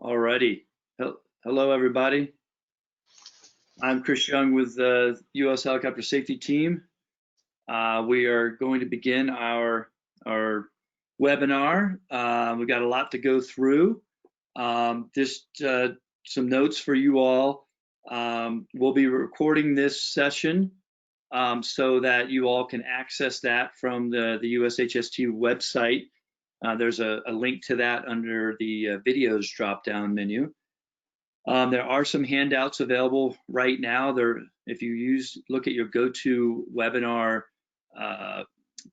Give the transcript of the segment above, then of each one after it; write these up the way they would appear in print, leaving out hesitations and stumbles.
Alrighty. Hello, everybody. I'm Chris Young with the U.S. Helicopter Safety Team. We are going to begin our webinar. We've got a lot to go through. Just some notes for you all. We'll be recording this session so that you all can access that from the USHST website. There's a link to that under the videos drop-down menu. There are some handouts available right now. If you look at your go-to webinar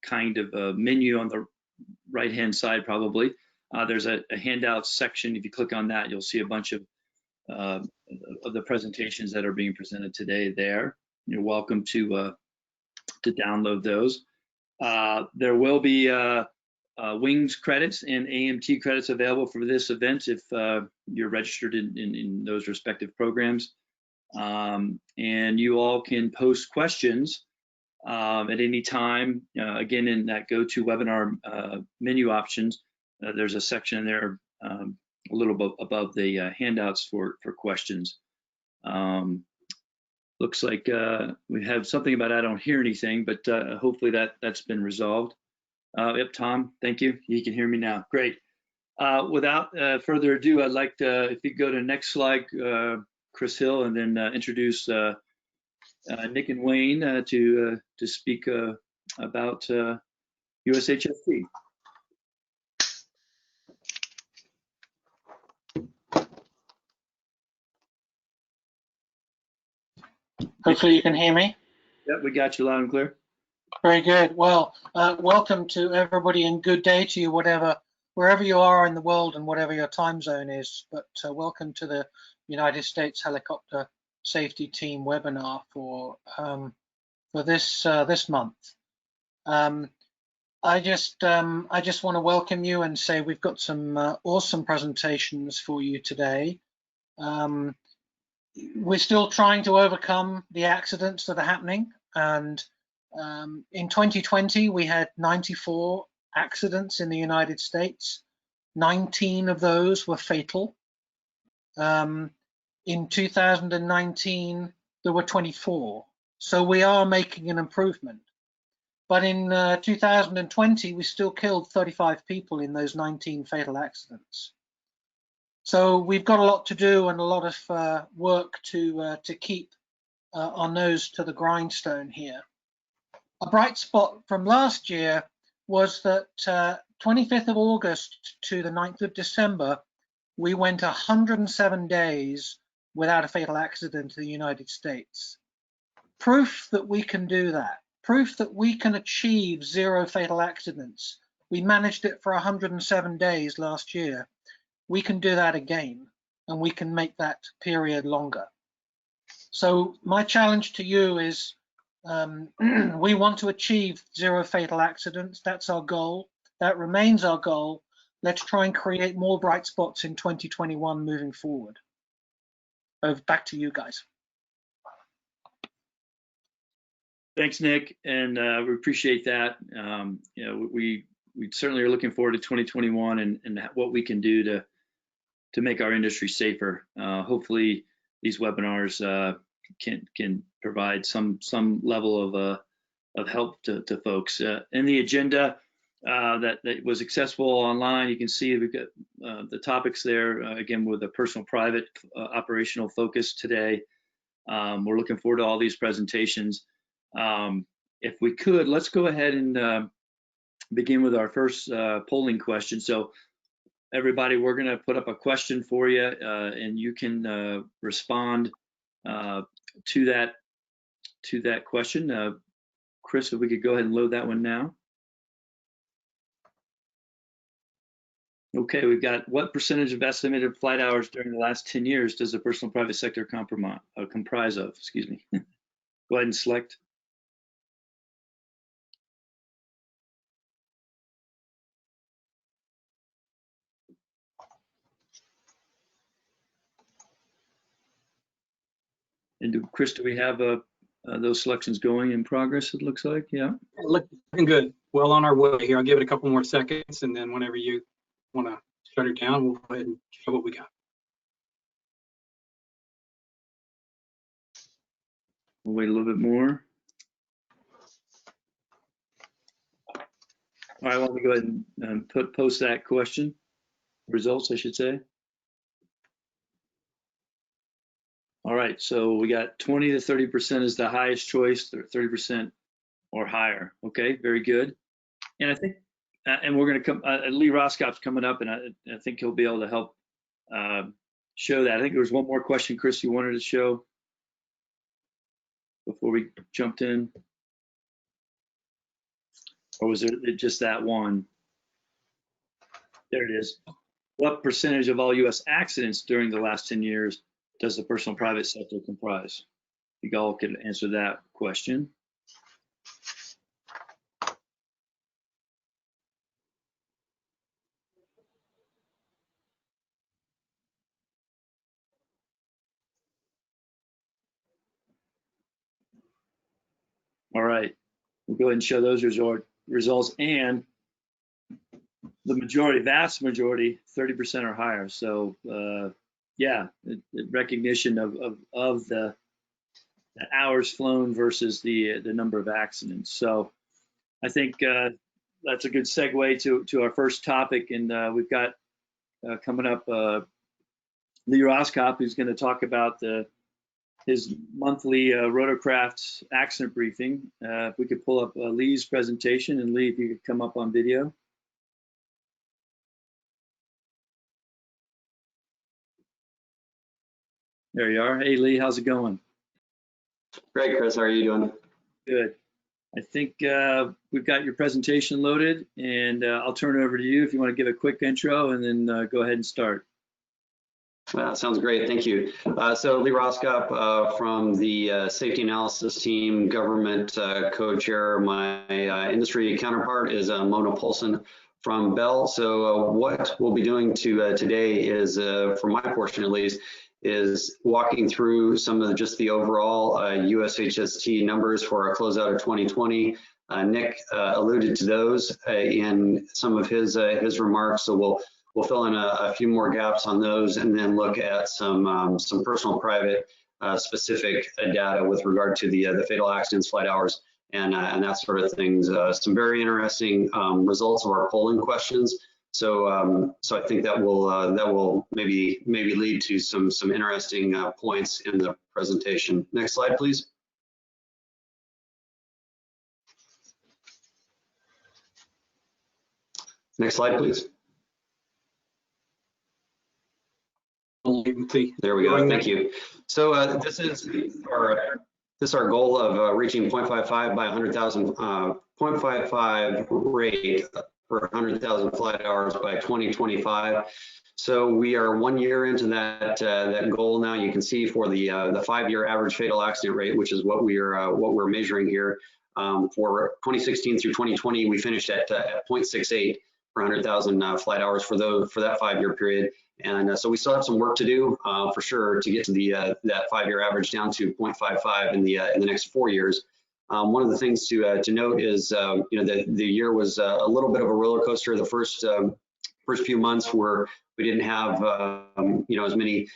kind of a menu on the right-hand side, probably there's a handouts section. If you click on that, you'll see a bunch of the presentations that are being presented today there. You're welcome to download those. There will be wings credits and AMT credits available for this event if you're registered in those respective programs. And you all can post questions at any time. Again, in that go-to webinar menu options, there's a section there a little bit above the handouts for questions. Looks like we have something about I don't hear anything, but hopefully that's been resolved. Yep, Tom, thank you. You can hear me now. Great. Without further ado, I'd like to, if you go to the next slide, Chris Hill, and then introduce Nick and Wayne to speak about USHST. Hopefully you can hear me. Yep, we got you loud and clear. Very good. Well, welcome to everybody and good day to you, wherever you are in the world and whatever your time zone is. But welcome to the United States Helicopter Safety Team webinar for this month. I just want to welcome you and say we've got some awesome presentations for you today. We're still trying to overcome the accidents that are happening, and in 2020 we had 94 accidents in the United States. 19 of those were fatal. In 2019 there were 24, so we are making an improvement. But in 2020 we still killed 35 people in those 19 fatal accidents. So we've got a lot to do and a lot of work to keep our nose to the grindstone here. A bright spot from last year was that 25th of August to the 9th of December, we went 107 days without a fatal accident in the United States. Proof that we can do that, proof that we can achieve 0 fatal accidents. We managed it for 107 days last year. We can do that again, and we can make that period longer. So my challenge to you is we want to achieve 0 fatal accidents. That's our goal. That remains our goal. Let's try and create more bright spots in 2021 moving forward. Over back to you guys. Thanks, Nick, and we appreciate that. You know, we certainly are looking forward to 2021 and what we can do to make our industry safer. Hopefully, these webinars can provide some level of help to folks. In the agenda that was accessible online, you can see we've got the topics there, again, with a personal private operational focus today. We're looking forward to all these presentations. If we could, let's go ahead and begin with our first polling question. So everybody, we're going to put up a question for you, and you can respond to that question. Chris, if we could go ahead and load that one now. Okay, we've got what percentage of estimated flight hours during the last 10 years does the personal private sector comprise of? Excuse me. Go ahead and select. And Chris, do we have those selections going in progress, it looks like? Yeah. Looking good. Well on our way here. I'll give it a couple more seconds, and then whenever you want to shut it down, we'll go ahead and show what we got. We'll wait a little bit more. All right, why don't we go ahead and post that question, results, I should say. All right, so we got 20 to 30% is the highest choice, 30% or higher. Okay, very good. And I think, and we're going to come, Lee Roskop's coming up, and I think he'll be able to help show that. I think there was one more question, Chris, you wanted to show before we jumped in. Or was it just that one? There it is. What percentage of all U.S. accidents during the last 10 years does the personal private sector comprise? You all could answer that question. All right, we'll go ahead and show those results, and the majority, vast majority, 30% or higher. So yeah, recognition of the hours flown versus the number of accidents. So I think that's a good segue to our first topic, and we've got coming up Lee Roskop, who's going to talk about his monthly Rotorcraft accident briefing. If we could pull up Lee's presentation, and Lee, if you could come up on video. There you are. Hey, Lee, how's it going? Great, Chris. How are you doing? Good. I think we've got your presentation loaded, and I'll turn it over to you if you want to give a quick intro, and then go ahead and start. Sounds great. Thank you. So Lee Roskop from the safety analysis team, government co-chair. My industry counterpart is Mona Polson from Bell. So what we'll be doing today is, for my portion at least, is walking through some of just the overall USHST numbers for our closeout of 2020. Nick alluded to those in some of his remarks, so we'll fill in a few more gaps on those, and then look at some personal private specific data with regard to the fatal accidents, flight hours, and that sort of things. Some very interesting results of our polling questions. So I think that will maybe lead to some interesting points in the presentation. Next slide, please. Next slide, please. There we go. Thank you. So this is our goal of reaching 0.55 by 100,000, 0.55 rate per 100,000 flight hours by 2025. So we are 1 year into that goal now. You can see for the 5-year average fatal accident rate, which is what we're measuring here. For 2016 through 2020, we finished at 0.68 per 100,000 flight hours for that 5-year period. And so we still have some work to do for sure to get to that 5-year average down to 0.55 in the next 4 years. One of the things to note is, the year was a little bit of a roller coaster. The first few months where we didn't have as many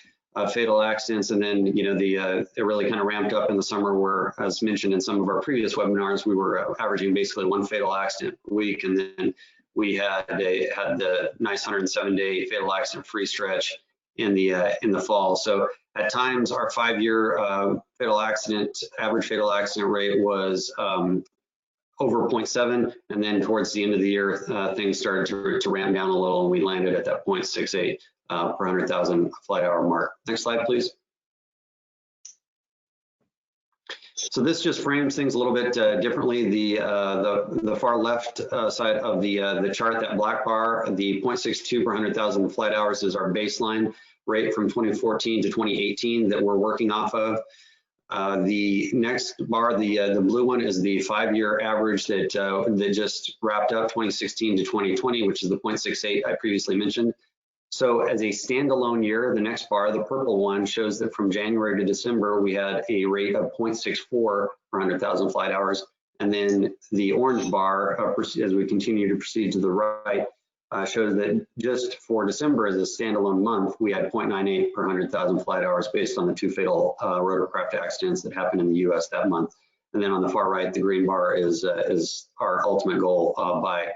fatal accidents, and then it really kind of ramped up in the summer, where, as mentioned in some of our previous webinars, we were averaging basically 1 fatal accident a week, and then we had the nice 107-day fatal accident free stretch in the fall. So at times our 5-year average fatal accident rate was over 0.7, and then towards the end of the year things started to ramp down a little, and we landed at that 0.68 per 100,000 flight hour mark. Next slide, please. So this just frames things a little bit differently. The far left side of the chart, that black bar, the 0.62 per 100,000 flight hours is our baseline rate from 2014 to 2018 that we're working off of. The next bar, the blue one, is the 5-year average that just wrapped up, 2016 to 2020, which is the 0.68 I previously mentioned. So as a standalone year, the next bar, the purple one, shows that from January to December, we had a rate of 0.64 per 100,000 flight hours. And then the orange bar, as we continue to proceed to the right, shows that just for December as a standalone month, we had 0.98 per 100,000 flight hours based on the 2 fatal rotorcraft accidents that happened in the US that month. And then on the far right, the green bar is our ultimate goal by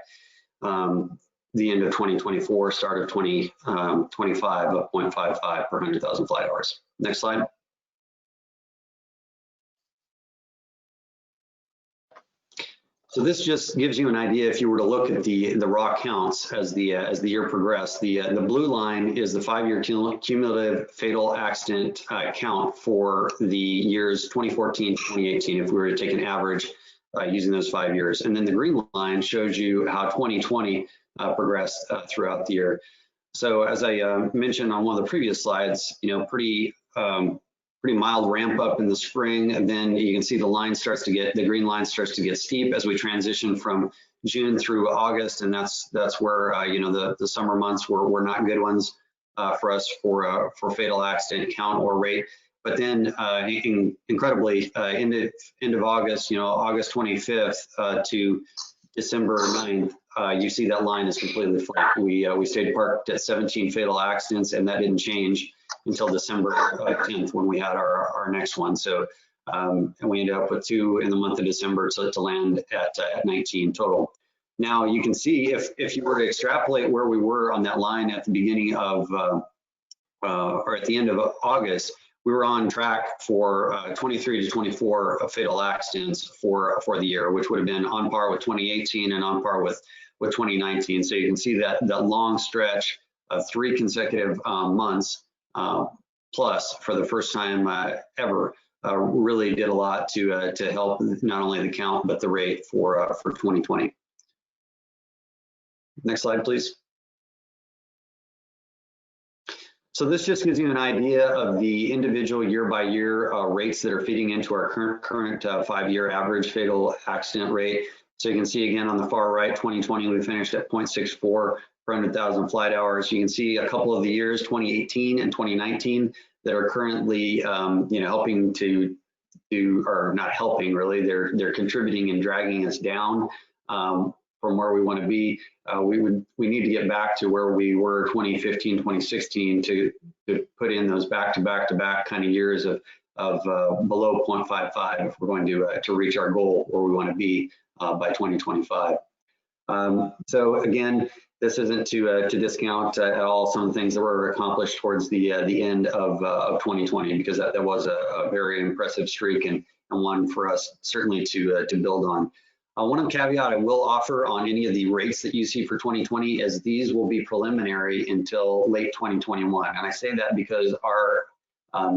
the end of 2024, start of 2025 of 0.55 per 100,000 flight hours. Next slide. So this just gives you an idea if you were to look at the raw counts as the year progressed. The blue line is the 5-year cumulative fatal accident count for the years 2014 to 2018 if we were to take an average using those 5 years. And then the green line shows you how 2020 progressed throughout the year. So as I mentioned on one of the previous slides, you know, pretty mild ramp up in the spring, and then you can see the green line starts to get steep as we transition from June through August, and that's where you know, the summer months were not good ones for us for fatal accident count or rate. But then incredibly end of August, you know, August 25th to December 9th, you see that line is completely flat. We stayed parked at 17 fatal accidents, and that didn't change until December 10th when we had our next one. So and we ended up with 2 in the month of December to land at 19 total. Now you can see if you were to extrapolate where we were on that line at the beginning of or at the end of August, we were on track for 23 to 24 fatal accidents for the year, which would have been on par with 2018 and on par with 2019. So you can see that long stretch of 3 consecutive months plus for the first time ever really did a lot to help not only the count but the rate for 2020. Next slide, please. So this just gives you an idea of the individual year-by-year rates that are feeding into our current 5-year average fatal accident rate. So you can see again on the far right, 2020 we finished at 0.64 per 100,000 flight hours. You can see a couple of the years, 2018 and 2019, that are currently you know, helping to do, or not helping really, they're contributing and dragging us down from where we want to be. We need to get back to where we were 2015, 2016 to put in those back-to-back kind of years of below 0.55 if we're going to reach our goal where we want to be by 2025. So again, this isn't to discount at all some of the things that were accomplished towards the end of 2020, because that was a very impressive streak and one for us certainly to build on. One caveat I will offer on any of the rates that you see for 2020 is these will be preliminary until late 2021. And I say that because our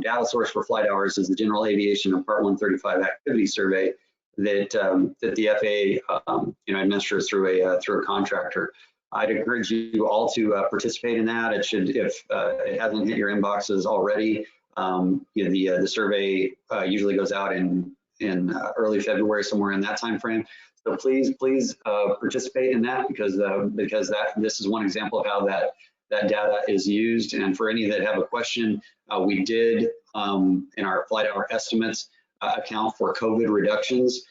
data source for flight hours is the General Aviation and Part 135 Activity Survey that the FAA you know, administers through a contractor. I'd encourage you all to participate in that. It should, if it hasn't hit your inboxes already, you know, the survey usually goes out in early February, somewhere in that time frame. So please participate in that, because this is one example of how that data is used. And for any that have a question, we did in our flight hour estimates account for COVID reductions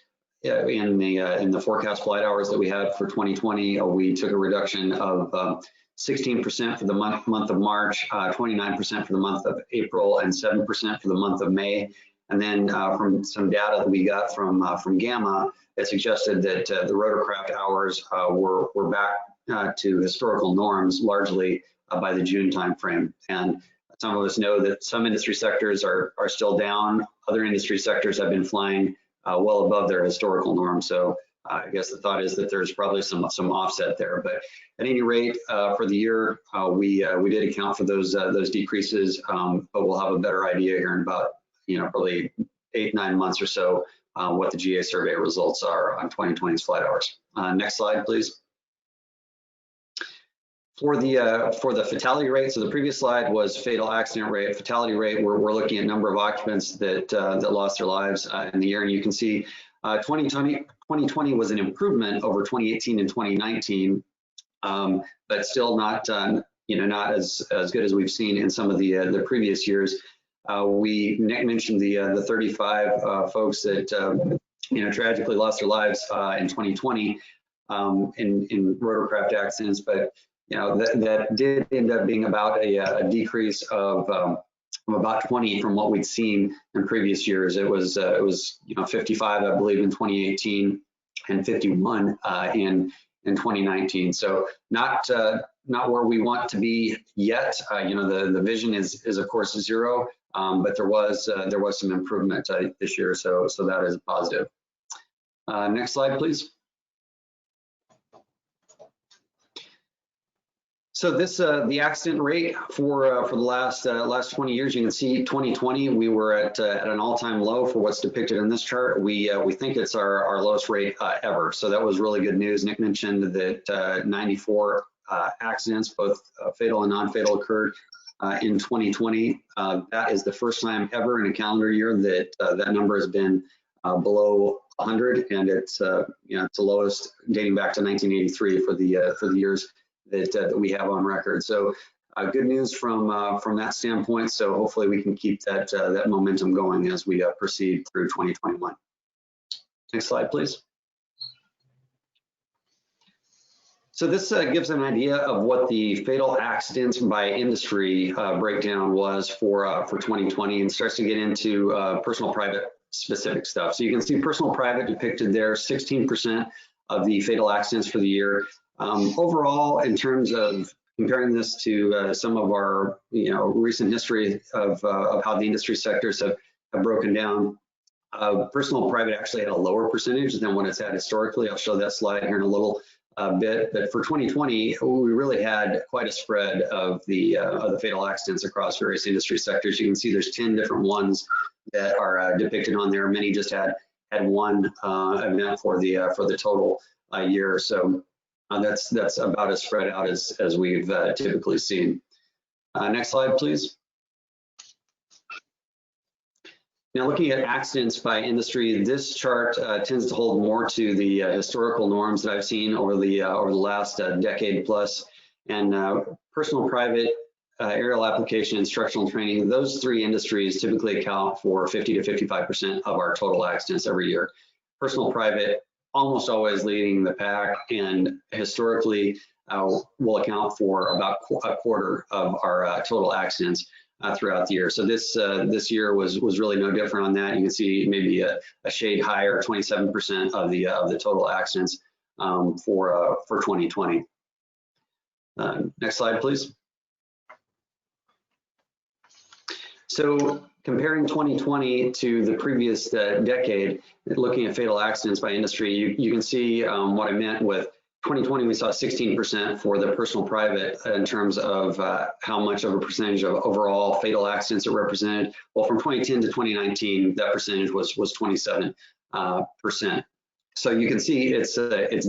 in the forecast flight hours that we had for 2020. We took a reduction of 16% for the month of March, 29% for the month of April, and 7% for the month of May. And then from some data that we got from Gamma, it suggested that the rotorcraft hours were back to historical norms largely by the June timeframe. And some of us know that some industry sectors are still down. Other industry sectors have been flying well above their historical norm. So I guess the thought is that there's probably some offset there. But at any rate, for the year, we did account for those decreases, but we'll have a better idea here in about, you know, probably 8-9 months or so what the GA survey results are on 2020's flight hours. Next slide, please. For the fatality rate, so the previous slide was fatal accident rate. Fatality rate, we're looking at number of occupants that lost their lives in the year, and you can see 2020 was an improvement over 2018 and 2019, but still not you know, not as good as we've seen in some of the previous years. Nick mentioned the 35 folks that you know, tragically lost their lives in 2020 in rotorcraft accidents, but that did end up being about a decrease of about 20 from what we'd seen in previous years. It was 55, I believe, in 2018 and 51 in 2019. So not where we want to be yet. The vision is of course 0, but there was some improvement this year. So that is positive. Next slide, please. So this the accident rate for the last 20 years. You can see 2020 we were at an all-time low for what's depicted in this chart. We think it's our lowest rate ever. So that was really good news. Nick mentioned that 94 accidents, both fatal and non-fatal, occurred in 2020. That is the first time ever in a calendar year that that number has been below 100, and it's it's the lowest dating back to 1983 for the years that we have on record. So good news from that standpoint. So hopefully we can keep that momentum going as we proceed through 2021. Next slide, please. So this gives an idea of what the fatal accidents by industry breakdown was for 2020, and starts to get into personal private specific stuff. So you can see personal private depicted there, 16% of the fatal accidents for the year. Overall, in terms of comparing this to some of our recent history of how the industry sectors have broken down, personal private actually had a lower percentage than what it's had historically. I'll show that slide here in a little bit, but for 2020, we really had quite a spread of the fatal accidents across various industry sectors. You can see there's 10 different ones that are depicted on there. Many just had one event for the total year. So that's about as spread out as we've typically seen. Next slide, please. Now, looking at accidents by industry, this chart tends to hold more to the historical norms that I've seen over the last decade plus. And personal private, aerial application, instructional training, those three industries typically account for 50 to 55% of our total accidents every year. Personal private almost always leading the pack, and historically will account for about a quarter of our total accidents throughout the year. So this year was really no different on that. You can see maybe a shade higher, 27% of the total accidents for 2020. Next slide, please. So comparing 2020 to the previous decade, looking at fatal accidents by industry, you can see what I meant with 2020. We saw 16% for the personal private in terms of how much of a percentage of overall fatal accidents it represented. Well, from 2010 to 2019, that percentage was 27%. So you can see it's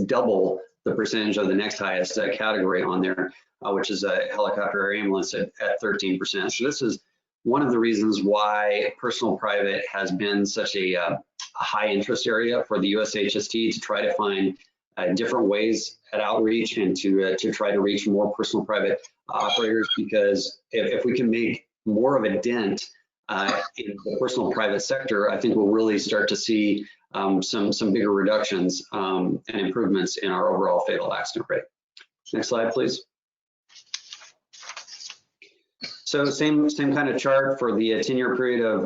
double the percentage of the next highest category on there, which is a helicopter or ambulance at 13%. So this is one of the reasons why personal private has been such a high interest area for the USHST, to try to find different ways at outreach and to try to reach more personal private operators, because if we can make more of a dent in the personal private sector, I think we'll really start to see some bigger reductions and improvements in our overall fatal accident rate. Next slide, please. So same kind of chart for the 10-year period of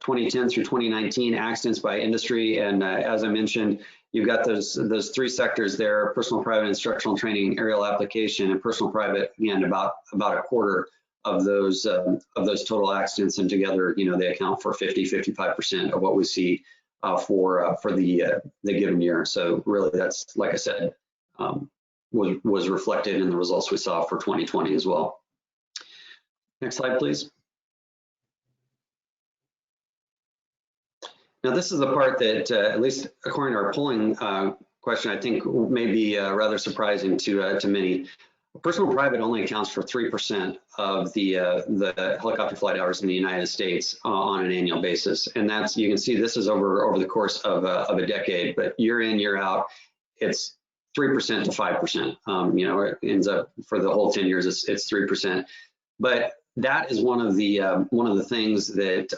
2010 through 2019 accidents by industry, and as I mentioned, you've got those three sectors there: personal private, instructional training, aerial application, and personal private. Again, about a quarter of those total accidents, and together, they account for 50-55% of what we see for the given year. So really, that's, like I said, was reflected in the results we saw for 2020 as well. Next slide, please. Now, this is the part that, at least according to our polling question, I think may be rather surprising to many. Personal private only accounts for 3% of the helicopter flight hours in the United States on an annual basis, and that's, you can see this is over the course of a decade, but year in, year out, it's 3% to 5%. It ends up for the whole 10 years, it's 3%. But that is one of the things that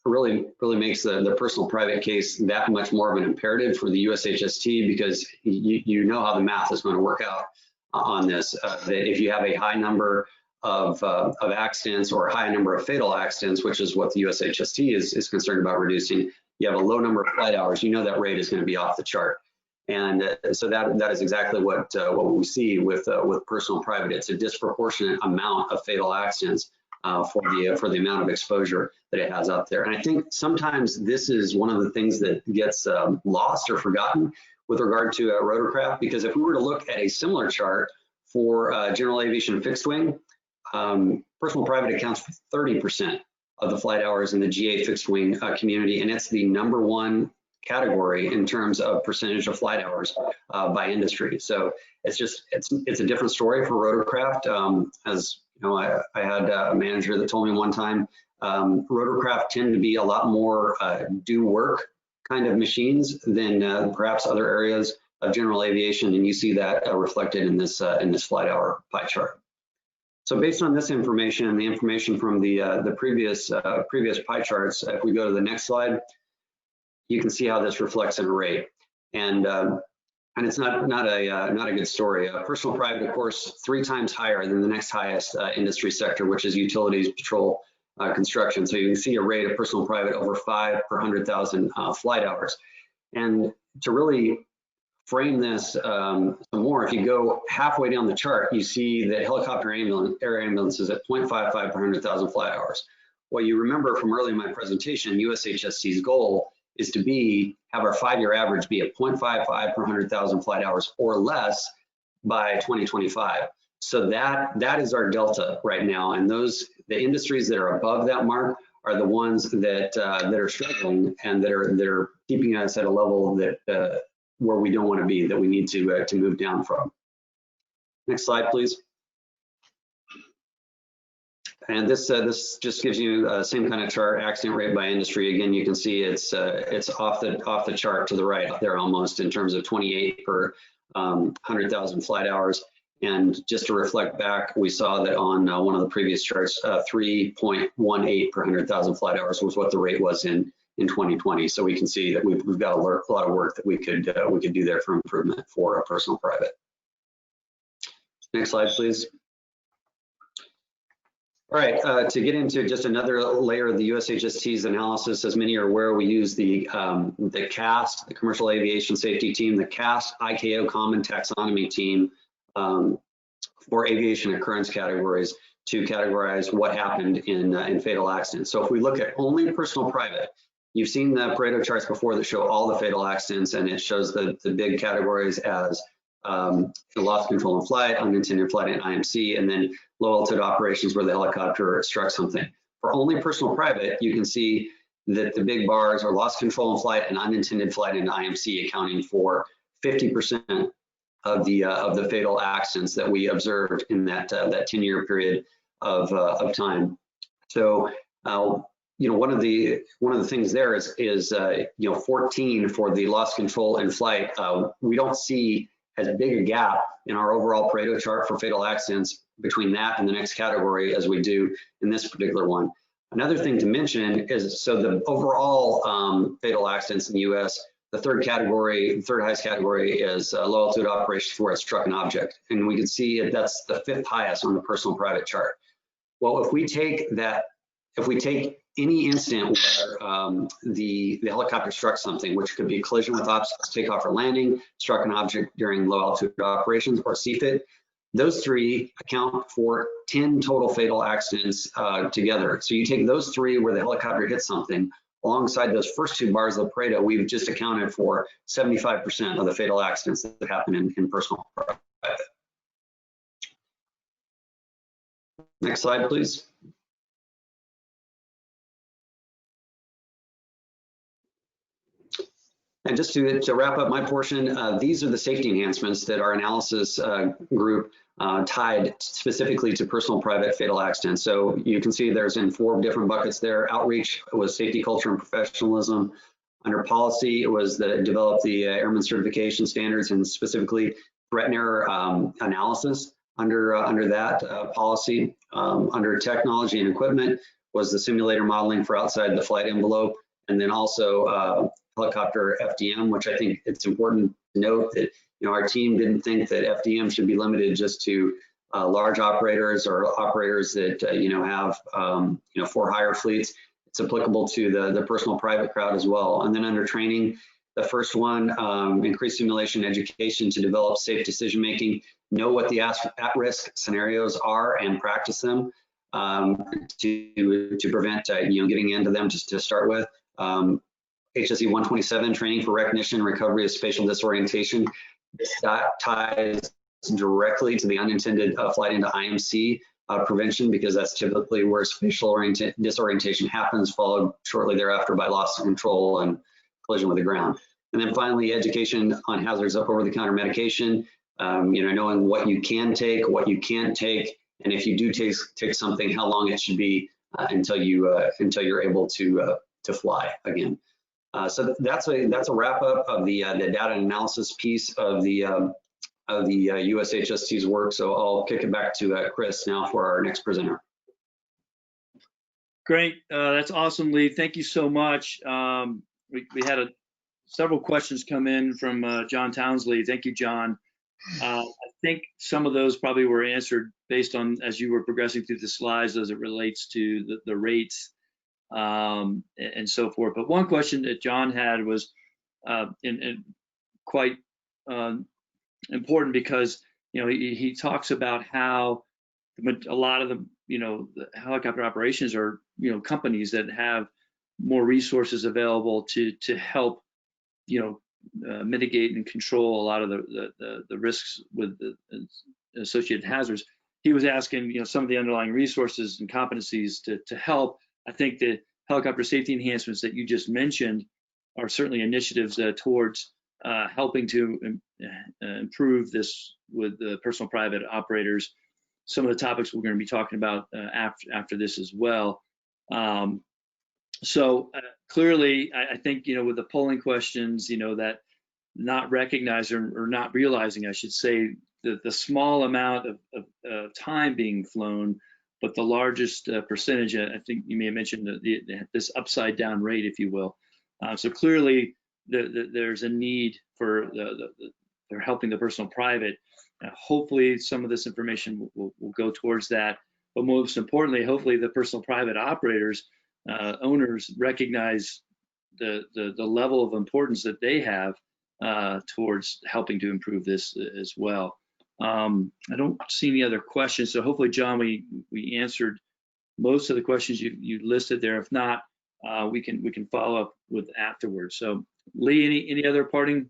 really makes the personal private case that much more of an imperative for the USHST, because you know how the math is going to work out on this, that if you have a high number of accidents or a high number of fatal accidents, which is what the USHST is concerned about reducing, you have a low number of flight hours, you know that rate is going to be off the chart. And so that is exactly what we see with personal and private. It's a disproportionate amount of fatal accidents for the amount of exposure that it has out there. And I think sometimes this is one of the things that gets lost or forgotten with regard to rotorcraft, because if we were to look at a similar chart for general aviation fixed wing, personal and private accounts for 30% of the flight hours in the GA fixed wing community, and it's the #1 category in terms of percentage of flight hours by industry. So it's a different story for rotorcraft. As you know, I had a manager that told me one time, rotorcraft tend to be a lot more do work kind of machines than perhaps other areas of general aviation, and you see that reflected in this flight hour pie chart. So based on this information and the information from the previous pie charts, if we go to the next slide, you can see how this reflects in a rate, and it's not a good story. Personal private, of course, 3 times higher than the next highest industry sector, which is utilities, patrol, construction. So you can see a rate of personal private over 5 per 100,000 flight hours. And to really frame this some more, if you go halfway down the chart, you see that helicopter air ambulance is at 0.55 per 100,000 flight hours. Well, you remember from earlier in my presentation, USHST's goal is to have our 5-year average be at 0.55 per 100,000 flight hours or less by 2025. So that is our delta right now, and the industries that are above that mark are the ones that are struggling and that are keeping us at a level that where we don't want to be, that we need to move down from. Next slide, please. And this just gives you same kind of chart, accident rate by industry. Again, you can see it's off the chart to the right there almost in terms of 28 per 100,000 flight hours. And just to reflect back, we saw that on one of the previous charts, 3.18 per 100,000 flight hours was what the rate was in 2020. So we can see that we've got a lot of work that we could do there for improvement for a personal private. Next slide, please. All right, to get into just another layer of the USHST's analysis, as many are aware, we use the CAST, the Commercial Aviation Safety Team, the CAST ICAO Common Taxonomy Team for aviation occurrence categories to categorize what happened in fatal accidents. So if we look at only personal private, you've seen the Pareto charts before that show all the fatal accidents, and it shows the big categories as the loss control in flight, unintended flight in IMC, and then low altitude operations where the helicopter struck something. For only personal private, you can see that the big bars are loss control in flight and unintended flight in IMC, accounting for 50% of the fatal accidents that we observed in that 10-year period of time. So you know, one of the things there is you know, 14 for the loss control in flight. We don't see as big a gap in our overall Pareto chart for fatal accidents between that and the next category as we do in this particular one. Another thing to mention is, so the overall fatal accidents in the US, the third highest category is low altitude operations where it struck an object. And we can see that's the 5th highest on the personal private chart. Well, if we take any incident where the helicopter struck something, which could be a collision with obstacles, takeoff or landing, struck an object during low altitude operations or CFIT, those 3 account for 10 total fatal accidents together. So you take those 3 where the helicopter hit something, alongside those first 2 bars of the Pareto, we've just accounted for 75% of the fatal accidents that happen in personal private. Next slide, please. And just to wrap up my portion, these are the safety enhancements that our analysis group tied specifically to personal private fatal accidents. So you can see there's in 4 different buckets there. Outreach was safety culture and professionalism. Under policy, it was develop the airman certification standards and specifically threat and error analysis under that policy. Under technology and equipment was the simulator modeling for outside the flight envelope, and then also helicopter FDM, which I think it's important to note that our team didn't think that FDM should be limited just to large operators or operators that have for hire fleets. It's applicable to the personal private crowd as well. And then under training, the first one, increased simulation education to develop safe decision making, know what the at-risk scenarios are and practice them to prevent getting into them just to start with. HSE 127, training for recognition and recovery of spatial disorientation. That ties directly to the unintended flight into IMC prevention, because that's typically where spatial disorientation happens, followed shortly thereafter by loss of control and collision with the ground. And then finally, education on hazards of over-the-counter medication, knowing what you can take, what you can't take, and if you do take something, how long it should be until you're able to fly again. So that's a wrap up of the data analysis piece of the USHST's work. So I'll kick it back to Chris now for our next presenter. Great, that's awesome, Lee. Thank you so much. We had several questions come in from John Townsley. Thank you, John. I think some of those probably were answered based on as you were progressing through the slides as it relates to the rates and so forth. But one question that John had was quite important, because he talks about how a lot of the helicopter operations are companies that have more resources available to help mitigate and control a lot of the risks with the associated hazards. He was asking some of the underlying resources and competencies to help. I think the helicopter safety enhancements that you just mentioned are certainly initiatives towards helping to improve this with the personal private operators. Some of the topics we're going to be talking about after this as well. So clearly, I think with the polling questions, that not recognizing or not realizing, I should say, the small amount of time being flown, but the largest percentage. I think you may have mentioned this upside down rate, if you will. So clearly, there's a need for they're helping the personal private. Hopefully, some of this information will go towards that. But most importantly, hopefully, the personal private operators, owners recognize the level of importance that they have towards helping to improve this as well. I don't see any other questions, so hopefully, John, we answered most of the questions you listed there. If not, we can follow up with afterwards. So, Lee, any other parting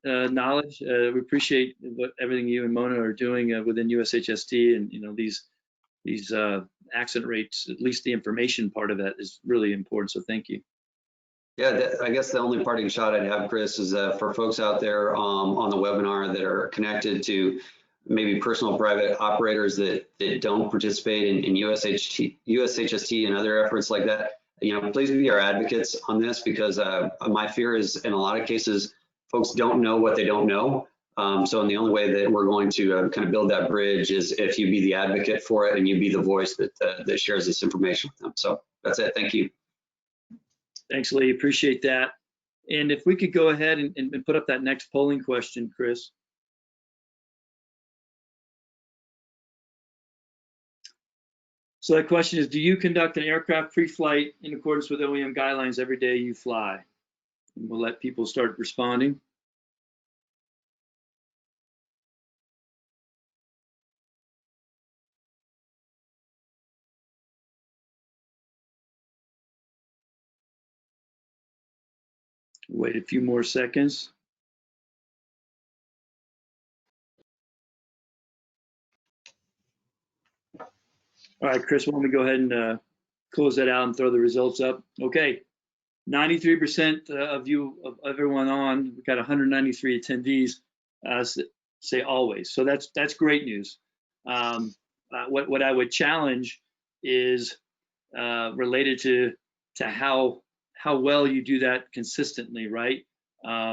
knowledge? We appreciate everything you and Mona are doing within USHST, and these accident rates. At least the information part of that is really important. So, thank you. Yeah, I guess the only parting shot I'd have, Chris, is for folks out there on the webinar that are connected to maybe personal private operators that don't participate in USHST and other efforts like that. Please be our advocates on this, because my fear is in a lot of cases, folks don't know what they don't know. So the only way that we're going to kind of build that bridge is if you be the advocate for it and you be the voice that shares this information with them. So that's it. Thank you. Thanks, Lee. Appreciate that. And if we could go ahead and put up that next polling question, Chris. So that question is, do you conduct an aircraft pre-flight in accordance with OEM guidelines every day you fly? And we'll let people start responding. Wait a few more seconds. All right, Chris, why don't we go ahead and close that out and throw the results up? Okay, 93% of everyone on, we've got 193 attendees say always. So that's great news. What I would challenge is related to how well you do that consistently, right?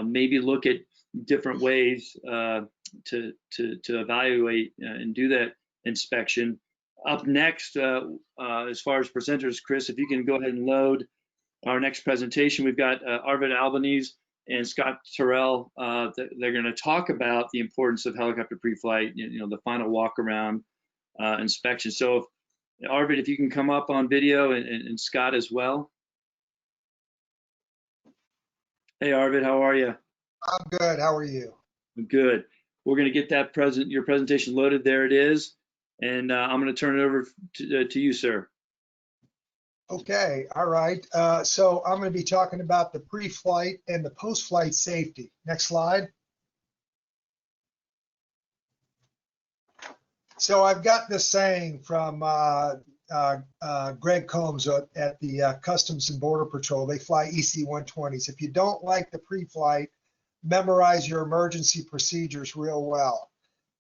Maybe look at different ways to evaluate and do that inspection. Up next, as far as presenters, Chris, if you can go ahead and load our next presentation. We've got Arvid Albanese and Scott Terrell. They're going to talk about the importance of helicopter pre-flight, the final walk-around inspection. So, Arvid, if you can come up on video, and Scott as well. Hey, Arvid, how are you? I'm good. How are you? Good. We're going to get that your presentation loaded. There it is. And I'm going to turn it over to you, sir. Okay. All right. So I'm going to be talking about the pre-flight and the post-flight safety. Next slide. So I've got this saying from Greg Combs at the Customs and Border Patrol. They fly EC-120s. If you don't like the pre-flight, memorize your emergency procedures real well.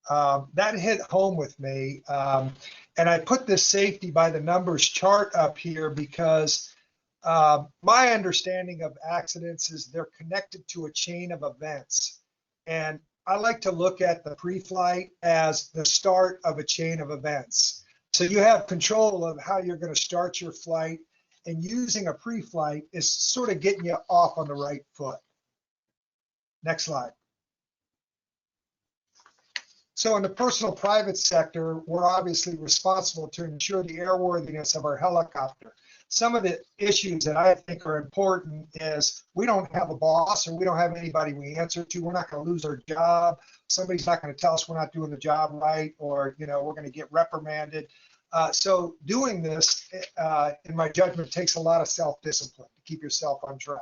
That hit home with me. And I put this safety by the numbers chart up here because my understanding of accidents is they're connected to a chain of events. And I like to look at the pre-flight as the start of a chain of events. So you have control of how you're going to start your flight, and using a pre-flight is sort of getting you off on the right foot. Next slide. So in the personal private sector, we're obviously responsible to ensure the airworthiness of our helicopter. Some of the issues that I think are important is we don't have a boss, or we don't have anybody we answer to. We're not going to lose our job. Somebody's not going to tell us we're not doing the job right, or we're going to get reprimanded. So doing this, in my judgment, takes a lot of self-discipline to keep yourself on track.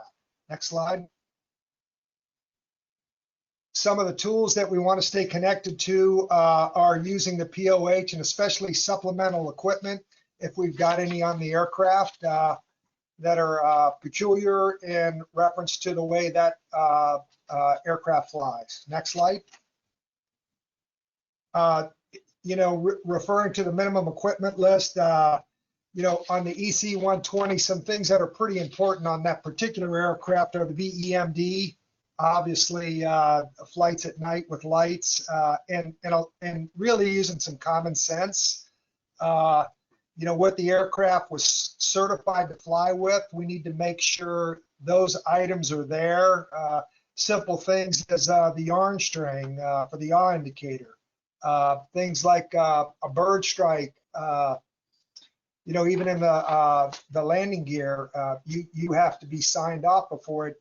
Next slide. Some of the tools that we want to stay connected to are using the POH, and especially supplemental equipment if we've got any on the aircraft that are peculiar in reference to the way that aircraft flies. Next slide. Referring to the minimum equipment list, on the EC-120, some things that are pretty important on that particular aircraft are the VEMD, obviously flights at night with lights, and really using some common sense. What the aircraft was certified to fly with, we need to make sure those items are there. Simple things as the yarn string for the yaw indicator. Things like a bird strike, even in the landing gear, you have to be signed off before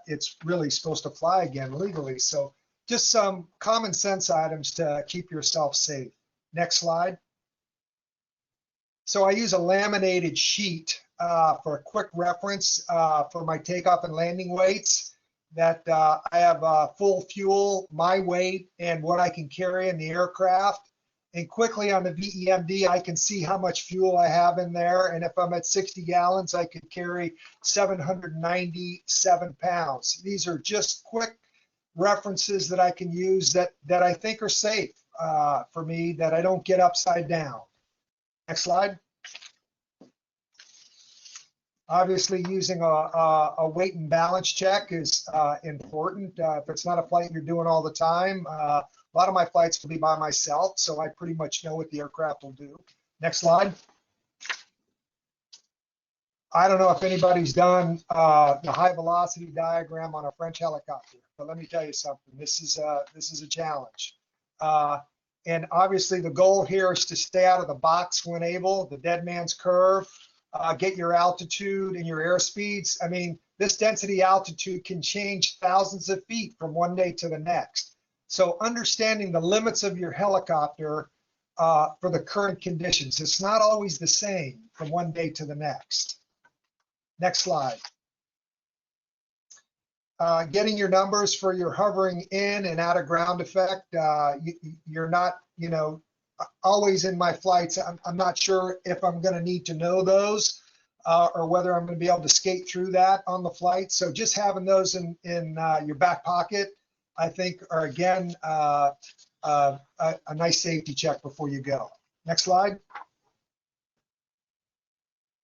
it's really supposed to fly again legally. So just some common sense items to keep yourself safe. Next slide. So I use a laminated sheet for a quick reference for my takeoff and landing weights. That I have full fuel, my weight, and what I can carry in the aircraft. And quickly on the VEMD, I can see how much fuel I have in there. And if I'm at 60 gallons, I could carry 797 pounds. These are just quick references that I can use that I think are safe for me, that I don't get upside down. Next slide. Obviously, using a weight and balance check is important. If it's not a flight you're doing all the time, a lot of my flights will be by myself, so I pretty much know what the aircraft will do. Next slide. I don't know if anybody's done the high velocity diagram on a French helicopter, but let me tell you something. This is a challenge. And obviously, the goal here is to stay out of the box when able, the dead man's curve. Get your altitude and your airspeeds. I mean, this density altitude can change thousands of feet from one day to the next. So understanding the limits of your helicopter for the current conditions. It's not always the same from one day to the next. Next slide. Getting your numbers for your hovering in and out of ground effect. You're not, always in my flights, I'm not sure if I'm going to need to know those or whether I'm going to be able to skate through that on the flight. So just having those in your back pocket, I think, are again a nice safety check before you go. Next slide.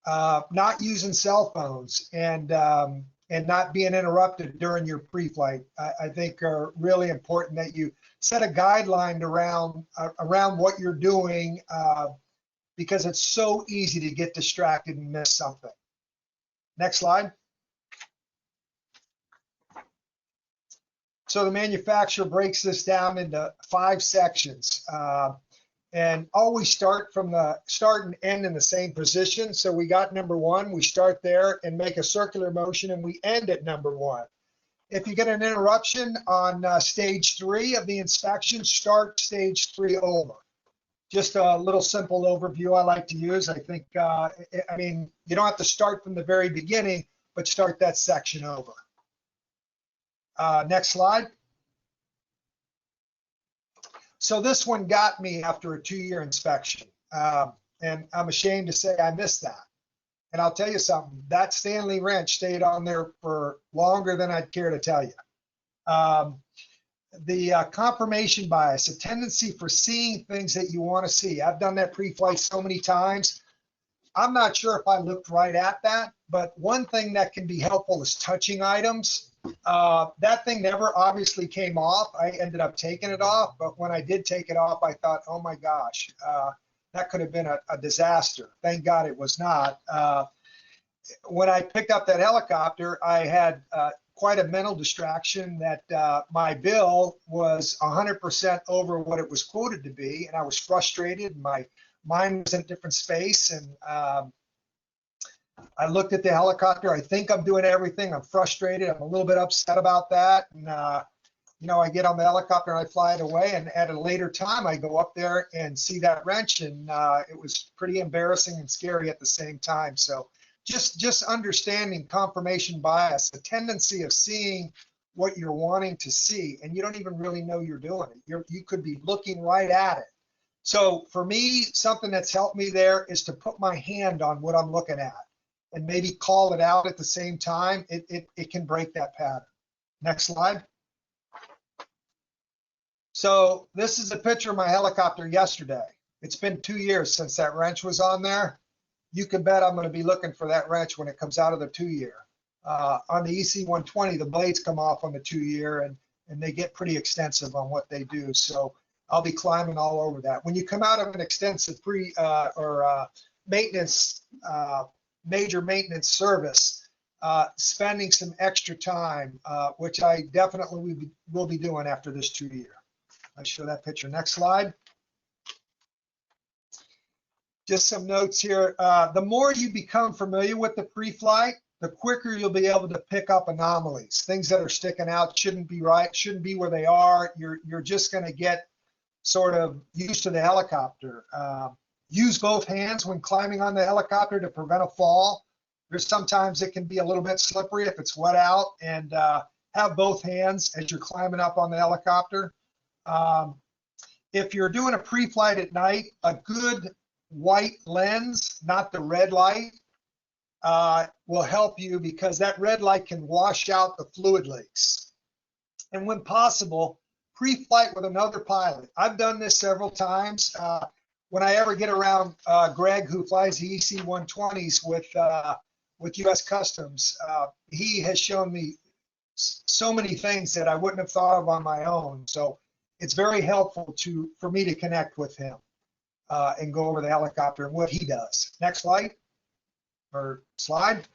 Not using cell phones and not being interrupted during your pre-flight, I think are really important, that you set a guideline around what you're doing because it's so easy to get distracted and miss something. Next slide. So the manufacturer breaks this down into 5 sections. And always start from the start and end in the same position. So we got number 1, we start there and make a circular motion, and we end at number 1. If you get an interruption on stage 3 of the inspection, start stage 3 over. Just a little simple overview I like to use. I think, I mean, you don't have to start from the very beginning, but start that section over. Next slide. So this one got me after a 2-year inspection, and I'm ashamed to say I missed that. And I'll tell you something, that Stanley wrench stayed on there for longer than I'd care to tell you. The confirmation bias, a tendency for seeing things that you want to see. I've done that pre-flight so many times. I'm not sure if I looked right at that, but one thing that can be helpful is touching items. That thing never obviously came off. I ended up taking it off, but when I did take it off, I thought, oh my gosh, that could have been a disaster. Thank God it was not. When I picked up that helicopter, I had quite a mental distraction that my bill was 100% over what it was quoted to be, and I was frustrated. My mind was in a different space, and I looked at the helicopter. I think I'm doing everything. I'm frustrated. I'm a little bit upset about that. And, you know, I get on the helicopter and I fly it away. And at a later time, I go up there and see that wrench. And it was pretty embarrassing and scary at the same time. So just understanding confirmation bias, the tendency of seeing what you're wanting to see, and you don't even really know you're doing it. You could be looking right at it. So for me, something that's helped me there is to put my hand on what I'm looking at and maybe call it out at the same time. It can break that pattern. Next slide. So this is a picture of my helicopter yesterday. It's been 2 years since that wrench was on there. You can bet I'm going to be looking for that wrench when it comes out of the 2-year. On the EC-120, the blades come off on the 2-year, and they get pretty extensive on what they do. So I'll be climbing all over that. When you come out of an extensive maintenance, major maintenance service, spending some extra time, which I definitely will be doing after this 2-year. I'll show that picture. Next slide. Just some notes here. The more you become familiar with the pre-flight, the quicker you'll be able to pick up anomalies. Things that are sticking out shouldn't be right, shouldn't be where they are. You're just going to get sort of used to the helicopter. Use both hands when climbing on the helicopter to prevent a fall. There's sometimes it can be a little bit slippery if it's wet out, and have both hands as you're climbing up on the helicopter. If you're doing a pre-flight at night, a good white lens, not the red light, will help you, because that red light can wash out the fluid leaks. And when possible, pre-flight with another pilot. I've done this several times. When I ever get around Greg, who flies the EC-120s with US Customs, he has shown me so many things that I wouldn't have thought of on my own. So it's very helpful for me to connect with him and go over the helicopter and what he does. Next slide, or slide.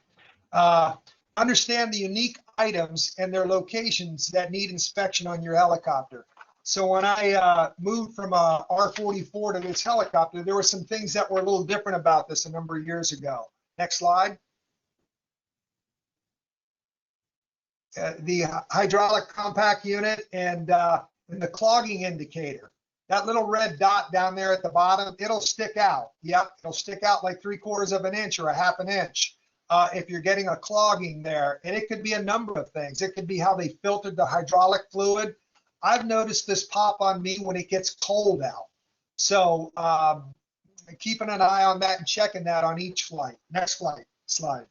Understand the unique items and their locations that need inspection on your helicopter. So when I moved from a R-44 to this helicopter, there were some things that were a little different about this a number of years ago. Next slide. The hydraulic compact unit and the clogging indicator. That little red dot down there at the bottom, it'll stick out. Yep, it'll stick out like 3/4 of an inch or a 1/2 inch if you're getting a clogging there. And it could be a number of things. It could be how they filtered the hydraulic fluid. I've noticed this pop on me when it gets cold out. So keeping an eye on that and checking that on each flight. Next slide.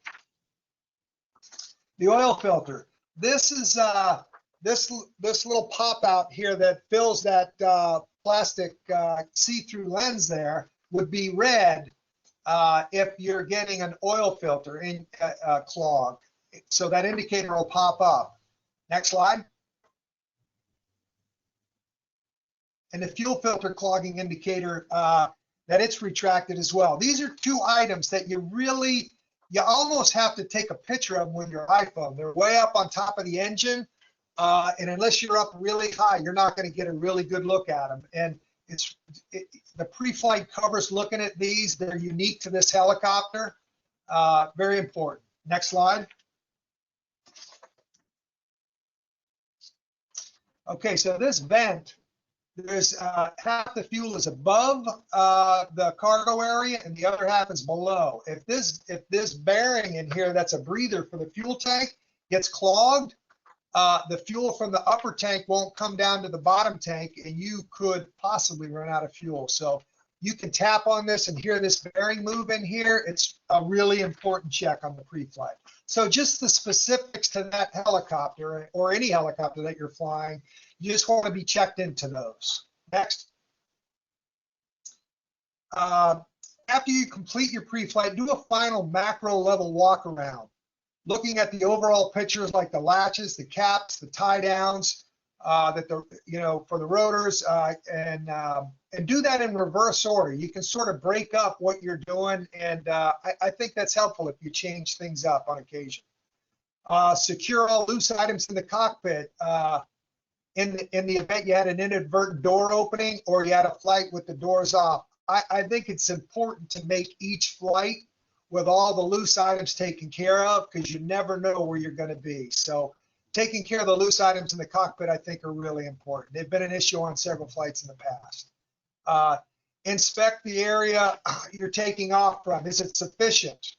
The oil filter. This is this little pop out here that fills that plastic see-through lens there would be red if you're getting an oil filter in clog. So that indicator will pop up. Next slide. And the fuel filter clogging indicator, that it's retracted as well. These are 2 items that you almost have to take a picture of with your iPhone. They're way up on top of the engine, And unless you're up really high, you're not going to get a really good look at them. And the pre-flight covers looking at these. They're unique to this helicopter. Very important. Next slide. Okay, so this vent, there's half the fuel is above the cargo area and the other half is below. If this bearing in here that's a breather for the fuel tank gets clogged, the fuel from the upper tank won't come down to the bottom tank and you could possibly run out of fuel. So you can tap on this and hear this bearing move in here. It's a really important check on the pre-flight. So just the specifics to that helicopter or any helicopter that you're flying, you just want to be checked into those. Next. After you complete your pre-flight, do a final macro level walk around, looking at the overall pictures like the latches, the caps, the tie downs, for the rotors, and do that in reverse order. You can sort of break up what you're doing, and I think that's helpful if you change things up on occasion. Secure all loose items in the cockpit in the event you had an inadvertent door opening or you had a flight with the doors off. I think it's important to make each flight with all the loose items taken care of because you never know where you're going to be. So taking care of the loose items in the cockpit, I think, are really important. They've been an issue on several flights in the past. Inspect the area you're taking off from. Is it sufficient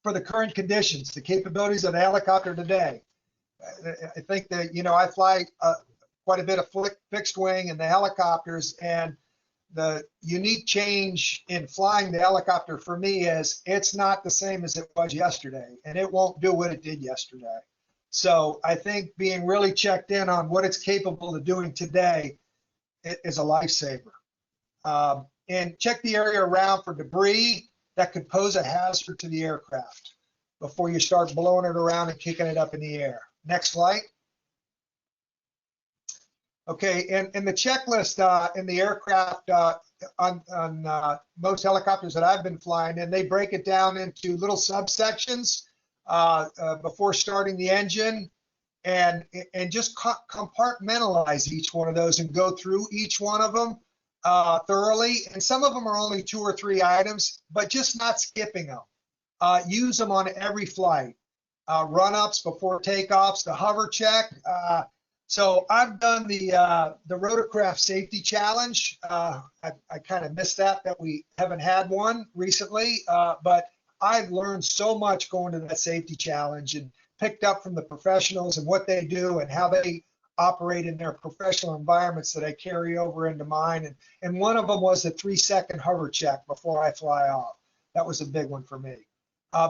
for the current conditions, the capabilities of the helicopter today? I think that, I fly quite a bit of fixed wing in the helicopters, and the unique change in flying the helicopter for me is it's not the same as it was yesterday, and it won't do what it did yesterday. So I think being really checked in on what it's capable of doing today is a lifesaver. And check the area around for debris that could pose a hazard to the aircraft before you start blowing it around and kicking it up in the air. Next slide. Okay, and the checklist in the aircraft on most helicopters that I've been flying in, they break it down into little subsections before starting the engine, and just compartmentalize each one of those and go through each one of them thoroughly. And some of them are only 2 or 3 items, but just not skipping them. Use them on every flight. Run-ups before takeoffs, the hover check. So I've done the Rotorcraft safety challenge. I kind of missed that we haven't had one recently, but I've learned so much going to that safety challenge and picked up from the professionals and what they do and how they operate in their professional environments that I carry over into mine. And one of them was the 3-second hover check before I fly off. That was a big one for me.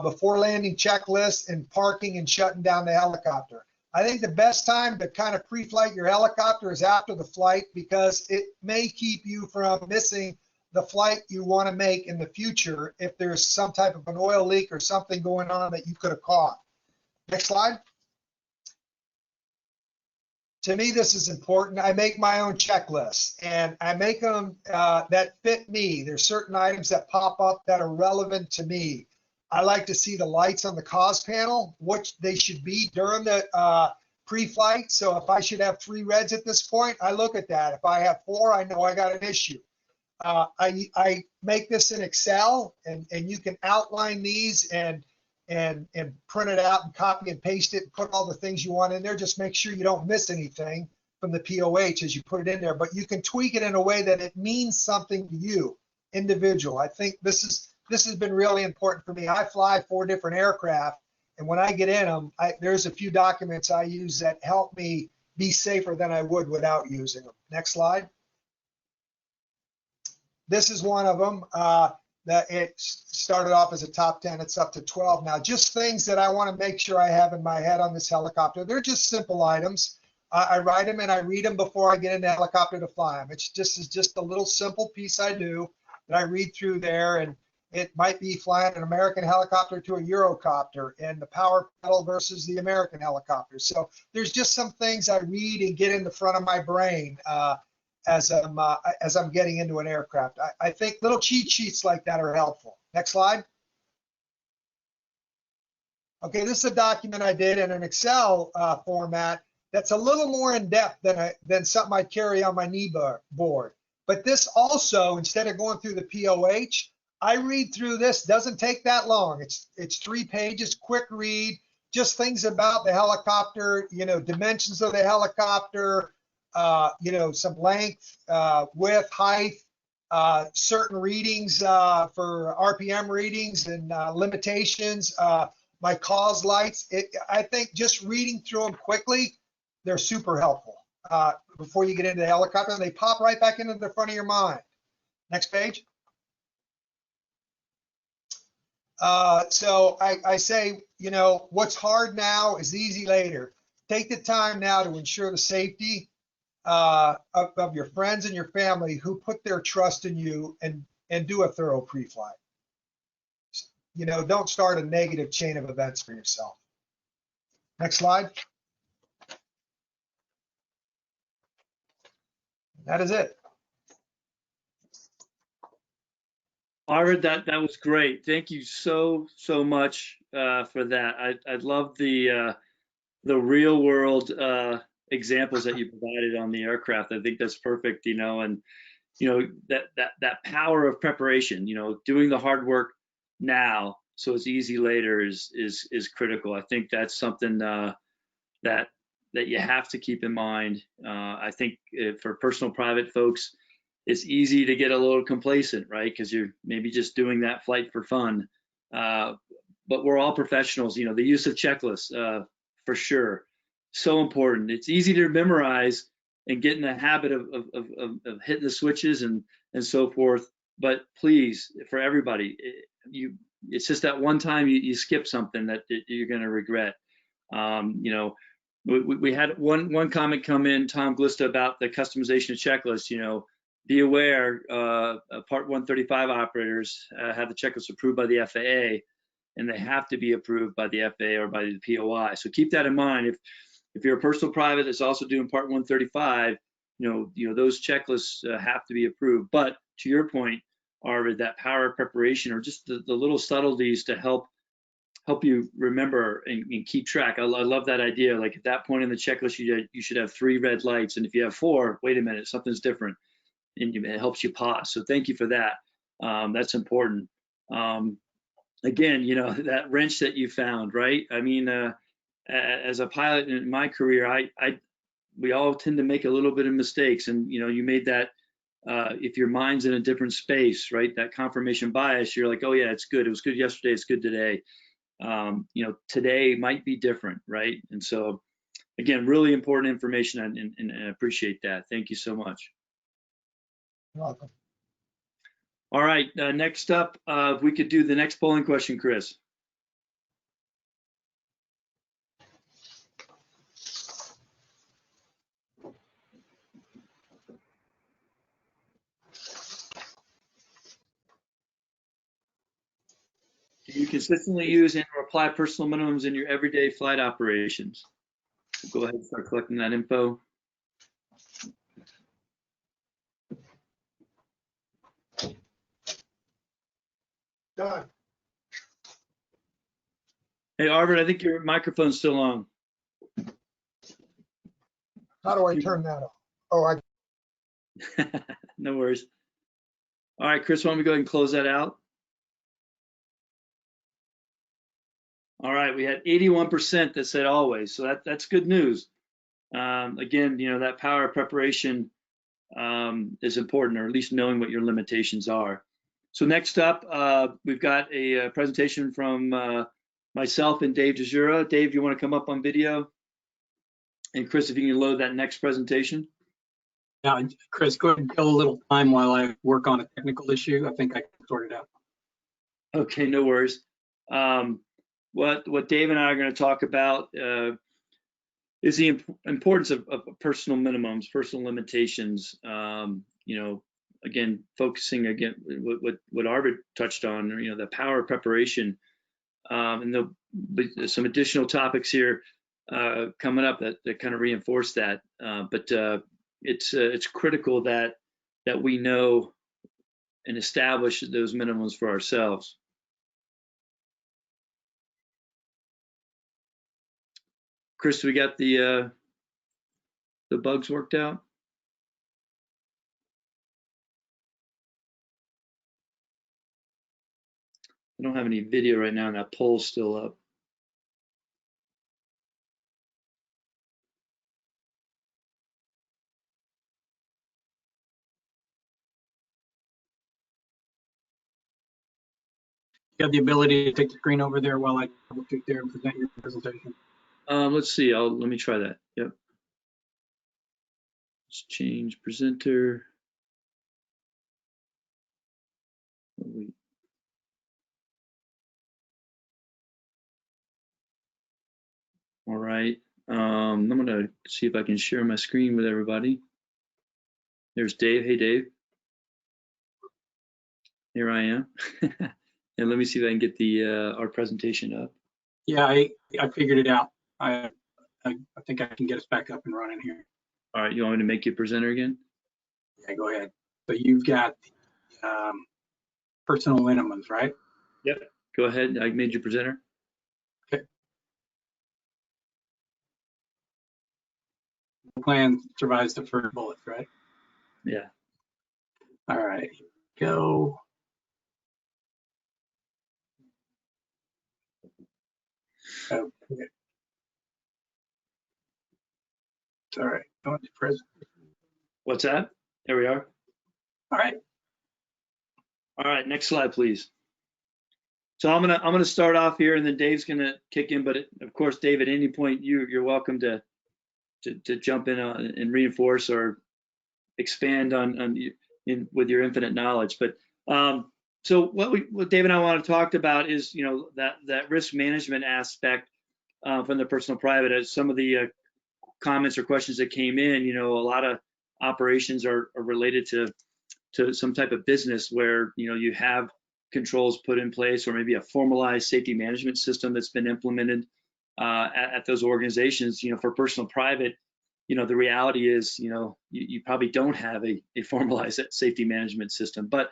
Before landing checklist and parking and shutting down the helicopter. I think the best time to kind of pre-flight your helicopter is after the flight, because it may keep you from missing the flight you want to make in the future if there's some type of an oil leak or something going on that you could have caught. Next slide. To me, this is important. I make my own checklists, and I make them that fit me. There's certain items that pop up that are relevant to me. I like to see the lights on the cause panel, which they should be during the pre-flight. So if I should have 3 reds at this point, I look at that. If I have 4, I know I got an issue. I make this in Excel, and you can outline these and print it out and copy and paste it and put all the things you want in there. Just make sure you don't miss anything from the POH as you put it in there, but you can tweak it in a way that it means something to you, individual. I think this has been really important for me. I fly 4 different aircraft, and when I get in them, there's a few documents I use that help me be safer than I would without using them. Next slide. This is one of them. That it started off as a top 10. It's up to 12 now. Just things that I want to make sure I have in my head on this helicopter. They're just simple items. I write them and I read them before I get in the helicopter to fly them. It's just a little simple piece I do that I read through there, and it might be flying an American helicopter to a Eurocopter and the power pedal versus the American helicopter. So there's just some things I read and get in the front of my brain as I'm getting into an aircraft. I think little cheat sheets like that are helpful. Next slide. Okay, this is a document I did in an Excel format that's a little more in depth than something I carry on my knee board. But this also, instead of going through the POH, I read through this, doesn't take that long. It's 3 pages, quick read, just things about the helicopter, dimensions of the helicopter, some length, width, height, certain readings for RPM readings and limitations, my cause lights. I think just reading through them quickly, they're super helpful before you get into the helicopter, and they pop right back into the front of your mind. Next page. So I say, what's hard now is easy later. Take the time now to ensure the safety of your friends and your family who put their trust in you and do a thorough pre-flight. Don't start a negative chain of events for yourself. Next slide. That is it. Arvid, that was great. Thank you so much for that. I love the real world examples that you provided on the aircraft. I think that's perfect, and that power of preparation, doing the hard work now so it's easy later is critical. I think that's something that you have to keep in mind. I think for personal private folks, it's easy to get a little complacent, right? Because you're maybe just doing that flight for fun. But we're all professionals, the use of checklists, for sure. So important. It's easy to memorize and get in the habit of hitting the switches and so forth. But please, for everybody, it's just that one time you skip something that you're going to regret. We had one comment come in, Tom Glista, about the customization of checklists. Be aware, Part 135 operators have the checklist approved by the FAA, and they have to be approved by the FAA or by the POI. So keep that in mind. If you're a personal private that's also doing Part 135, those checklists have to be approved. But to your point, Arvid, that power of preparation, or just the little subtleties to help you remember and keep track. I love that idea. Like at that point in the checklist, you should have 3 red lights, and if you have 4, wait a minute, something's different, and it helps you pause. So thank you for that. That's important. Again, that wrench that you found, right? I mean, as a pilot in my career, we all tend to make a little bit of mistakes, and you made that. If your mind's in a different space, right? That confirmation bias, you're like, oh yeah, it's good. It was good yesterday. It's good today. Today might be different, right? And so, again, really important information, and I appreciate that. Thank you so much. You're welcome. All right, next up, if we could do the next polling question, Chris. Do you consistently use and apply personal minimums in your everyday flight operations? Go ahead and start collecting that info. Done. Hey, Arvid, I think your microphone's still on. How do I turn that off? Oh, No worries. All right, Chris, why don't we go ahead and close that out? All right, we had 81% that said always, so that's good news. Again, that power of preparation is important, or at least knowing what your limitations are. So next up, we've got a presentation from myself and Dave DeJura. Dave, you want to come up on video? And Chris, if you can load that next presentation. Yeah, Chris, go ahead and kill a little time while I work on a technical issue. I think I can sort it out. Okay, no worries. What Dave and I are going to talk about is the importance of personal minimums, personal limitations. Again, focusing again what Arvid touched on, the power of preparation, and there'll be some additional topics here coming up that kind of reinforce that. But it's critical that we know and establish those minimums for ourselves. Chris, we got the the bugs worked out? I don't have any video right now, and that poll's still up. You have the ability to take the screen over there while I double click there and present your presentation. Let's see. Let me try that. Yep. Let's change presenter. Oh, wait. All right. I'm gonna see if I can share my screen with everybody. There's Dave. Hey, Dave. Here I am. And let me see if I can get the our presentation up. Yeah, I figured it out. I think I can get us back up and running here. All right. You want me to make you presenter again? Yeah, go ahead. So you've got personal minimums, right? Yep. Go ahead. I made you presenter. Okay. The plan survives the first bullet, right? Yeah. All right. Go. Okay. All right. Go into present. What's that? There we are. All right. All right. Next slide, please. So I'm gonna start off here, and then Dave's gonna kick in. But of course, Dave, at any point you're welcome to jump in and reinforce or expand on with your infinite knowledge. But so what Dave and I want to talk about is that risk management aspect from the personal private. As some of the comments or questions that came in, a lot of operations are related to some type of business where you have controls put in place, or maybe a formalized safety management system that's been implemented at those organizations. For personal private, the reality is you probably don't have a formalized safety management system, but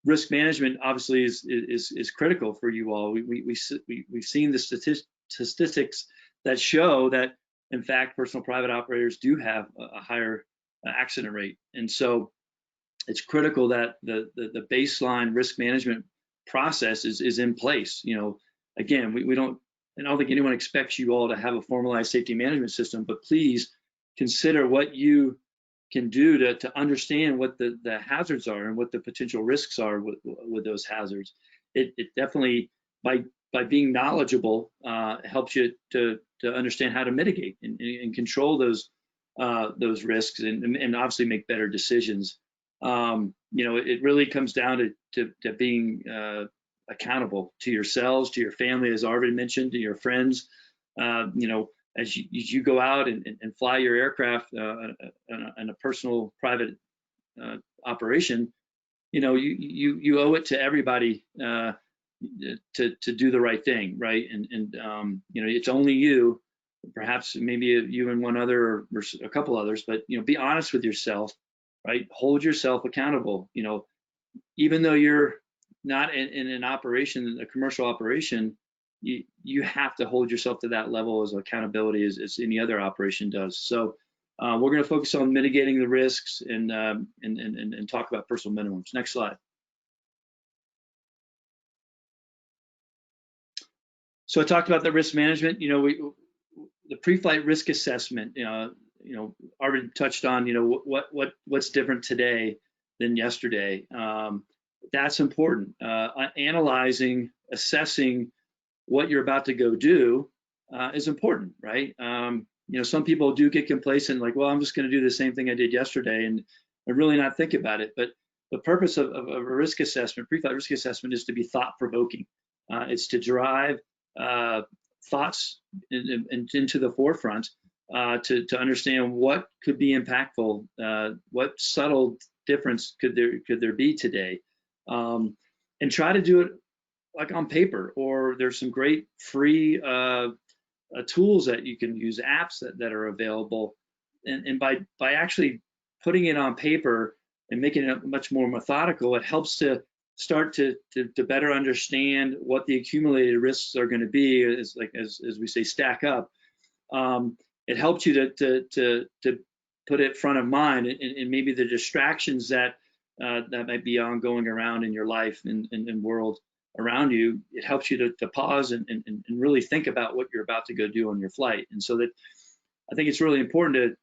risk management obviously is critical for you all. We've seen the statistics that show that in fact personal private operators do have a higher accident rate, and so it's critical that the baseline risk management process is in place. Again, I don't think anyone expects you all to have a formalized safety management system, but please consider what you can do to understand what the hazards are and what the potential risks are with those hazards. It definitely, by being knowledgeable, helps you to understand how to mitigate and control those risks and obviously make better decisions. It really comes down to being accountable to yourselves, to your family, as already mentioned, to your friends. As you go out and fly your aircraft in a personal private operation, you owe it to everybody to do the right thing, right? And it's only you, perhaps maybe you and one other or a couple others, but be honest with yourself, right? Hold yourself accountable. Even though you're not in an operation, a commercial operation, you have to hold yourself to that level as accountability as any other operation does. So we're going to focus on mitigating the risks and talk about personal minimums. Next slide. So I talked about the risk management. The pre-flight risk assessment. Already touched on. What's different today than yesterday. That's important. Analyzing, assessing what you're about to go do is important, right? Some people do get complacent, like, well, I'm just going to do the same thing I did yesterday, and really not think about it. But the purpose of a risk assessment, pre-flight risk assessment, is to be thought-provoking. It's to drive thoughts into the forefront to understand what could be impactful, what subtle difference could there be today, and try to do it like on paper, or there's some great free tools that you can use, apps that are available, and by actually putting it on paper and making it much more methodical, it helps to start to better understand what the accumulated risks are going to be, as we say, stack up. It helps you to put it front of mind, and maybe the distractions that that might be ongoing around in your life and world around you, it helps you to pause and really think about what you're about to go do on your flight. And so that I think it's really important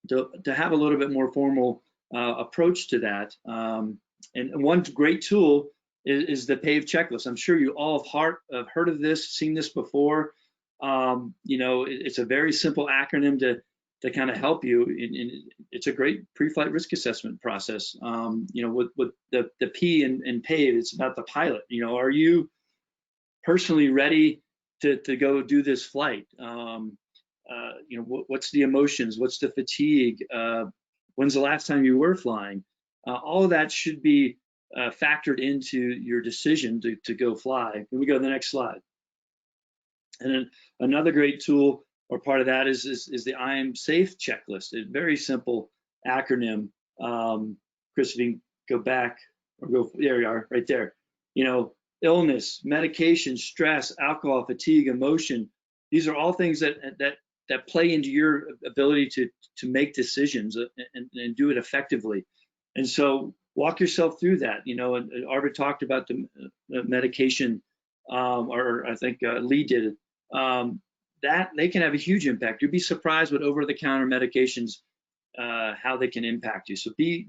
to have a little bit more formal approach to that. And one great tool is the PAVE checklist. I'm sure you all have heard of this, seen this before. You know, it's a very simple acronym to kind of help you. And it's a great pre-flight risk assessment process. You know, with the P in PAVE, it's about the pilot. You know, are you personally ready to go do this flight? You know, what's the emotions? What's the fatigue? When's the last time you were flying? All of that should be factored into your decision to go fly. Can we go to the next slide? And then another great tool or part of that is the IMSAFE checklist. A very simple acronym. Chris, if you can go back or go, there you are, right there. You know, illness, medication, stress, alcohol, fatigue, emotion. These are all things that play into your ability to make decisions and do it effectively. And so walk yourself through that. You know, and Arvid talked about the medication, or I think Lee did it. That they can have a huge impact. You'd be surprised with over-the-counter medications, how they can impact you. So be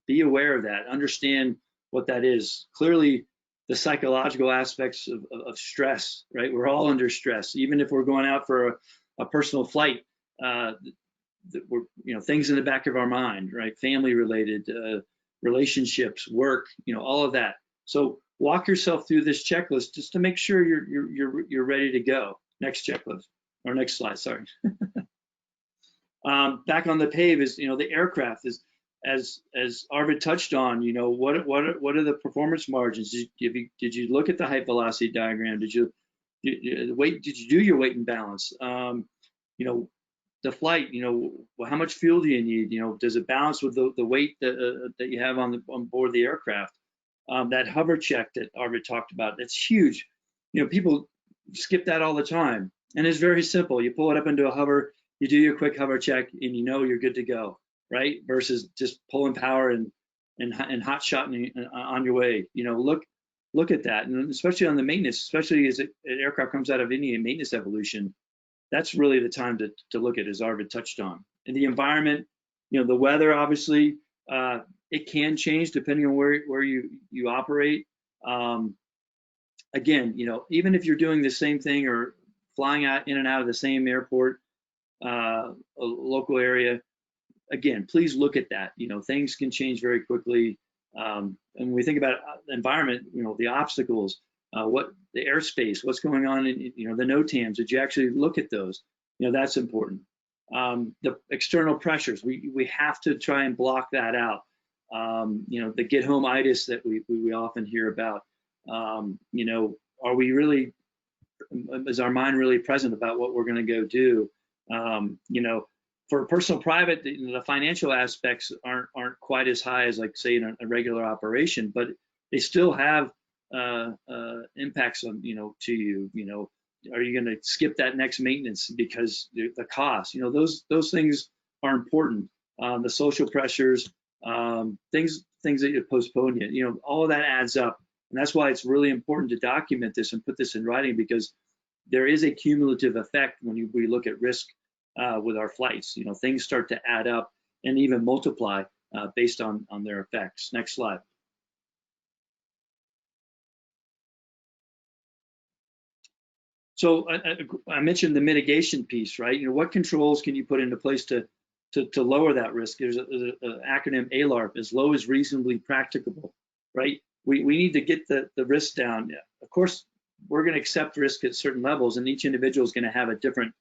aware of that. Understand what that is. Clearly, the psychological aspects of stress, right? We're all under stress, even if we're going out for a personal flight. We're, you know, things in the back of our mind, right? Family-related, relationships, work, you know, all of that. So walk yourself through this checklist just to make sure you're ready to go. Next checklist, or next slide, sorry. Back on the PAVE is, you know, the aircraft is, as Arvid touched on, you know, what are the performance margins? Did you look at the height velocity diagram? Did you do your weight and balance? You know, the flight, you know, how much fuel do you need? You know, does it balance with the weight that you have on board the aircraft? That hover check that Arvid talked about, that's huge. You know, people skip that all the time, and it's very simple. You pull it up into a hover, you do your quick hover check, and you know you're good to go, right? Versus just pulling power and hot shotting on your way. You know, look at that, and especially on the maintenance, especially as an aircraft comes out of any maintenance evolution, that's really the time to look at, as Arvid touched on. And the environment, you know, the weather, obviously, it can change depending on where you operate. Again, you know, even if you're doing the same thing or flying in and out of the same airport, a local area, again, please look at that. You know, things can change very quickly. And when we think about the environment, you know, the obstacles, what the airspace, what's going on in, you know, the NOTAMs, did you actually look at those? You know, that's important. The external pressures, we have to try and block that out. You know, the get home-itis that we often hear about. You know, are we really, is our mind really present about what we're going to go do? You know, for personal private, the financial aspects aren't quite as high as, like, say, in a regular operation, but they still have impacts on, you know, to you. You know, are you going to skip that next maintenance because the cost? You know, those things are important. The social pressures, things that you postpone. You know, all of that adds up. And that's why it's really important to document this and put this in writing, because there is a cumulative effect when we look at risk with our flights. You know, things start to add up and even multiply based on their effects. Next slide. So I mentioned the mitigation piece, right? You know, what controls can you put into place to lower that risk? There's an acronym ALARP, as low as reasonably practicable, right? We need to get the risk down. Of course, we're going to accept risk at certain levels, and each individual is going to have a different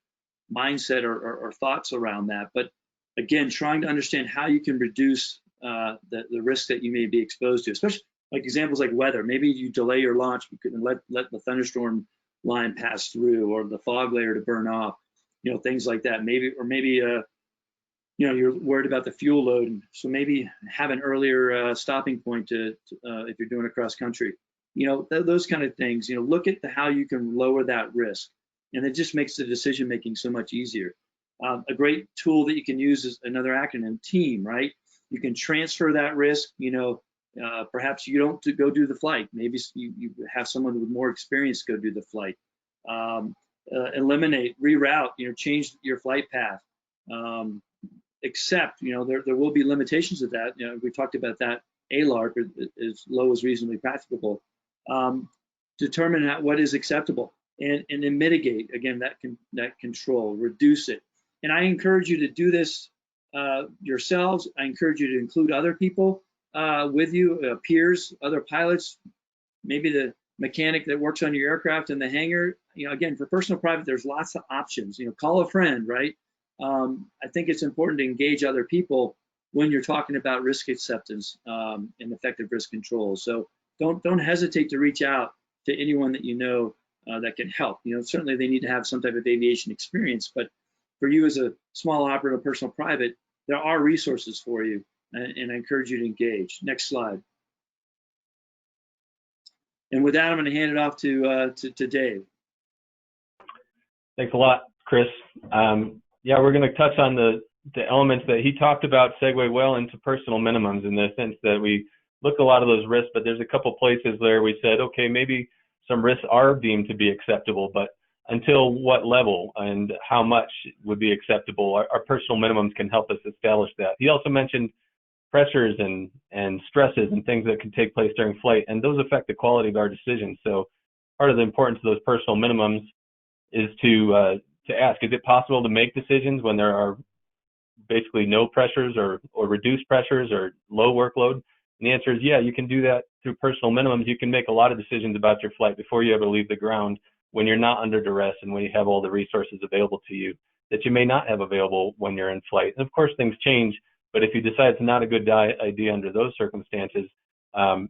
mindset or thoughts around that. But again, trying to understand how you can reduce the risk that you may be exposed to, especially like examples like weather. Maybe you delay your launch, you couldn't let the thunderstorm line pass through, or the fog layer to burn off, you know, things like that. Maybe you know, you're worried about the fuel load, so maybe have an earlier stopping point to if you're doing a cross country. You know, those kind of things. You know, look at how you can lower that risk, and it just makes the decision making so much easier. A great tool that you can use is another acronym, TEAM, right? You can transfer that risk. Perhaps you don't go do the flight. Maybe you have someone with more experience go do the flight. Eliminate, reroute, change your flight path. Except, there will be limitations of that. We talked about that. ALARP as low as reasonably practicable. Determine what is acceptable, and then mitigate, again, that control, reduce it. And I encourage you to do this yourselves. I encourage you to include other people with you, peers, other pilots, maybe the mechanic that works on your aircraft in the hangar. Again, for personal private, there's lots of options. Call a friend, right? I think it's important to engage other people when you're talking about risk acceptance and effective risk control. So don't hesitate to reach out to anyone that that can help. Certainly they need to have some type of aviation experience, but for you as a small operator, personal private, there are resources for you, and I encourage you to engage. Next slide. And with that, I'm going to hand it off to Dave. Thanks a lot, Chris. Yeah, we're going to touch on the elements that he talked about, segue well into personal minimums, in the sense that we look at a lot of those risks, but there's a couple places there we said, okay, maybe some risks are deemed to be acceptable, but until what level and how much would be acceptable? Our personal minimums can help us establish that. He also mentioned pressures and stresses and things that can take place during flight, and those affect the quality of our decisions. So part of the importance of those personal minimums is to ask, is it possible to make decisions when there are basically no pressures or reduced pressures or low workload? And the answer is yeah, you can do that through personal minimums. You can make a lot of decisions about your flight before you ever leave the ground, when you're not under duress and when you have all the resources available to you that you may not have available when you're in flight. And of course, things change, but if you decide it's not a good idea under those circumstances,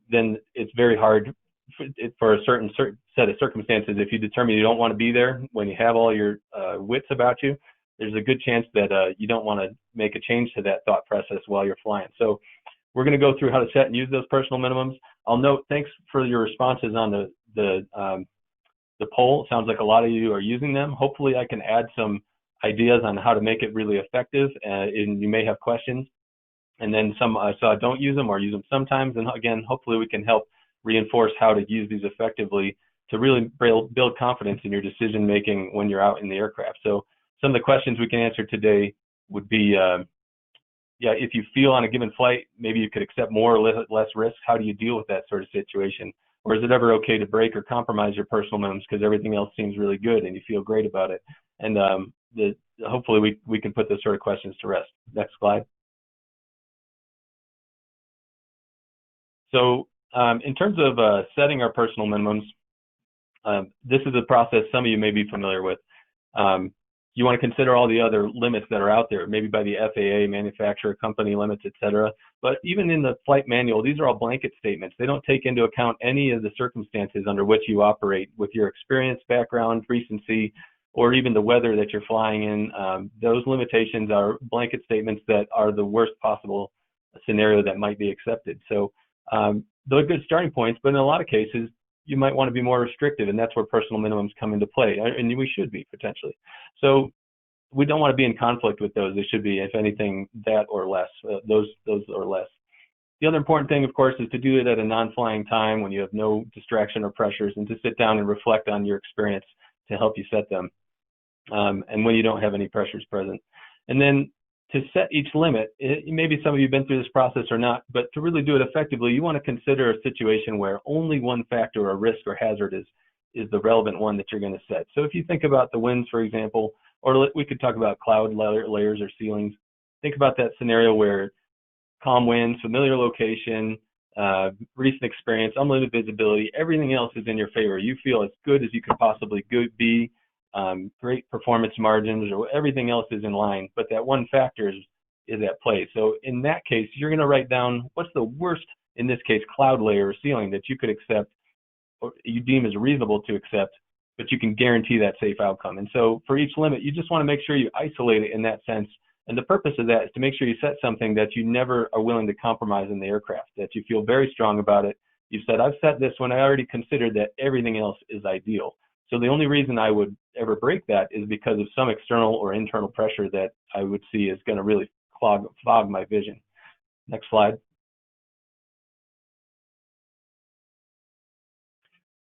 then it's very hard for a certain set of circumstances. If you determine you don't want to be there when you have all your wits about you, there's a good chance that you don't want to make a change to that thought process while you're flying. So we're going to go through how to set and use those personal minimums. I'll note, thanks for your responses on the poll. It sounds like a lot of you are using them. Hopefully I can add some ideas on how to make it really effective, and you may have questions. And then some don't use them or use them sometimes. And again, hopefully we can help reinforce how to use these effectively to really build confidence in your decision making when you're out in the aircraft. So some of the questions we can answer today would be, if you feel on a given flight, maybe you could accept more or less risk. How do you deal with that sort of situation? Or is it ever okay to break or compromise your personal minimums because everything else seems really good and you feel great about it? And hopefully we can put those sort of questions to rest. Next slide. So in terms of setting our personal minimums, this is a process some of you may be familiar with. You want to consider all the other limits that are out there, maybe by the FAA, manufacturer, company limits, etc. But even in the flight manual, these are all blanket statements. They don't take into account any of the circumstances under which you operate with your experience, background, recency, or even the weather that you're flying in. Those limitations are blanket statements that are the worst possible scenario that might be accepted. So they're good starting points, but in a lot of cases, you might want to be more restrictive, and that's where personal minimums come into play, and we should be potentially. So we don't want to be in conflict with those. They should be, if anything, that or less, those or less. The other important thing, of course, is to do it at a non-flying time when you have no distraction or pressures, and to sit down and reflect on your experience to help you set them, and when you don't have any pressures present. And then to set each limit, maybe some of you have been through this process or not, but to really do it effectively, you want to consider a situation where only one factor or risk or hazard is the relevant one that you're going to set. So if you think about the winds, for example, or we could talk about cloud layers or ceilings. Think about that scenario where calm winds, familiar location, recent experience, unlimited visibility, everything else is in your favor. You feel as good as you could possibly be. Great performance margins, or everything else is in line, but that one factor is at play. So in that case, you're going to write down what's the worst, in this case, cloud layer or ceiling that you could accept, or you deem as reasonable to accept, but you can guarantee that safe outcome. And so for each limit, you just want to make sure you isolate it in that sense. And the purpose of that is to make sure you set something that you never are willing to compromise in the aircraft, that you feel very strong about it. You've said, I've set this when I already considered that everything else is ideal. So the only reason I would ever break that is because of some external or internal pressure that I would see is going to really fog my vision. Next slide.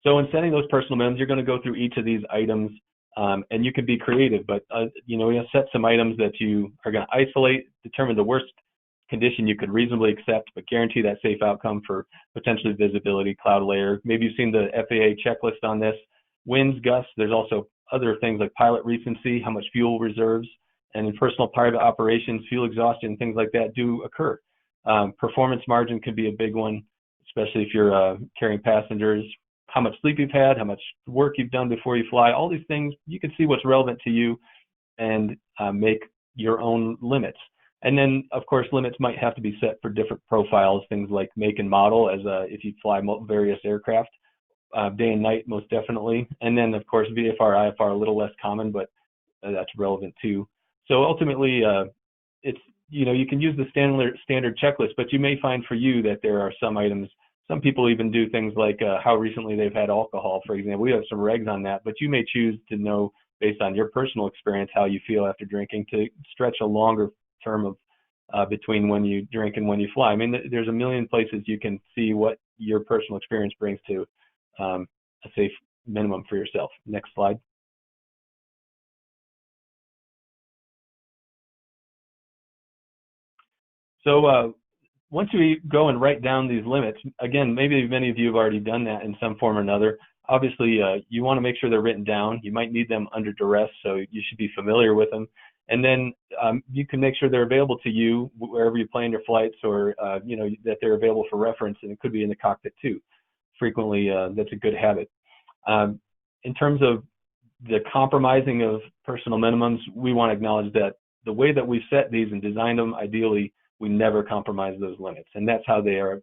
So in setting those personal minimums, you're going to go through each of these items, and you can be creative, but you know, you'll set some items that you are going to isolate, determine the worst condition you could reasonably accept, but guarantee that safe outcome for potentially visibility, cloud layer. Maybe you've seen the FAA checklist on this. Winds, gusts, there's also other things like pilot recency, how much fuel reserves, and in personal private operations, fuel exhaustion, things like that do occur. Performance margin could be a big one, especially if you're carrying passengers. How much sleep you've had, how much work you've done before you fly, all these things, you can see what's relevant to you and make your own limits. And then, of course, limits might have to be set for different profiles, things like make and model, as if you fly various aircraft, day and night, most definitely. And then, of course, VFR, IFR, a little less common, but that's relevant too. So ultimately, it's, you know, you can use the standard checklist, but you may find for you that there are some items. Some people even do things like how recently they've had alcohol, for example. We have some regs on that, but you may choose to know, based on your personal experience, how you feel after drinking, to stretch a longer term of between when you drink and when you fly. I mean, there's a million places you can see what your personal experience brings to a safe minimum for yourself. Next slide. So once we go and write down these limits, again, maybe many of you have already done that in some form or another. Obviously, you want to make sure they're written down. You might need them under duress, so you should be familiar with them. And then you can make sure they're available to you wherever you plan your flights, or you know, that they're available for reference, and it could be in the cockpit too. Frequently, that's a good habit. In terms of the compromising of personal minimums, we want to acknowledge that the way that we set these and designed them, ideally, we never compromise those limits. And that's how they are.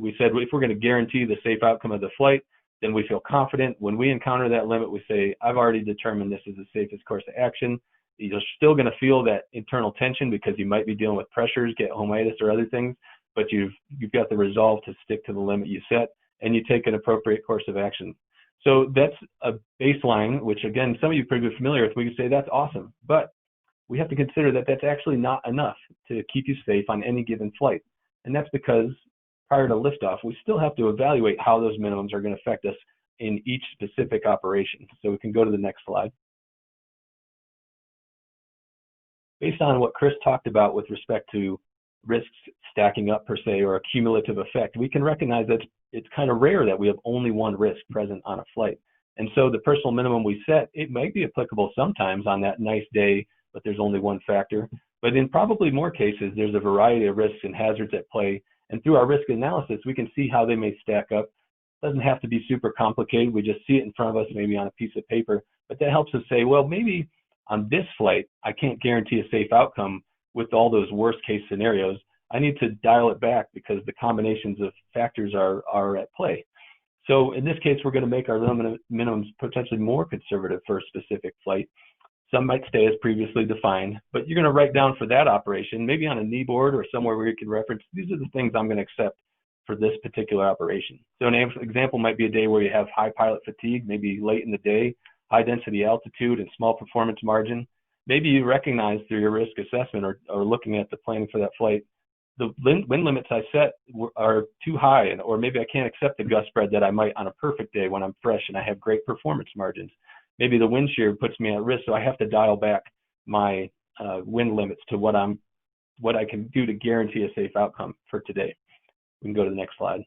We said if we're going to guarantee the safe outcome of the flight, then we feel confident. When we encounter that limit, we say, I've already determined this is the safest course of action. You're still going to feel that internal tension because you might be dealing with pressures, get homitis or other things, but you've got the resolve to stick to the limit you set, and you take an appropriate course of action. So that's a baseline, which again, some of you are pretty familiar with. We can say that's awesome, but we have to consider that that's actually not enough to keep you safe on any given flight. And that's because prior to liftoff, we still have to evaluate how those minimums are going to affect us in each specific operation. So we can go to the next slide. Based on what Chris talked about with respect to risks stacking up per se, or a cumulative effect, we can recognize that it's kind of rare that we have only one risk present on a flight. And so the personal minimum we set, it might be applicable sometimes on that nice day, but there's only one factor. But in probably more cases, there's a variety of risks and hazards at play. And through our risk analysis, we can see how they may stack up. It doesn't have to be super complicated. We just see it in front of us, maybe on a piece of paper. But that helps us say, well, maybe on this flight, I can't guarantee a safe outcome with all those worst case scenarios. I need to dial it back because the combinations of factors are at play. So in this case, we're going to make our minimums potentially more conservative for a specific flight. Some might stay as previously defined, but you're going to write down for that operation, maybe on a knee board or somewhere where you can reference, these are the things I'm going to accept for this particular operation. So an example might be a day where you have high pilot fatigue, maybe late in the day, high density altitude and small performance margin. Maybe you recognize through your risk assessment or looking at the planning for that flight, the wind limits I set are too high, or maybe I can't accept the gust spread that I might on a perfect day when I'm fresh and I have great performance margins. Maybe the wind shear puts me at risk, so I have to dial back my wind limits to what I can do to guarantee a safe outcome for today. We can go to the next slide.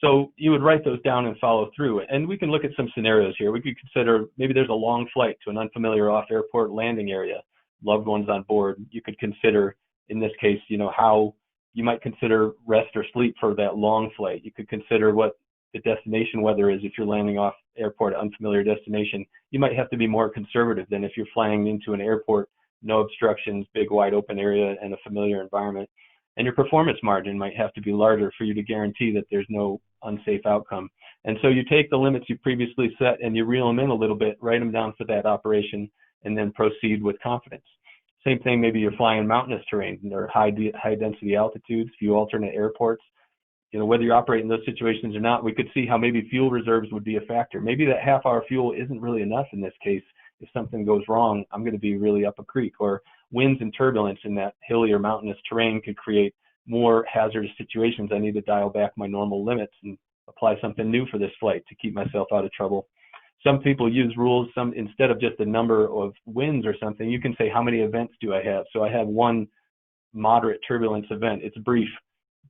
So you would write those down and follow through. And we can look at some scenarios here. We could consider maybe there's a long flight to an unfamiliar off-airport landing area, loved ones on board. You could consider, in this case, you know, how you might consider rest or sleep for that long flight. You could consider what the destination weather is if you're landing off airport, unfamiliar destination. You might have to be more conservative than if you're flying into an airport, no obstructions, big wide open area, and a familiar environment. And your performance margin might have to be larger for you to guarantee that there's no unsafe outcome. And so you take the limits you previously set and you reel them in a little bit, write them down for that operation, and then proceed with confidence. Same thing, maybe you're flying mountainous terrain or high density altitudes, few alternate airports. whether you operate in those situations or not, we could see how maybe fuel reserves would be a factor. Maybe that half-hour fuel isn't really enough in this case. If something goes wrong, I'm going to be really up a creek, or winds and turbulence in that hilly or mountainous terrain could create more hazardous situations. I need to dial back my normal limits and apply something new for this flight to keep myself out of trouble. Some people use rules, instead of just the number of winds or something, you can say, how many events do I have? So I have one moderate turbulence event. It's brief.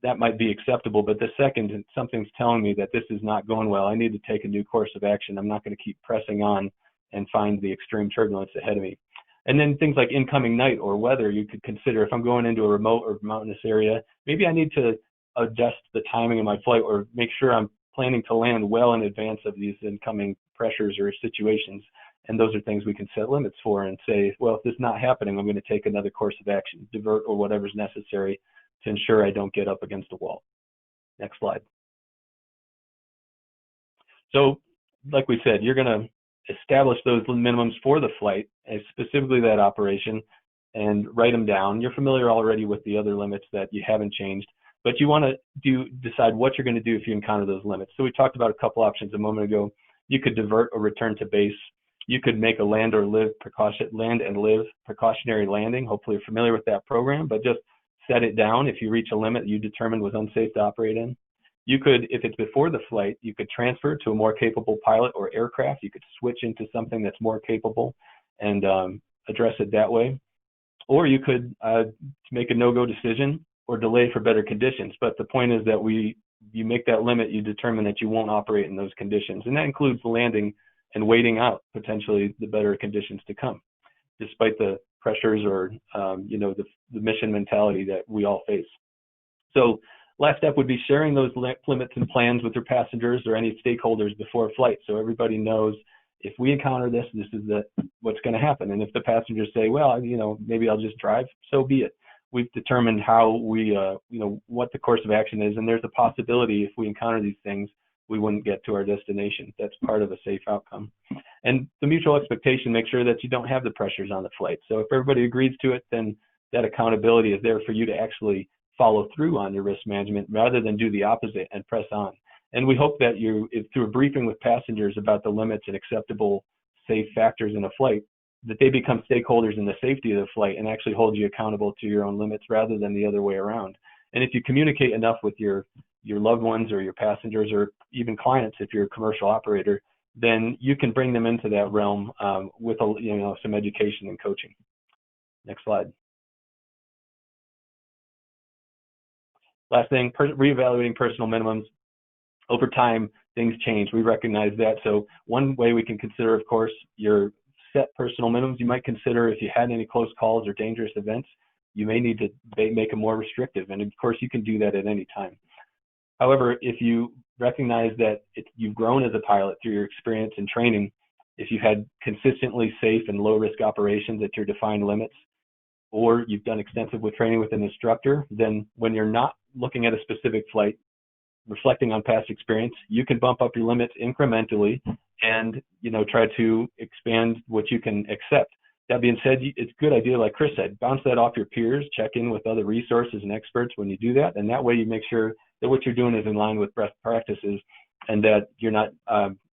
That might be acceptable, but the second something's telling me that this is not going well, I need to take a new course of action. I'm not going to keep pressing on and find the extreme turbulence ahead of me. And then things like incoming night or weather, you could consider. If I'm going into a remote or mountainous area, maybe I need to adjust the timing of my flight, or make sure I'm planning to land well in advance of these incoming pressures or situations. And those are things we can set limits for and say, well, if this is not happening, I'm going to take another course of action, divert, or whatever's necessary to ensure I don't get up against a wall. Next slide. So like we said, you're going to establish those minimums for the flight, and specifically that operation, and write them down. You're familiar already with the other limits that you haven't changed, but you want to decide what you're going to do if you encounter those limits. So we talked about a couple options a moment ago. You could divert or return to base. You could make a land and live precautionary landing. Hopefully you're familiar with that program, but just set it down if you reach a limit you determined was unsafe to operate in. You could, if it's before the flight, you could transfer to a more capable pilot or aircraft. You could switch into something that's more capable and address it that way. Or you could make a no-go decision or delay for better conditions. But the point is that you make that limit, you determine that you won't operate in those conditions. And that includes landing and waiting out potentially the better conditions to come, despite the pressures or the mission mentality that we all face. So last step would be sharing those limits and plans with your passengers or any stakeholders before flight, so everybody knows if we encounter this, this is what's going to happen. And if the passengers say, well, maybe I'll just drive, so be it. We've determined how we, what the course of action is, and there's a possibility if we encounter these things, we wouldn't get to our destination. That's part of a safe outcome. And the mutual expectation, make sure that you don't have the pressures on the flight. So if everybody agrees to it, then that accountability is there for you to actually follow through on your risk management rather than do the opposite and press on. And we hope that through a briefing with passengers about the limits and acceptable safe factors in a flight, that they become stakeholders in the safety of the flight and actually hold you accountable to your own limits rather than the other way around. And if you communicate enough with your loved ones or your passengers or even clients, if you're a commercial operator, then you can bring them into that realm with some education and coaching. Next slide. Last thing, reevaluating personal minimums. Over time, things change. We recognize that. So one way we can consider, of course, your set personal minimums. You might consider if you had any close calls or dangerous events, you may need to make them more restrictive. And of course, you can do that at any time. However, if you recognize that you've grown as a pilot through your experience and training, if you've had consistently safe and low risk operations at your defined limits, or you've done extensive with training with an instructor, then when you're not looking at a specific flight, reflecting on past experience, you can bump up your limits incrementally and try to expand what you can accept. That being said, it's a good idea, like Chris said, bounce that off your peers, check in with other resources and experts when you do that, and that way you make sure that what you're doing is in line with best practices and that you're not,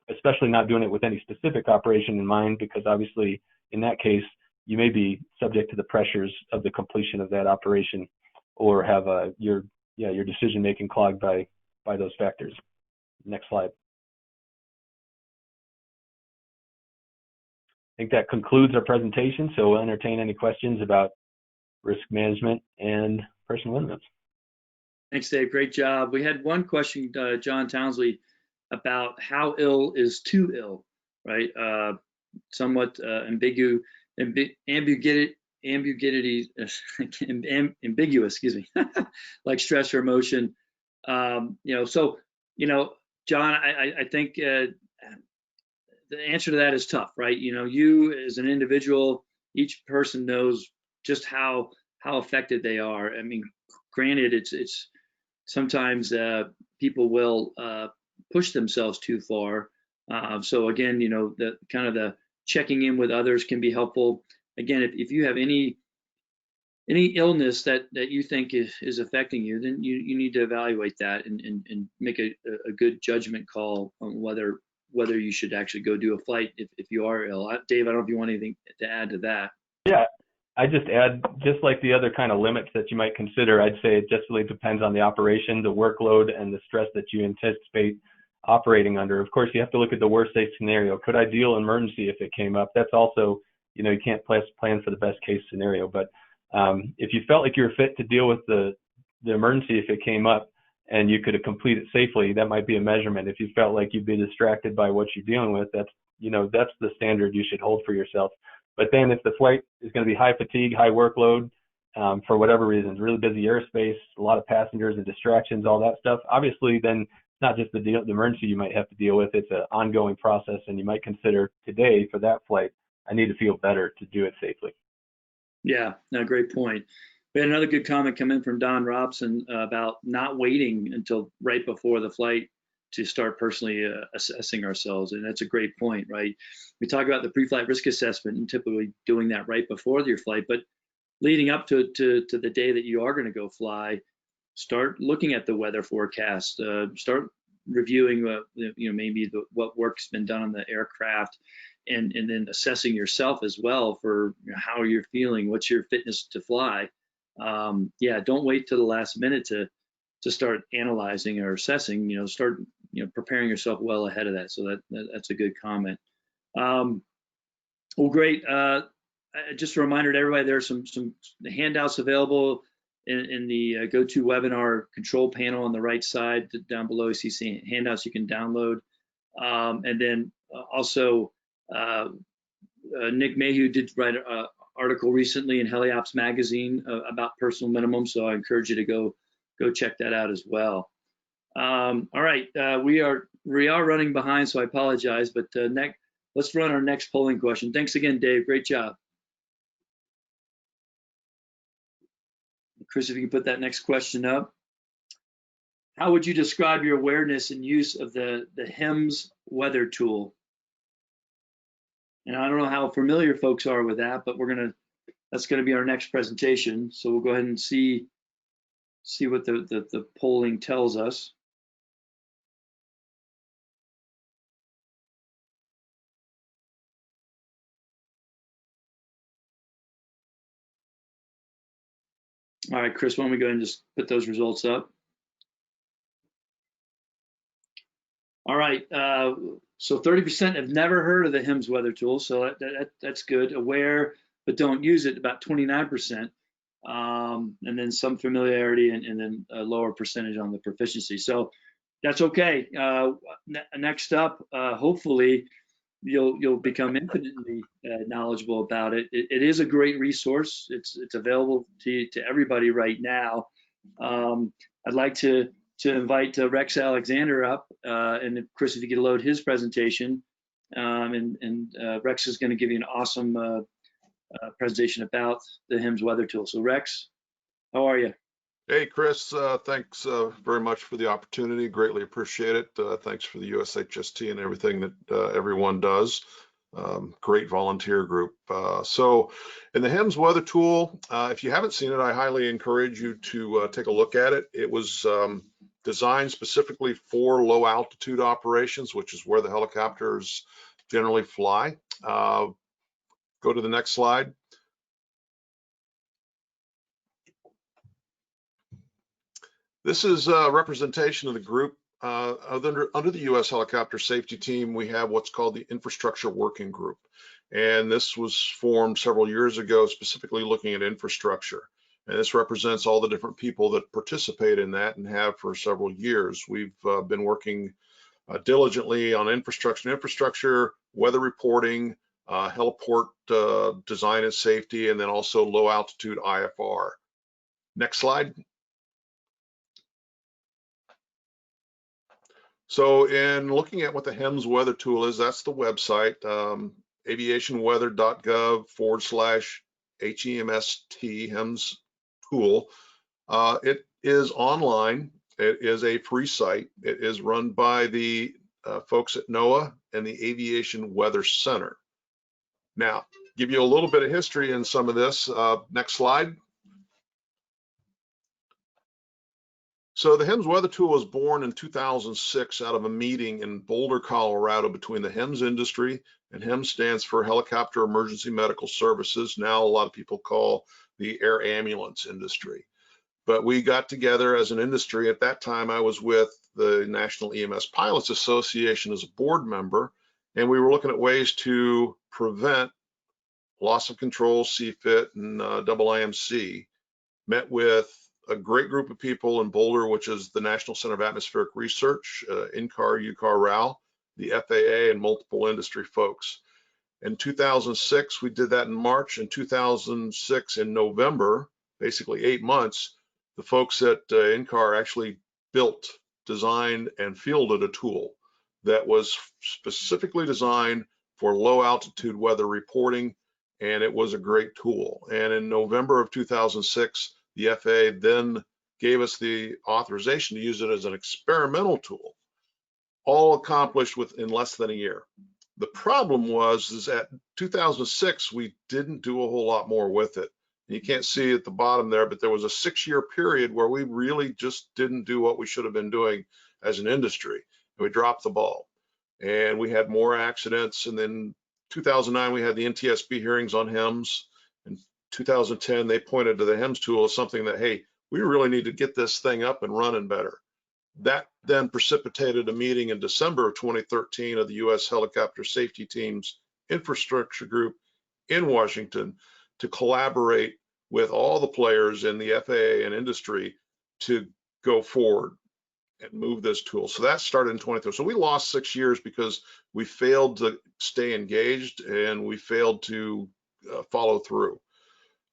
especially not doing it with any specific operation in mind, because obviously in that case, you may be subject to the pressures of the completion of that operation or have your decision-making clogged by those factors. Next slide. I think that concludes our presentation, so we'll entertain any questions about risk management and personal minimums. Thanks, Dave. Great job. We had one question, John Townsley, about how ill is too ill, right? Somewhat ambiguous, excuse me, like stress or emotion. John, I think the answer to that is tough, right? You as an individual, each person knows just how affected they are. I mean, granted, it's sometimes people will push themselves too far. So again, the kind of the checking in with others can be helpful. Again, if you have any any illness that you think is affecting you, then you need to evaluate that and make a good judgment call on whether you should actually go do a flight if you are ill. Dave, I don't know if you want anything to add to that. Yeah, I just add, just like the other kind of limits that you might consider, I'd say it just really depends on the operation, the workload, and the stress that you anticipate operating under. Of course, you have to look at the worst case scenario. Could I deal emergency if it came up? That's also, you know, you can't plan for the best case scenario. But if you felt like you were fit to deal with the emergency if it came up and you could complete it safely, that might be a measurement. If you felt like you'd be distracted by what you're dealing with, that's the standard you should hold for yourself. But then if the flight is going to be high fatigue, high workload, for whatever reasons, really busy airspace, a lot of passengers and distractions, all that stuff, obviously then it's not just the emergency you might have to deal with, it's an ongoing process, and you might consider today for that flight, I need to feel better to do it safely. Yeah, no, great point. We had another good comment come in from Don Robson about not waiting until right before the flight to start personally assessing ourselves. And that's a great point, right? We talk about the pre-flight risk assessment and typically doing that right before your flight, but leading up to the day that you are going to go fly, start looking at the weather forecast, start reviewing maybe what work's been done on the aircraft, and then assessing yourself as well for how you're feeling, what's your fitness to fly. Yeah, don't wait till the last minute to start analyzing or assessing. Start preparing yourself well ahead of that. So that's a good comment. Well, great. Just a reminder to everybody, there are some handouts available in the GoToWebinar control panel on the right side. Down below, you see some handouts you can download. And then also, Nick Mayhew did write an article recently in Heliops magazine about personal minimum, so I encourage you to go check that out as well. All right, we are running behind, so I apologize, but let's run our next polling question. Thanks again, Dave. Great job. Chris, if you can put that next question up. How would you describe your awareness and use of the HIMSS weather tool? And I don't know how familiar folks are with that, but that's gonna be our next presentation. So we'll go ahead and see what the polling tells us. All right, Chris, why don't we go ahead and just put those results up? All right, so 30% have never heard of the HIMSS weather tool, so that's good. Aware, but don't use it, about 29%. And then some familiarity and then a lower percentage on the proficiency. So that's okay. Next up, hopefully you'll become infinitely knowledgeable about it. It is a great resource. It's available to everybody right now. I'd like to invite Rex Alexander up, and Chris, if you could load his presentation, and Rex is going to give you an awesome presentation about the HIMSS weather tool. So Rex, how are you? Hey, Chris, thanks very much for the opportunity. Greatly appreciate it. Thanks for the USHST and everything that everyone does. Great volunteer group. So in the HIMSS weather tool, if you haven't seen it, I highly encourage you to take a look at it. It was designed specifically for low altitude operations, which is where the helicopters generally fly. Go to the next slide. This is a representation of the group. Under the U.S. Helicopter Safety Team, we have what's called the Infrastructure Working Group. And this was formed several years ago, specifically looking at infrastructure. And this represents all the different people that participate in that and have for several years. We've been working diligently on infrastructure, weather reporting, heliport design and safety, and then also low altitude IFR. Next slide. So in looking at what the HIMSS weather tool is, that's the website, aviationweather.gov/HEMST HIMSS tool. It is online. It is a free site. It is run by the folks at NOAA and the Aviation Weather Center. Now, give you a little bit of history in some of this. Next slide. So the HEMS weather tool was born in 2006 out of a meeting in Boulder, Colorado between the HEMS industry, and HEMS stands for Helicopter Emergency Medical Services. Now a lot of people call the air ambulance industry. But we got together as an industry. At that time, I was with the National EMS Pilots Association as a board member, and we were looking at ways to prevent loss of control, CFIT, and double IMC. Met with a great group of people in Boulder, which is the National Center of Atmospheric Research, INCAR, UCAR, RAL, the FAA, and multiple industry folks. In 2006, we did that in March. In 2006, in November, basically 8 months, the folks at INCAR actually built, designed, and fielded a tool that was specifically designed for low altitude weather reporting, and it was a great tool. And in November of 2006, the FAA then gave us the authorization to use it as an experimental tool, all accomplished within less than a year. The problem is at 2006, we didn't do a whole lot more with it. You can't see at the bottom there, but there was a 6-year period where we really just didn't do what we should have been doing as an industry. And we dropped the ball, and we had more accidents. And then 2009, we had the NTSB hearings on HEMS. In 2010, they pointed to the HEMS tool as something that, hey, we really need to get this thing up and running better. That then precipitated a meeting in December of 2013 of the U.S. Helicopter Safety Team's infrastructure group in Washington to collaborate with all the players in the FAA and industry to go forward and move this tool. So that started in 2013. So we lost 6 years because we failed to stay engaged and we failed to follow through.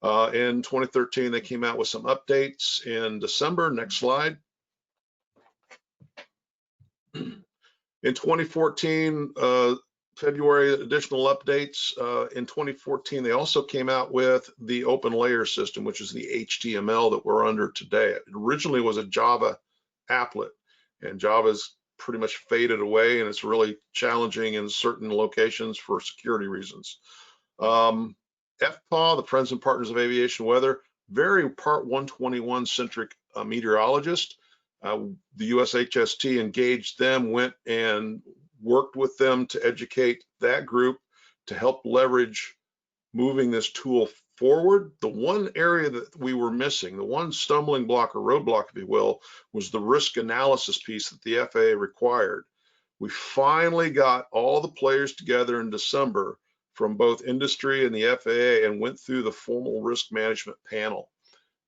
In 2013, they came out with some updates in December. Next slide. In 2014, February, additional updates. In 2014, they also came out with the open layer system, which is the HTML that we're under today. It originally was a Java applet, and Java's pretty much faded away, and it's really challenging in certain locations for security reasons. FPAW, the Friends and Partners of Aviation Weather, very Part 121 centric meteorologist. The USHST engaged them, went and worked with them to educate that group to help leverage moving this tool forward. The one area that we were missing, the one stumbling block or roadblock, if you will, was the risk analysis piece that the FAA required. We finally got all the players together in December from both industry and the FAA and went through the formal risk management panel.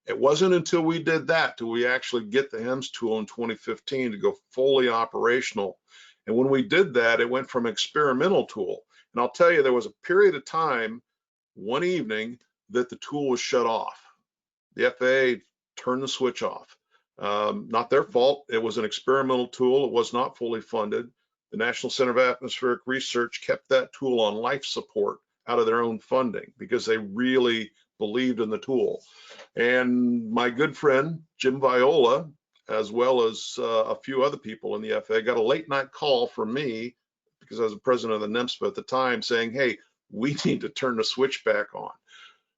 It wasn't until we did that till we actually get the HEMS tool in 2015 to go fully operational. And when we did that, it went from experimental tool. And I'll tell you, there was a period of time, one evening, that the tool was shut off. The FAA turned the switch off. Not their fault. It was an experimental tool. It was not fully funded. The National Center of Atmospheric Research kept that tool on life support out of their own funding because they really believed in the tool. And my good friend, Jim Viola, as well as a few other people in the FAA, got a late night call from me because I was the president of the NMSPA at the time saying, hey, we need to turn the switch back on.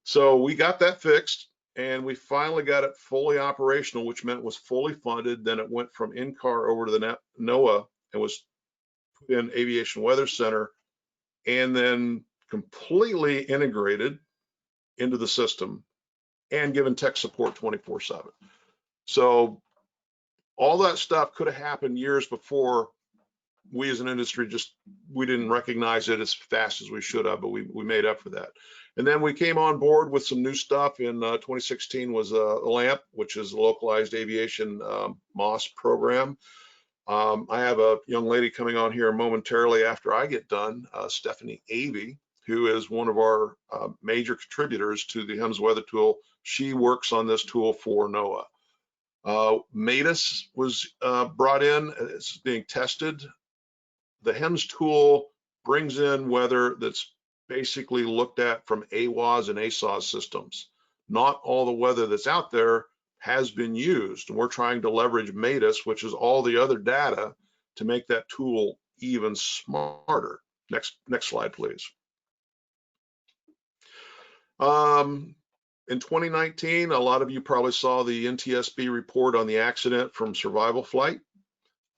So we got that fixed and we finally got it fully operational, which meant it was fully funded. Then it went from INCAR over to the NOAA and was put in Aviation Weather Center and then completely integrated into the system and given tech support 24/7. So all that stuff could have happened years before we as an industry we didn't recognize it as fast as we should have, but we made up for that. And then we came on board with some new stuff in 2016 was LAMP, which is a localized aviation MOS program. I have a young lady coming on here momentarily after I get done, Stephanie Avey, who is one of our major contributors to the HEMS weather tool. She works on this tool for NOAA. MADIS was brought in, it's being tested. The HEMS tool brings in weather that's basically looked at from AWOS and ASOS systems. Not all the weather that's out there has been used. And we're trying to leverage MADIS, which is all the other data, to make that tool even smarter. Next slide, please. in 2019, a lot of you probably saw the NTSB report on the accident from survival flight.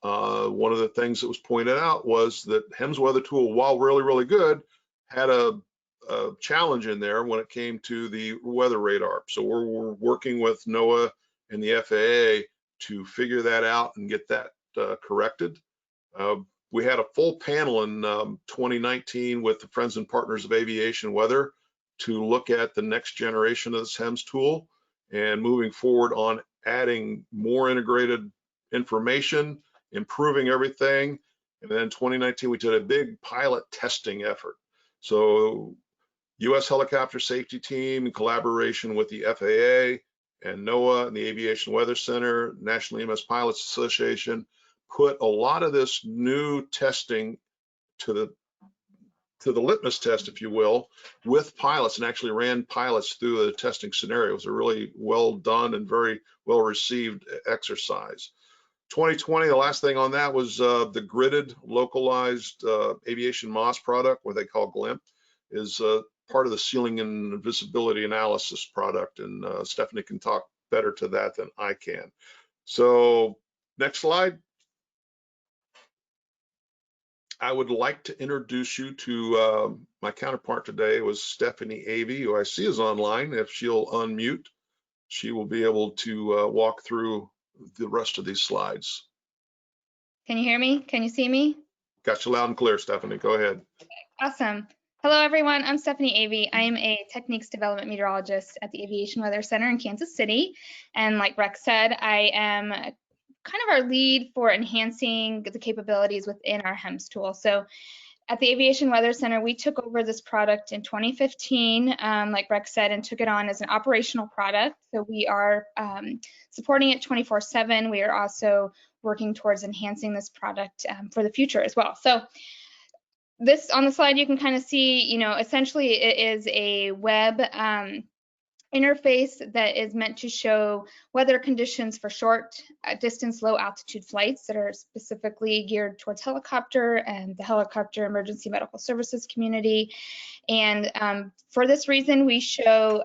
One of the things that was pointed out was that HEMS weather tool, while really, really good, had a challenge in there when it came to the weather radar. So we're working with NOAA and the FAA to figure that out and get that corrected. We had a full panel in 2019 with the Friends and Partners of Aviation Weather to look at the next generation of this HEMS tool and moving forward on adding more integrated information, improving everything. And then in 2019, we did a big pilot testing effort. So U.S. Helicopter Safety Team in collaboration with the FAA and NOAA and the Aviation Weather Center, National EMS Pilots Association, put a lot of this new testing to the litmus test, if you will, with pilots, and actually ran pilots through the testing scenario. It was a really well done and very well received exercise. 2020, the last thing on that was the gridded localized aviation MOS product, what they call GLIMP, is part of the ceiling and visibility analysis product. And Stephanie can talk better to that than I can. So next slide. I would like to introduce you to my counterpart today was Stephanie Avey, who I see is online. If she'll unmute, she will be able to walk through the rest of these slides. Can you hear me? Can you see me? Got you loud and clear, Stephanie. Go ahead. Awesome. Hello, everyone. I'm Stephanie Avey. I am a techniques development meteorologist at the Aviation Weather Center in Kansas City. And like Rex said, I am kind of our lead for enhancing the capabilities within our HEMS tool. So at the Aviation Weather Center, we took over this product in 2015, like Rex said, and took it on as an operational product. So we are supporting it 24/7. We are also working towards enhancing this product for the future as well. So this on the slide, you can kind of see, you know, essentially it is a web interface that is meant to show weather conditions for short distance, low altitude flights that are specifically geared towards helicopter and the helicopter emergency medical services community. And for this reason, we show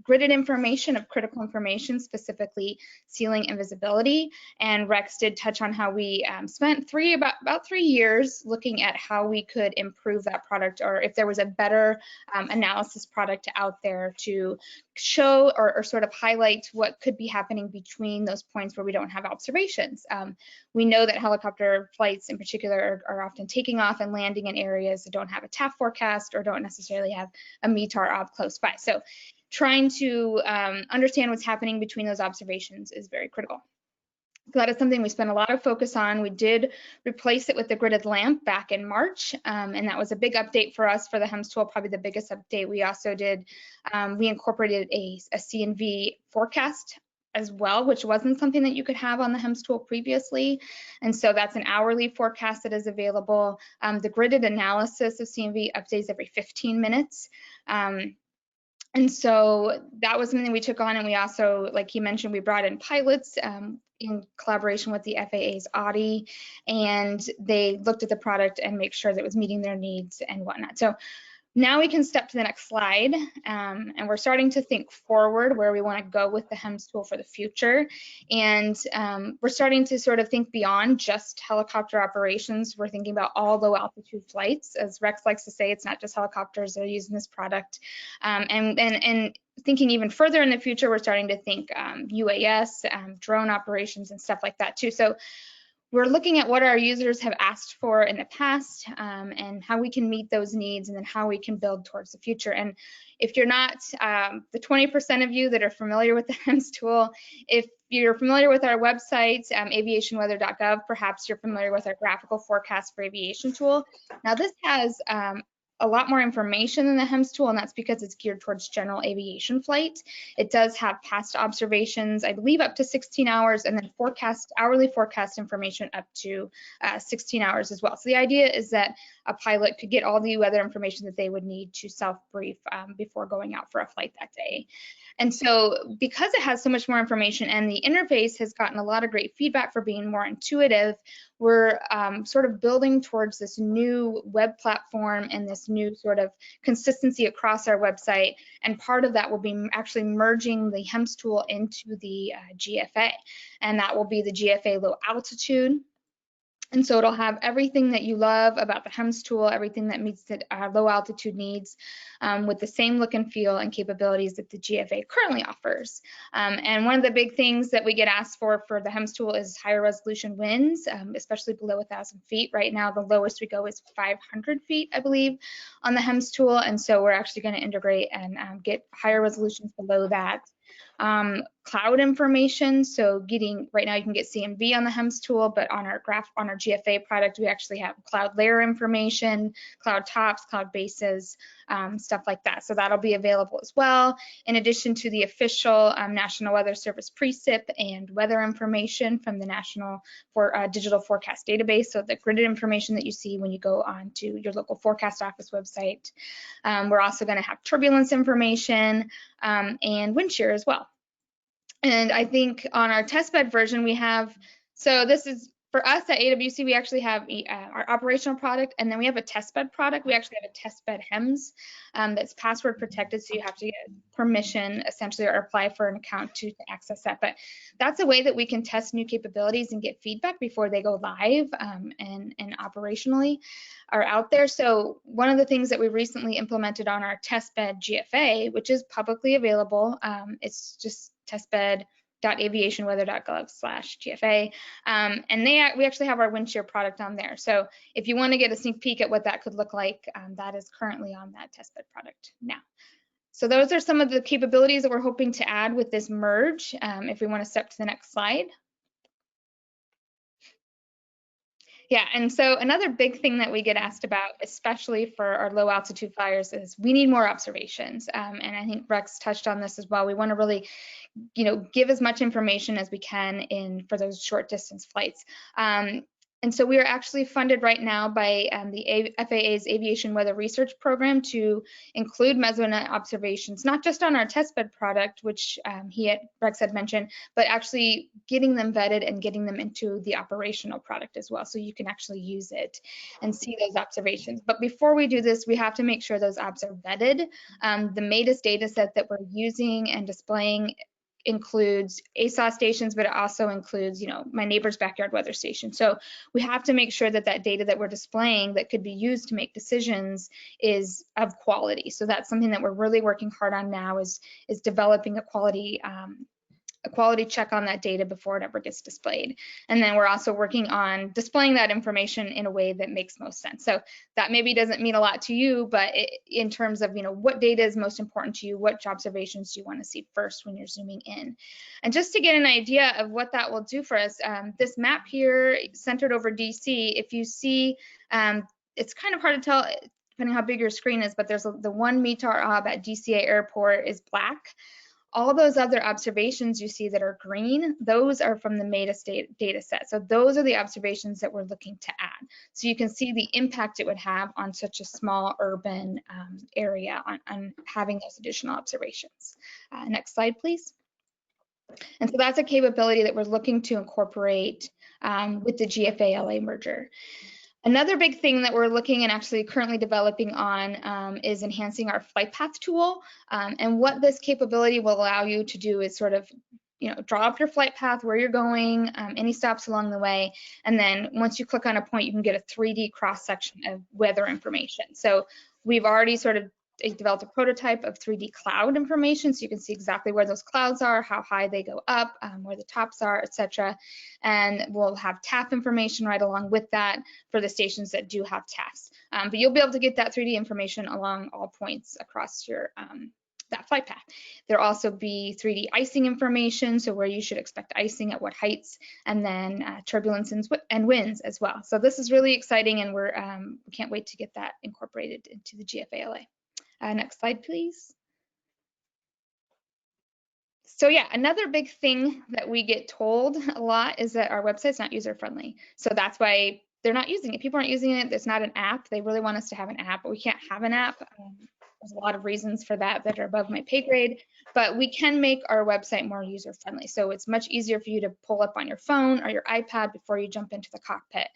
gridded information of critical information, specifically ceiling and visibility. And Rex did touch on how we spent about 3 years looking at how we could improve that product, or if there was a better analysis product out there to show or sort of highlight what could be happening between those points where we don't have observations. We know that helicopter flights in particular are often taking off and landing in areas that don't have a TAF forecast or don't necessarily have a METAR ob close by. So trying to understand what's happening between those observations is very critical. So that is something we spent a lot of focus on. We did replace it with the gridded lamp back in March, and that was a big update for us for the HEMS tool, probably the biggest update. We also did, we incorporated a CNV forecast as well, which wasn't something that you could have on the HEMS tool previously. And so that's an hourly forecast that is available. The gridded analysis of CNV updates every 15 minutes. And so that was something we took on, and we also, like he mentioned, we brought in pilots in collaboration with the FAA's AUDI, and they looked at the product and make sure that it was meeting their needs and whatnot. So now we can step to the next slide, and we're starting to think forward where we want to go with the HEMS tool for the future. And we're starting to sort of think beyond just helicopter operations. We're thinking about all low altitude flights. As Rex likes to say, it's not just helicopters that are using this product. And thinking even further in the future, we're starting to think UAS, drone operations and stuff like that too. So we're looking at what our users have asked for in the past and how we can meet those needs, and then how we can build towards the future. And if you're not, the 20% of you that are familiar with the HEMS tool, if you're familiar with our website, aviationweather.gov, perhaps you're familiar with our graphical forecast for aviation tool. Now this has a lot more information than the HEMS tool, and that's because it's geared towards general aviation flight. It does have past observations, I believe up to 16 hours, and then hourly forecast information up to 16 hours as well. So the idea is that a pilot could get all the weather information that they would need to self-brief before going out for a flight that day. And so because it has so much more information and the interface has gotten a lot of great feedback for being more intuitive, we're sort of building towards this new web platform and this this new sort of consistency across our website. And part of that will be actually merging the HEMS tool into the GFA, and that will be the GFA low altitude. And so it'll have everything that you love about the HEMS tool, everything that meets the low altitude needs, with the same look and feel and capabilities that the GFA currently offers. And one of the big things that we get asked for the HEMS tool is higher resolution winds, especially below 1,000 feet. Right now, the lowest we go is 500 feet, I believe, on the HEMS tool. And so we're actually going to integrate and get higher resolutions below that. Cloud information, so right now you can get CMV on the HEMS tool, but on our GFA product, we actually have cloud layer information, cloud tops, cloud bases, stuff like that. So that'll be available as well, in addition to the official National Weather Service precip and weather information from the National Digital Forecast Database, so the gridded information that you see when you go on to your local forecast office website. We're also going to have turbulence information and wind shear as well. And I think on our testbed version, we have, so this is for us at AWC, we actually have our operational product, and then we have a testbed product. We actually have a testbed HEMS that's password protected, so you have to get permission essentially or apply for an account to access that. But that's a way that we can test new capabilities and get feedback before they go live and operationally are out there. So one of the things that we recently implemented on our testbed GFA, which is publicly available, it's just testbed.aviationweather.gov/GFA, and we actually have our wind shear product on there. So if you want to get a sneak peek at what that could look like, that is currently on that testbed product now. So those are some of the capabilities that we're hoping to add with this merge. If we want to step to the next slide. Yeah, and so another big thing that we get asked about, especially for our low altitude flyers, is we need more observations. And I think Rex touched on this as well. We want to really, give as much information as we can for those short distance flights. And so we are actually funded right now by the FAA's Aviation Weather Research Program to include mesonet observations, not just on our testbed product, which Rex had mentioned, but actually getting them vetted and getting them into the operational product as well, so you can actually use it and see those observations. But before we do this, we have to make sure those obs are vetted. The MADIS data set that we're using and displaying includes ASOS stations, but it also includes, my neighbor's backyard weather station. So we have to make sure that that data that we're displaying that could be used to make decisions is of quality. So that's something that we're really working hard on now, is developing a quality check on that data before it ever gets displayed. And then we're also working on displaying that information in a way that makes most sense. So that maybe doesn't mean a lot to you, but in terms of, what data is most important to you, what observations do you want to see first when you're zooming in? And just to get an idea of what that will do for us, this map here centered over DC, if you see, it's kind of hard to tell depending how big your screen is, but there's the one METAR ob at DCA Airport is black. All those other observations you see that are green, those are from the MADIS data set. So those are the observations that we're looking to add. So you can see the impact it would have on such a small urban area on having those additional observations. Next slide, please. And so that's a capability that we're looking to incorporate with the GFA LA merger. Another big thing that we're looking and actually currently developing on is enhancing our flight path tool. And what this capability will allow you to do is sort of, draw up your flight path, where you're going, any stops along the way. And then once you click on a point, you can get a 3D cross section of weather information. So we've already sort of developed a prototype of 3D cloud information, so you can see exactly where those clouds are, how high they go up, where the tops are, etc. And we'll have TAF information right along with that for the stations that do have TAFs. But you'll be able to get that 3D information along all points across your that flight path. There'll also be 3D icing information, so where you should expect icing at what heights, and then turbulence and winds as well. So this is really exciting, and we can't wait to get that incorporated into the GFA LA. Next slide, please. So yeah, another big thing that we get told a lot is that our website's not user-friendly. So that's why they're not using it. People aren't using it. There's not an app. They really want us to have an app, but we can't have an app. There's a lot of reasons for that are above my pay grade, but we can make our website more user-friendly. So it's much easier for you to pull up on your phone or your iPad before you jump into the cockpit.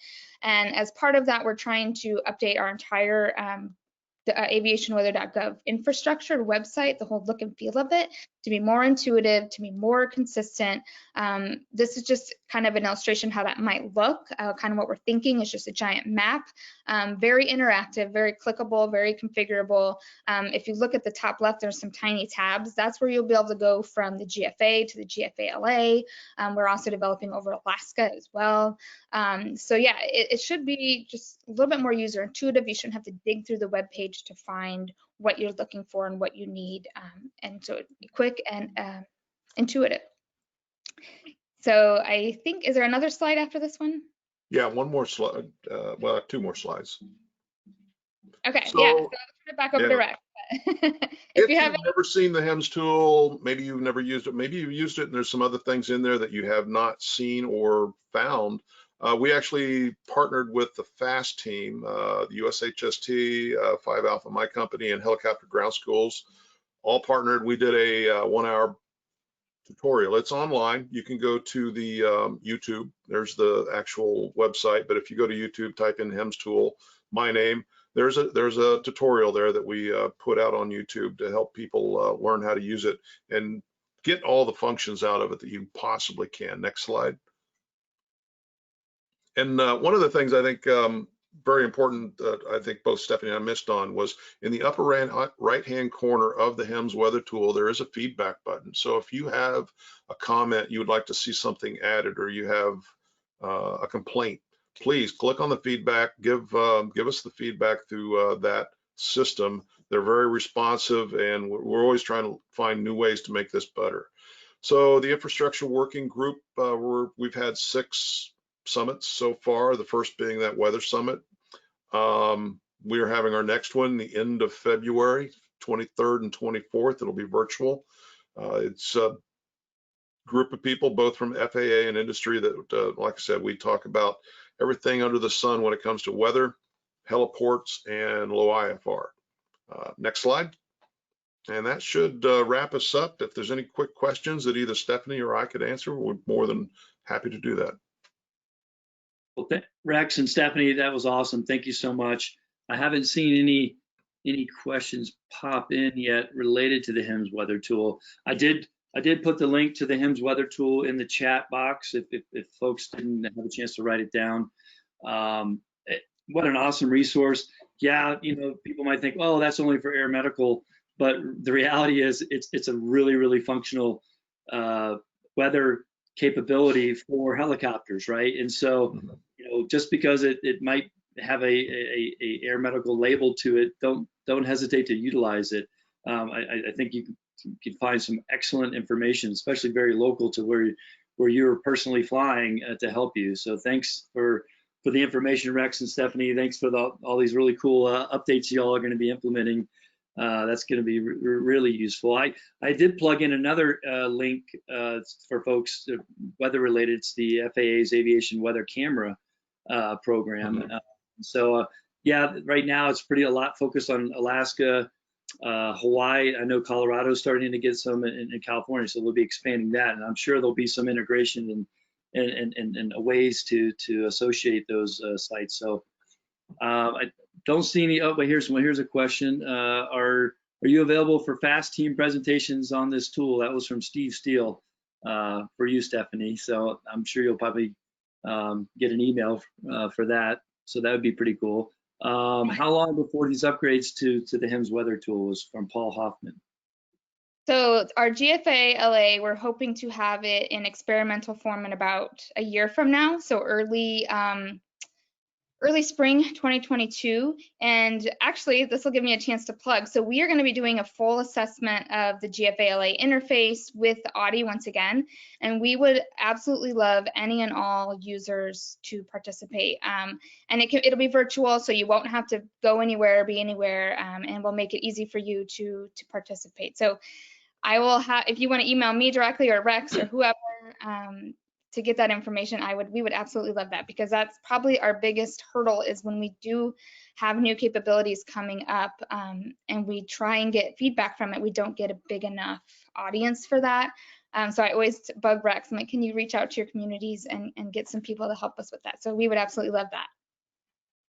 And as part of that, we're trying to update our entire the aviationweather.gov infrastructure website, the whole look and feel of it, to be more intuitive, to be more consistent. This is just kind of an illustration how that might look. Kind of what we're thinking is just a giant map, very interactive, very clickable, very configurable. If you look at the top left, there's some tiny tabs. That's where you'll be able to go from the GFA to the GFA LA. We're also developing over Alaska as well. So yeah, it should be just a little bit more user intuitive. You shouldn't have to dig through the web page to find what you're looking for and what you need, and so it'd be quick and intuitive. So I think, is there another slide after this one? Yeah, one more slide. Well, 2 more slides. Okay, So, yeah, so I'll turn it back over to Rex. If you've never seen the HEMS tool, maybe you've never used it, maybe you've used it and there's some other things in there that you have not seen or found. We actually partnered with the FAST team, the USHST, 5 Alpha, my company, and Helicopter Ground Schools, all partnered. We did a 1-hour tutorial. It's online. You can go to the YouTube. There's the actual website, but if you go to YouTube, type in HEMS tool, my name, there's a tutorial there that we put out on YouTube to help people learn how to use it and get all the functions out of it that you possibly can. Next slide. And one of the things I think very important that I think both Stephanie and I missed on was in the upper right-hand corner of the HEMS weather tool, there is a feedback button. So if you have a comment, you would like to see something added, or you have a complaint, please click on the feedback, give us the feedback through that system. They're very responsive, and we're always trying to find new ways to make this better. So the infrastructure working group, we've had 6 summits so far, the first being that weather summit. We are having our next one the end of February, 23rd and 24th. It'll be virtual. It's a group of people, both from FAA and industry, that, like I said, we talk about everything under the sun when it comes to weather, heliports, and low IFR. Next slide. And that should wrap us up. If there's any quick questions that either Stephanie or I could answer, we're more than happy to do that. Well, Rex and Stephanie, that was awesome. Thank you so much. I haven't seen any questions pop in yet related to the HEMS weather tool. I did put the link to the HEMS weather tool in the chat box if folks didn't have a chance to write it down. What an awesome resource. Yeah, you know, people might think, oh, that's only for air medical, but the reality is it's a really, really functional weather capability for helicopters, right? And so, you know, just because it might have a air medical label to it, don't hesitate to utilize it. I think you can find some excellent information, especially very local to where you're personally flying, to help you. So thanks for the information, Rex and Stephanie. Thanks for all these really cool updates y'all are going to be implementing. That's going to be really useful. I did plug in another link for folks weather related. It's the FAA's Aviation Weather Camera program. So yeah, right now it's a lot focused on Alaska, Hawaii. I know Colorado's starting to get some in California, so we'll be expanding that, and I'm sure there'll be some integration and ways to associate those sites. So I don't see any. Oh, but here's a question. Are you available for fast team presentations on this tool? That was from Steve Steele for you, Stephanie. So I'm sure you'll probably get an email for that. So that would be pretty cool. How long before these upgrades to the HEMS weather tool was from Paul Hoffman? So our GFA LA, we're hoping to have it in experimental form in about a year from now. So early spring 2022. And actually, this will give me a chance to plug. So we are going to be doing a full assessment of the GFA LA interface with Audi once again. And we would absolutely love any and all users to participate. And it'll be virtual, so you won't have to go anywhere, be anywhere, and we'll make it easy for you to participate. So I will have, if you want to email me directly or Rex or whoever, to get that information, we would absolutely love that, because that's probably our biggest hurdle, is when we do have new capabilities coming up and we try and get feedback from it, we don't get a big enough audience for that. So I always bug Rex, I'm like, can you reach out to your communities and get some people to help us with that? So we would absolutely love that.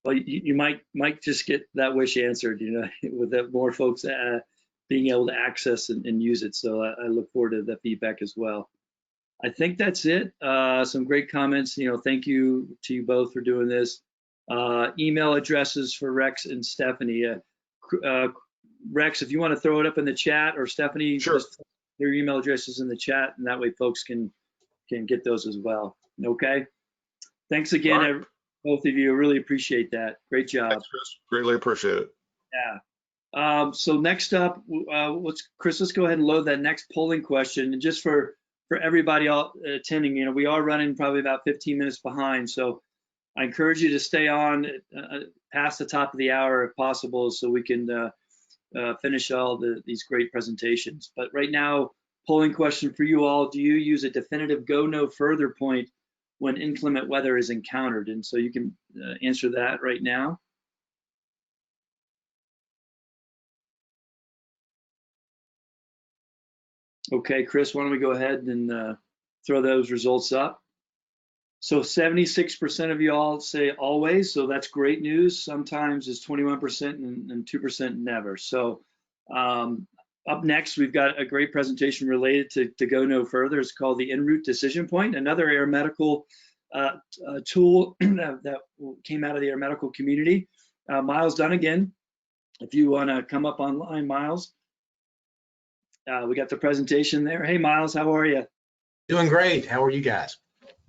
Well, you might just get that wish answered, with that more folks being able to access and use it. So I look forward to that feedback as well. I think that's it. Some great comments. Thank you to you both for doing this. Email addresses for Rex and Stephanie. Rex, if you want to throw it up in the chat, or Stephanie, Sure. just their email addresses in the chat, and that way folks can get those as well. Okay. Thanks again, both of you. I really appreciate that. Great job. Thanks, Chris. Greatly appreciate it. Yeah. So next up, Chris, let's go ahead and load that next polling question. And just for everybody attending, we are running probably about 15 minutes behind. So I encourage you to stay on past the top of the hour if possible, so we can finish all these great presentations. But right now, polling question for you all: do you use a definitive go no further point when inclement weather is encountered? And so you can answer that right now. Okay, Chris, why don't we go ahead and throw those results up? So 76% of you all say always, so that's great news. Sometimes it's 21% and 2% never. So up next, we've got a great presentation related to go no further. It's called the Enroute Decision Point, another air medical tool that came out of the air medical community. Miles Dunnigan, if you want to come up online, Miles. We got the presentation there. Hey, Miles, how are you? Doing great. How are you guys?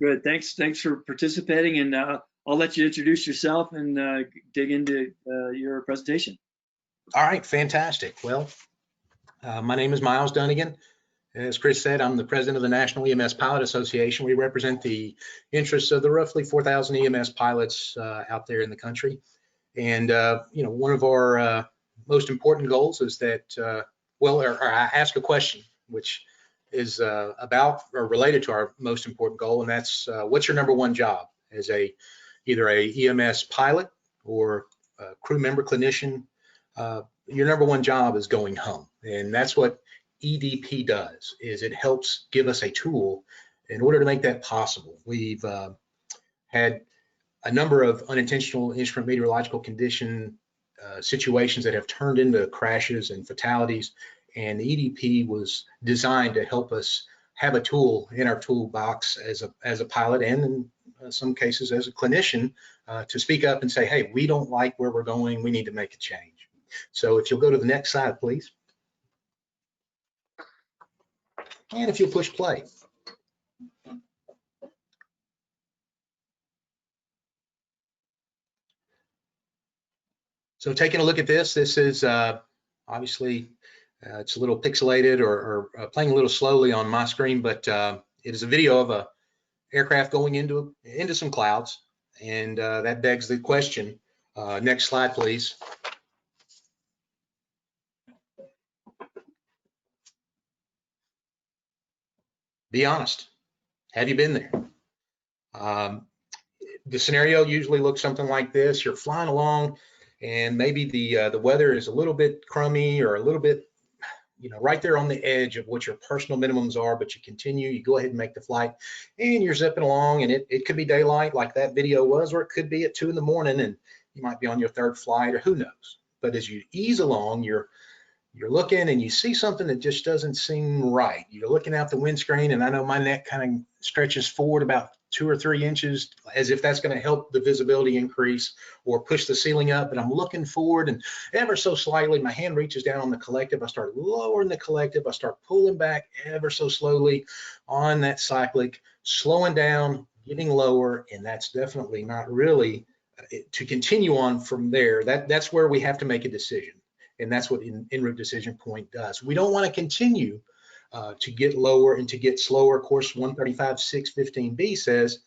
Good. Thanks for participating, and I'll let you introduce yourself and dig into your presentation. All right, fantastic. Well, my name is Miles Dunnigan. As Chris said, I'm the president of the National EMS Pilot Association. We represent the interests of the roughly 4,000 EMS pilots out there in the country. And one of our most important goals is that, I ask a question, which is about or related to our most important goal, and that's what's your number one job as either a EMS pilot or a crew member clinician? Your number one job is going home, and that's what EDP does. Is it helps give us a tool in order to make that possible. We've had a number of unintentional instrument meteorological condition situations that have turned into crashes and fatalities. And the EDP was designed to help us have a tool in our toolbox as a pilot, and in some cases as a clinician, to speak up and say, hey, we don't like where we're going, we need to make a change. So if you'll go to the next slide, please. And if you'll push play. So taking a look at this is obviously it's a little pixelated or playing a little slowly on my screen, but it is a video of a aircraft going into some clouds, and that begs the question. Next slide, please. Be honest. Have you been there? The scenario usually looks something like this. You're flying along, and maybe the weather is a little bit crummy or a little bit, right there on the edge of what your personal minimums are, but you continue, you go ahead and make the flight, and you're zipping along, and it could be daylight like that video was, or it could be at 2 in the morning, and you might be on your third flight, or who knows. But as you ease along, you're looking and you see something that just doesn't seem right. You're looking out the windscreen, and I know my neck kind of stretches forward about 2 or 3 inches as if that's going to help the visibility increase or push the ceiling up, but I'm looking forward, and ever so slightly my hand reaches down on the collective. I start lowering the collective. I start pulling back ever so slowly on that cyclic, slowing down, getting lower, and that's definitely not really to continue on from there. That's where we have to make a decision, and that's what Enroute Decision Point does. We don't want to continue to get lower and to get slower. Of course, 135.615B says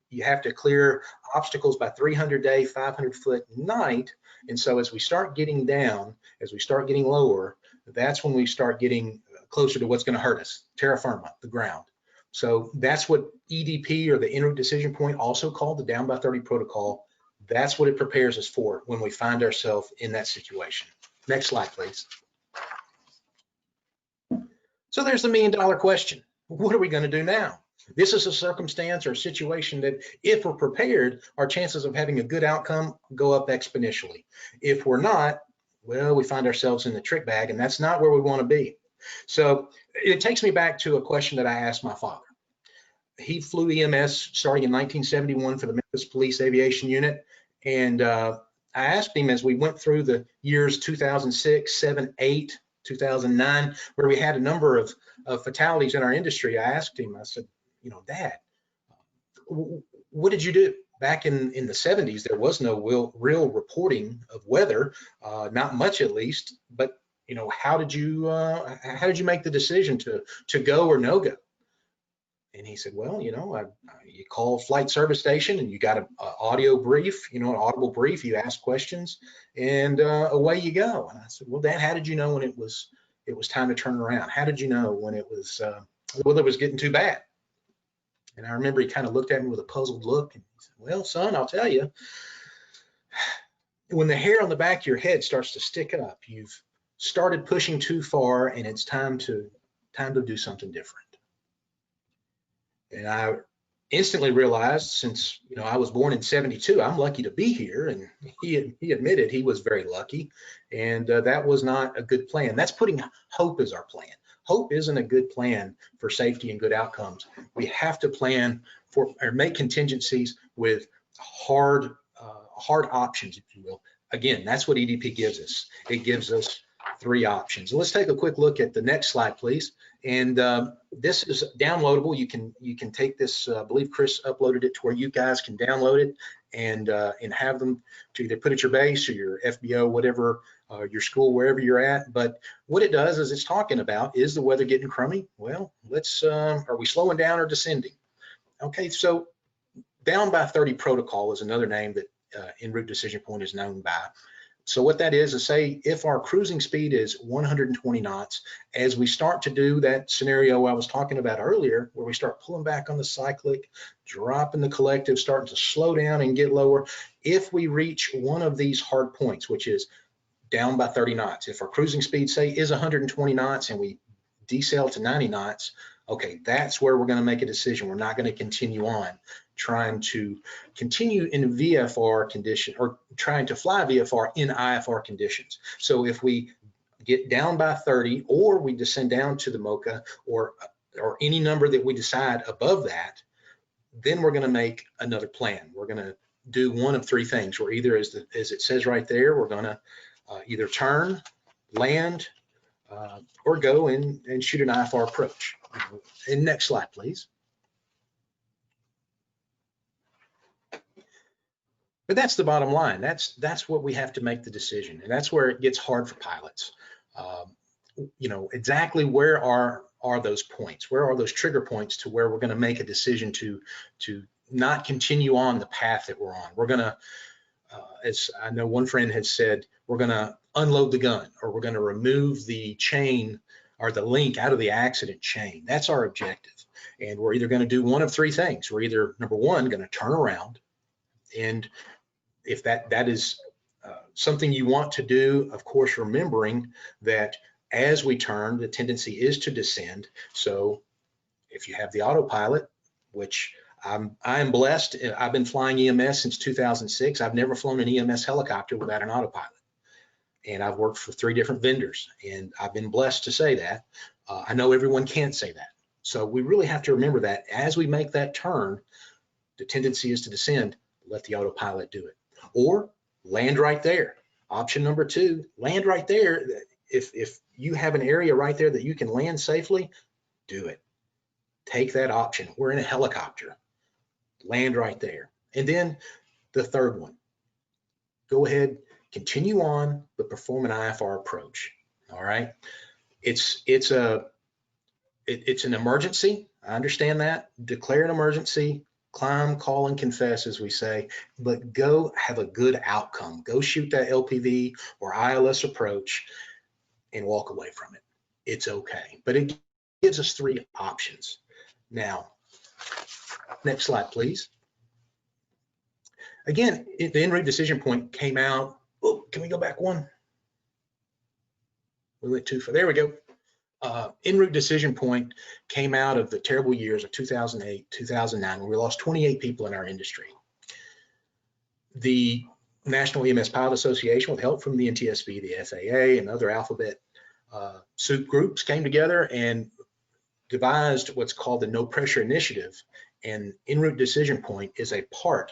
you have to clear obstacles by 300 day, 500 foot night. And so as we start getting down, as we start getting lower, that's when we start getting closer to what's going to hurt us, terra firma, the ground. So that's what EDP, or the Enroute Decision Point, also called the Down by 30 protocol. That's what it prepares us for when we find ourselves in that situation. Next slide, please. So there's the $1 million question. What are we going to do now? This is a circumstance or a situation that if we're prepared, our chances of having a good outcome go up exponentially. If we're not, well, we find ourselves in the trick bag, and that's not where we want to be. So it takes me back to a question that I asked my father. He flew EMS starting in 1971 for the Memphis Police Aviation Unit. And I asked him as we went through the years 2006, 7, 8, 2009, where we had a number of fatalities in our industry. I asked him, I said, you know, Dad, what did you do? Back in the 70s, there was no real reporting of weather, not much at least. But you know, how did you make the decision to go or no go? And he said, well, you know, you call flight service station and you got an audio brief, you know, an audible brief. You ask questions, and away you go. And I said, well, Dad, how did you know when it was time to turn around? How did you know when it was the weather was getting too bad? And I remember he kind of looked at me with a puzzled look, and he said, well, son, I'll tell you, when the hair on the back of your head starts to stick up, you've started pushing too far, and it's time to do something different. And I instantly realized, since, you know, I was born in 72, I'm lucky to be here. And he admitted he was very lucky, and that was not a good plan. That's putting hope as our plan. Hope isn't a good plan for safety and good outcomes. We have to plan for or make contingencies with hard options, if you will. Again, that's what EDP gives us. It gives us 3 options. Let's take a quick look at the next slide, please. And this is downloadable. You can take this. I believe Chris uploaded it to where you guys can download it and have them to either put at your base or your FBO, whatever, your school, wherever you're at. But what it does is it's talking about, is the weather getting crummy? Well, are we slowing down or descending? Okay, so down by 30 protocol is another name that Enroute Decision Point is known by. So what that is say if our cruising speed is 120 knots, as we start to do that scenario I was talking about earlier, where we start pulling back on the cyclic, dropping the collective, starting to slow down and get lower, if we reach one of these hard points, which is down by 30 knots, if our cruising speed, say, is 120 knots and we decel to 90 knots, okay, that's where we're going to make a decision. We're not going to continue on trying to continue in VFR condition or trying to fly VFR in IFR conditions. So if we get down by 30 or we descend down to the MOCA or any number that we decide above that, then we're going to make another plan. We're going to do one of 3 things. We're either, as it says right there, we're going to either turn, land, or go and shoot an IFR approach. And next slide, please. But that's the bottom line. That's what we have to make the decision, and that's where it gets hard for pilots. You know, exactly where are those points? Where are those trigger points to where we're going to make a decision to not continue on the path that we're on? We're going to, as I know one friend has said, we're going to unload the gun, or we're going to remove the chain or the link out of the accident chain. That's our objective. And we're either going to do one of 3 things. We're either, number 1, going to turn around. And if that is something you want to do, of course, remembering that as we turn, the tendency is to descend. So if you have the autopilot, which I am blessed, I've been flying EMS since 2006. I've never flown an EMS helicopter without an autopilot. And I've worked for 3 different vendors, and I've been blessed to say that. I know everyone can't say that. So we really have to remember that as we make that turn, the tendency is to descend. Let the autopilot do it. Or land right there. Option number 2, land right there. If you have an area right there that you can land safely, do it. Take that option. We're in a helicopter. Land right there. And then the 3rd one, go ahead, continue on, but perform an IFR approach. All right. It's an emergency. I understand that. Declare an emergency. Climb, call, and confess, as we say, but go have a good outcome. Go shoot that LPV or ILS approach and walk away from it. It's okay, but it gives us 3 options. Now, next slide, please. Again, the Enroute decision point came out. Oh, can we go back one? We went too far. There we go. Enroute decision point came out of the terrible years of 2008, 2009, when we lost 28 people in our industry. The National EMS Pilot Association, with help from the NTSB, the FAA, and other alphabet soup groups, came together and devised what's called the No Pressure Initiative. And Enroute decision point is a part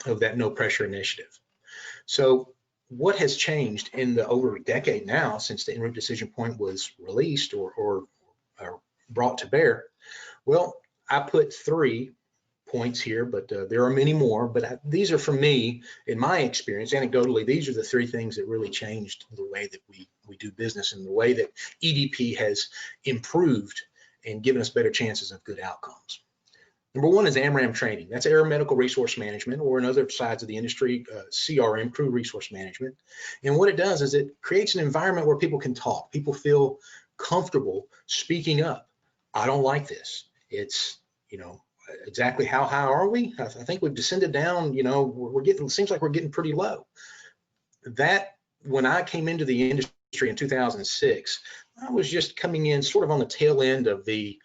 of that No Pressure Initiative. So what has changed in the over a decade now since the Enroute decision point was released or brought to bear? Well, I put 3 points here, but there are many more, but these are, for me, in my experience, anecdotally, these are the 3 things that really changed the way that we do business and the way that EDP has improved and given us better chances of good outcomes. Number 1 is AMRAM training. That's Air Medical Resource Management, or in other sides of the industry, CRM, Crew Resource Management. And what it does is it creates an environment where people can talk. People feel comfortable speaking up. I don't like this. It's, you know, exactly how high are we? I think we've descended down, you know, we're getting, it seems like we're getting pretty low. That, when I came into the industry in 2006, I was just coming in sort of on the tail end of the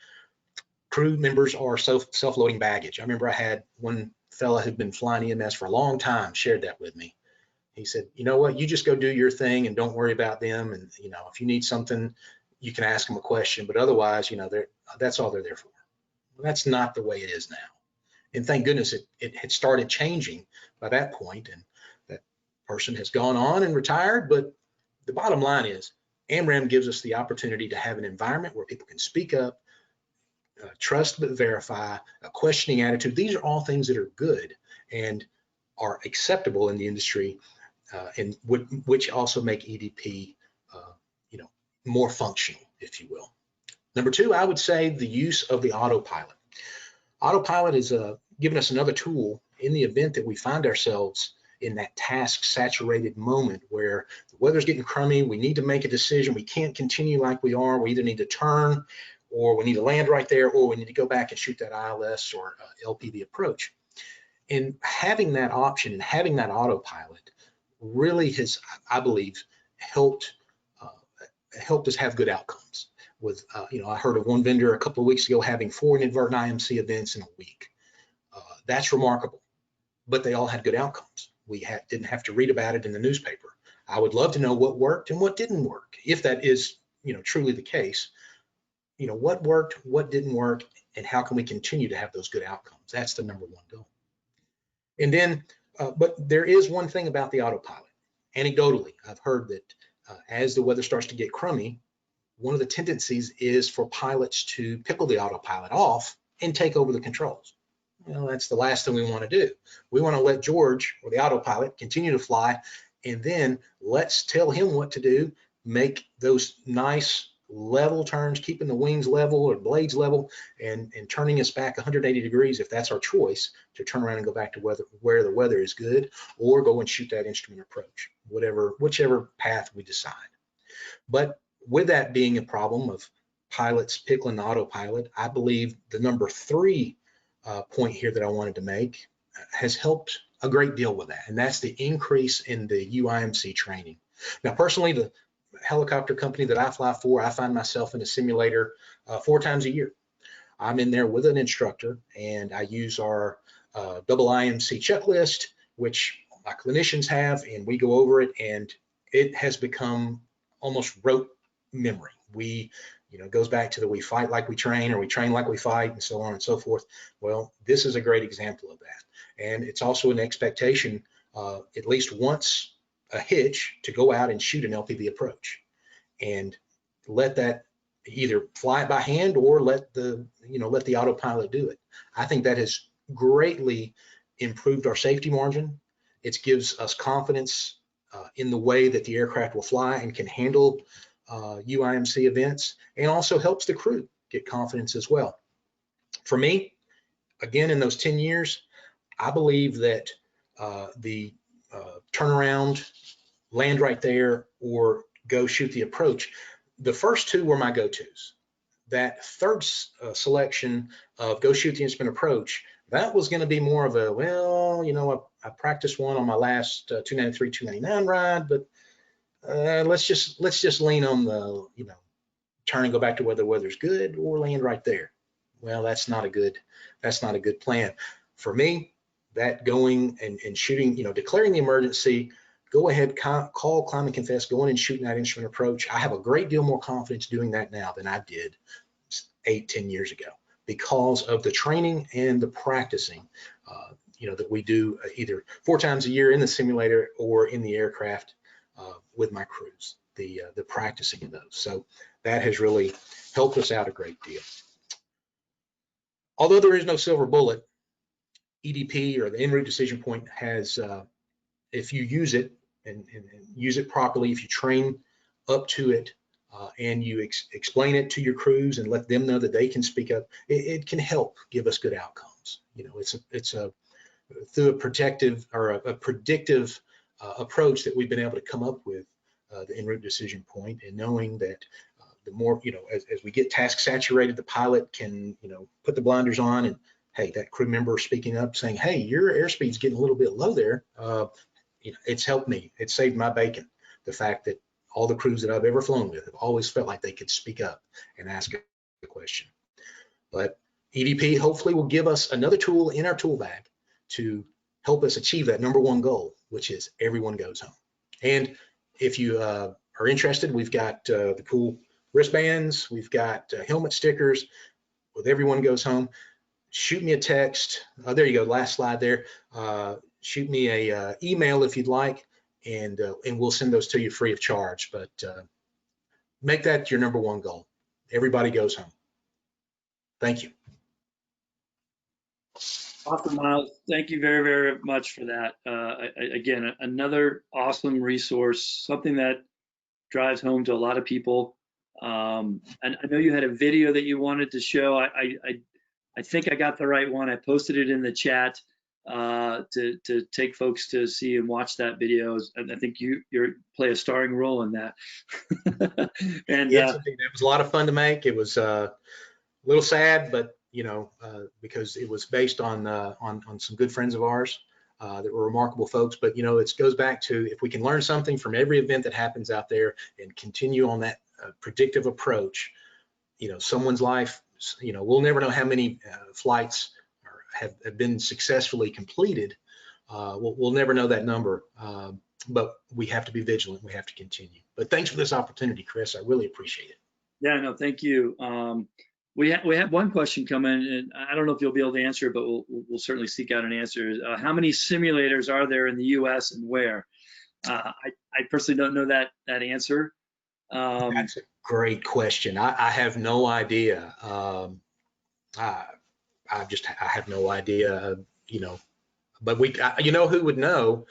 crew members are self-loading baggage. I remember I had one fella who'd been flying EMS for a long time shared that with me. He said, you know what, you just go do your thing and don't worry about them. And, you know, if you need something, you can ask them a question, but otherwise, you know, that's all they're there for. Well, that's not the way it is now. And thank goodness it had started changing by that point, and that person has gone on and retired. But the bottom line is AMRAM gives us the opportunity to have an environment where people can speak up, trust but verify, a questioning attitude. These are all things that are good and are acceptable in the industry, and which also make EDP, you know, more functional, if you will. Number 2, I would say the use of the autopilot. Autopilot is giving us another tool in the event that we find ourselves in that task-saturated moment where the weather's getting crummy, we need to make a decision, we can't continue like we are, we either need to turn, or we need to land right there, or we need to go back and shoot that ILS or LPV approach. And having that option and having that autopilot really has, I believe, helped us have good outcomes. With, you know, I heard of one vendor a couple of weeks ago having 4 inadvertent IMC events in a week. That's remarkable, but they all had good outcomes. We didn't have to read about it in the newspaper. I would love to know what worked and what didn't work, if that is, you know, truly the case. You know, what worked, what didn't work, and how can we continue to have those good outcomes? That's the number 1 goal. And then, but there is one thing about the autopilot. Anecdotally, I've heard that as the weather starts to get crummy, one of the tendencies is for pilots to pickle the autopilot off and take over the controls. Well, that's the last thing we want to do. We want to let George, or the autopilot, continue to fly, and then let's tell him what to do, make those nice level turns, keeping the wings level or blades level, and turning us back 180 degrees if that's our choice, to turn around and go back to where the weather is good, or go and shoot that instrument approach, whichever path we decide. But with that being a problem of pilots pickling the autopilot, I believe the number 3 point here that I wanted to make has helped a great deal with that, and that's the increase in the UIMC training. Now, personally, the helicopter company that I fly for, I find myself in a simulator 4 times a year. I'm in there with an instructor, and I use our double IMC checklist, which my clinicians have, and we go over it, and it has become almost rote memory. We, you know, it goes back to the we fight like we train, or we train like we fight, and so on and so forth. Well, this is a great example of that. And it's also an expectation, at least once a hitch, to go out and shoot an LPV approach and let that either fly it by hand or let the autopilot do it. I think that has greatly improved our safety margin. It gives us confidence in the way that the aircraft will fly and can handle UIMC events, and also helps the crew get confidence as well. For me, again, in those 10 years, I believe that the turnaround, land right there, or go shoot the approach, the first 2 were my go-tos. That third selection of go shoot the instrument approach, that was going to be more of a, well, you know, I practiced one on my last 293, 299 ride, but let's just lean on the, you know, turn and go back to whether the weather's good or land right there. Well, that's not a good plan. For me, that going and shooting, declaring the emergency, go ahead, call, climb and confess, going and shooting that instrument approach. I have a great deal more confidence doing that now than I did 8-10 years ago because of the training and the practicing, that we do either 4 times a year in the simulator or in the aircraft with my crews, the practicing of those. So that has really helped us out a great deal. Although there is no silver bullet, EDP or the Enroute decision point has, if you use it and use it properly, if you train up to it and you explain it to your crews and let them know that they can speak up, it can help give us good outcomes. It's through a protective or a predictive approach that we've been able to come up with the Enroute decision point, and knowing that the more, as we get task saturated, the pilot can, put the blinders on and, hey, that crew member speaking up saying, hey, your airspeed's getting a little bit low there. It's helped me. It saved my bacon. The fact that all the crews that I've ever flown with have always felt like they could speak up and ask a question. But EDP hopefully will give us another tool in our tool bag to help us achieve that #1 goal, which is everyone goes home. And if you are interested, we've got the cool wristbands, we've got helmet stickers with everyone goes home. Shoot me a text. There you go, last slide there. Shoot me a email if you'd like, and we'll send those to you free of charge. But make that your #1 goal. Everybody goes home. Thank you. Awesome, Miles. Thank you very, very much for that. Again, another awesome resource, something that drives home to a lot of people. And I know you had a video that you wanted to show. I think I got the right one. I posted it in the chat to take folks to see and watch that video. And I think you play a starring role in that. And yes, indeed. It was a lot of fun to make. It was a little sad, but because it was based on some good friends of ours that were remarkable folks. But it goes back to, if we can learn something from every event that happens out there and continue on that predictive approach, someone's life, we'll never know how many flights have been successfully completed. We'll never know that number, but we have to be vigilant. We have to continue. But thanks for this opportunity, Chris. I really appreciate it. Yeah, no, thank you. We have one question come in, and I don't know if you'll be able to answer it, but we'll certainly seek out an answer. How many simulators are there in the U.S. and where? I personally don't know that answer. That's a great question. I have no idea. I have no idea. But who would know?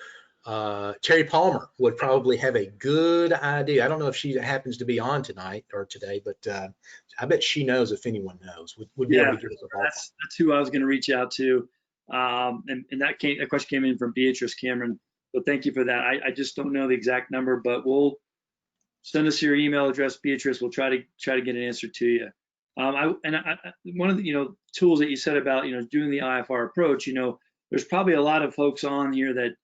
Terry Palmer would probably have a good idea. I don't know if she happens to be on tonight or today, but I bet she knows, if anyone knows. Would be able to give us a ballpark. That's who I was going to reach out to. And that question came in from Beatrice Cameron. So thank you for that. I just don't know the exact number, but we'll send us your email address, Beatrice. We'll try to get an answer to you. One of the tools that you said about doing the IFR approach, there's probably a lot of folks on here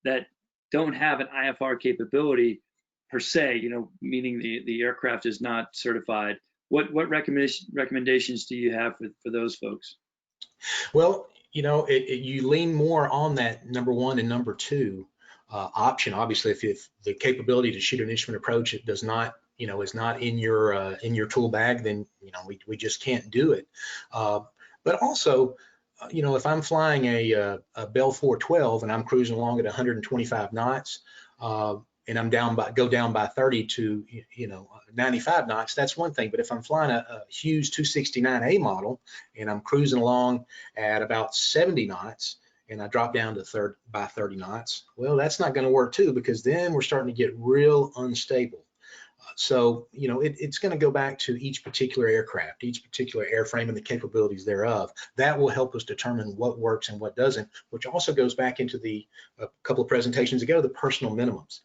that don't have an IFR capability per se, meaning the aircraft is not certified. What recommendations do you have for those folks? Well, you lean more on that #1 and #2 option. Obviously, if the capability to shoot an instrument approach, it does not, is not in your tool bag, then we just can't do it. But also, if I'm flying a Bell 412 and I'm cruising along at 125 knots, and I'm go down by 30 to 95 knots, that's one thing. But if I'm flying a Hughes 269A model and I'm cruising along at about 70 knots and I drop down to by 30 knots, well, that's not going to work too, because then we're starting to get real unstable. So, it's going to go back to each particular aircraft, each particular airframe and the capabilities thereof. That will help us determine what works and what doesn't, which also goes back into a couple of presentations ago, the personal minimums,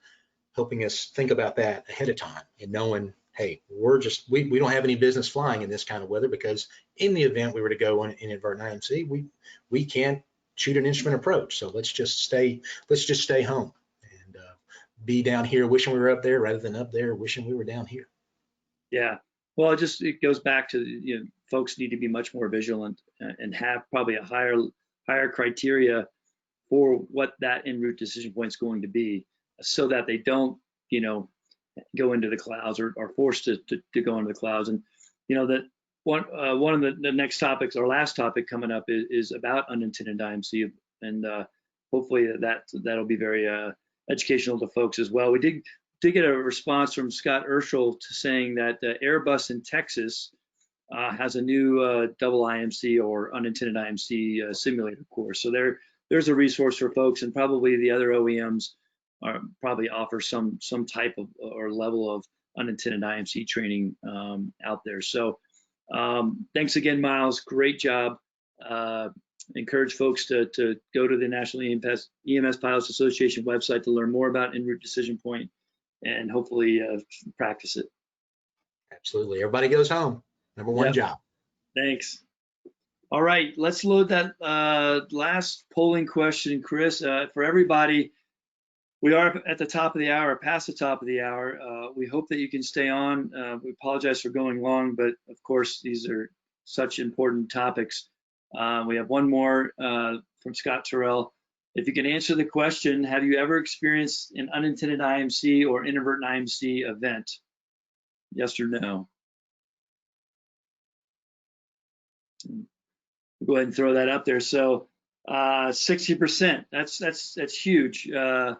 helping us think about that ahead of time and knowing, hey, we don't have any business flying in this kind of weather, because in the event we were to go on inadvertent IMC, we can't shoot an instrument approach. So let's just stay home. Be down here wishing we were up there rather than up there wishing we were down here. Yeah. Well, it goes back to, folks need to be much more vigilant and have probably a higher criteria for what that en route decision point is going to be, so that they don't, go into the clouds or are forced to go into the clouds. And that one of the next topics, our last topic coming up is about unintended IMC, and hopefully that'll be very educational to folks as well. We did get a response from Scott Urschel to saying that Airbus in Texas has a new double IMC or unintended IMC simulator course. So there's a resource for folks, and probably the other OEMs probably offer some type of or level of unintended IMC training out there. So thanks again, Miles. Great job. Encourage folks to go to the National EMS Pilots Association website to learn more about en route decision point, and hopefully practice it. Absolutely. Everybody goes home. Number one job. Thanks. All right, let's load that last polling question, Chris. For everybody, we are at the top of the hour, past the top of the hour. We hope that you can stay on. We apologize for going long, but of course, these are such important topics. We have one more from Scott Terrell. If you can answer the question, have you ever experienced an unintended IMC or inadvertent IMC event? Yes or no? Go ahead and throw that up there. So 60%, that's huge, that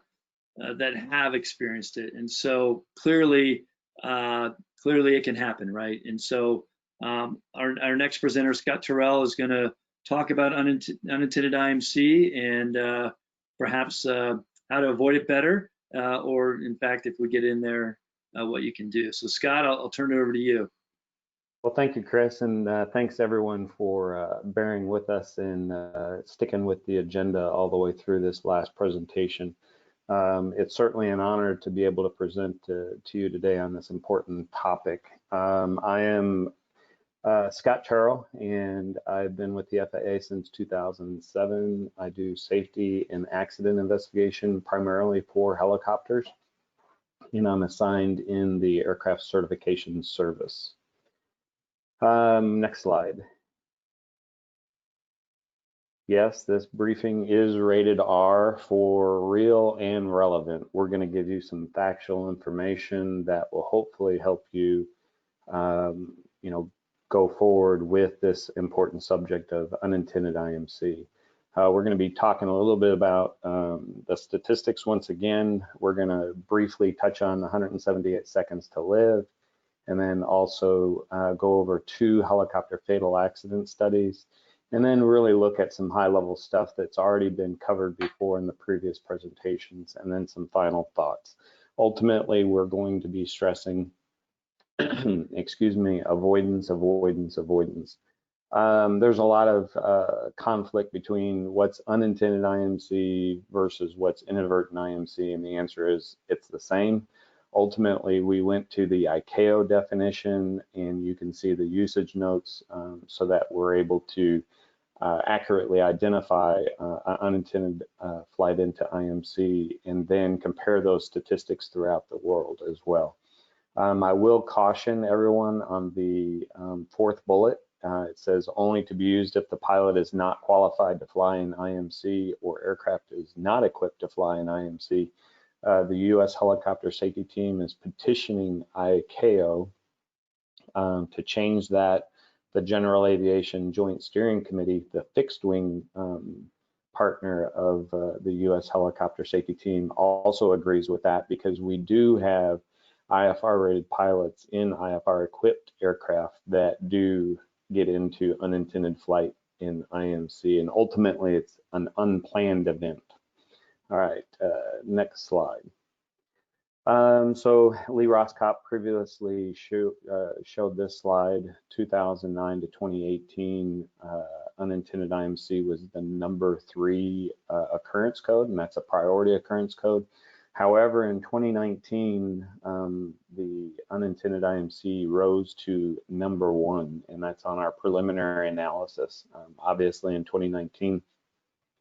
have experienced it. And so clearly it can happen, right? And so our next presenter, Scott Terrell, is going to talk about unintended IMC and perhaps how to avoid it better, or in fact, if we get in there, what you can do. So Scott, I'll turn it over to you. Well, thank you, Chris, and thanks everyone for bearing with us and sticking with the agenda all the way through this last presentation. It's certainly an honor to be able to present to you today on this important topic. I am Scott Terrell, and I've been with the FAA since 2007. I do safety and accident investigation primarily for helicopters, and I'm assigned in the aircraft certification service. Next slide. Yes, this briefing is rated R for real and relevant. We're going to give you some factual information that will hopefully help you, go forward with this important subject of unintended IMC. We're going to be talking a little bit about the statistics once again. We're going to briefly touch on 178 seconds to live, and then also go over 2 helicopter fatal accident studies, and then really look at some high-level stuff that's already been covered before in the previous presentations, and then some final thoughts. Ultimately, we're going to be stressing, excuse me, avoidance. There's a lot of conflict between what's unintended IMC versus what's inadvertent IMC, and the answer is it's the same. Ultimately, we went to the ICAO definition, and you can see the usage notes so that we're able to accurately identify unintended flight into IMC, and then compare those statistics throughout the world as well. I will caution everyone on the 4th bullet. It says only to be used if the pilot is not qualified to fly in IMC or aircraft is not equipped to fly in IMC. The U.S. Helicopter Safety Team is petitioning ICAO to change that. The General Aviation Joint Steering Committee, the fixed wing partner of the U.S. Helicopter Safety Team, also agrees with that, because we do have IFR rated pilots in IFR equipped aircraft that do get into unintended flight in IMC, and ultimately it's an unplanned event. All right, next slide. So Lee Roscott previously showed this slide. 2009 to 2018, unintended IMC was the number 3 occurrence code, and that's a priority occurrence code. However, in 2019, the unintended IMC rose to number 1, and that's on our preliminary analysis. Obviously, in 2019,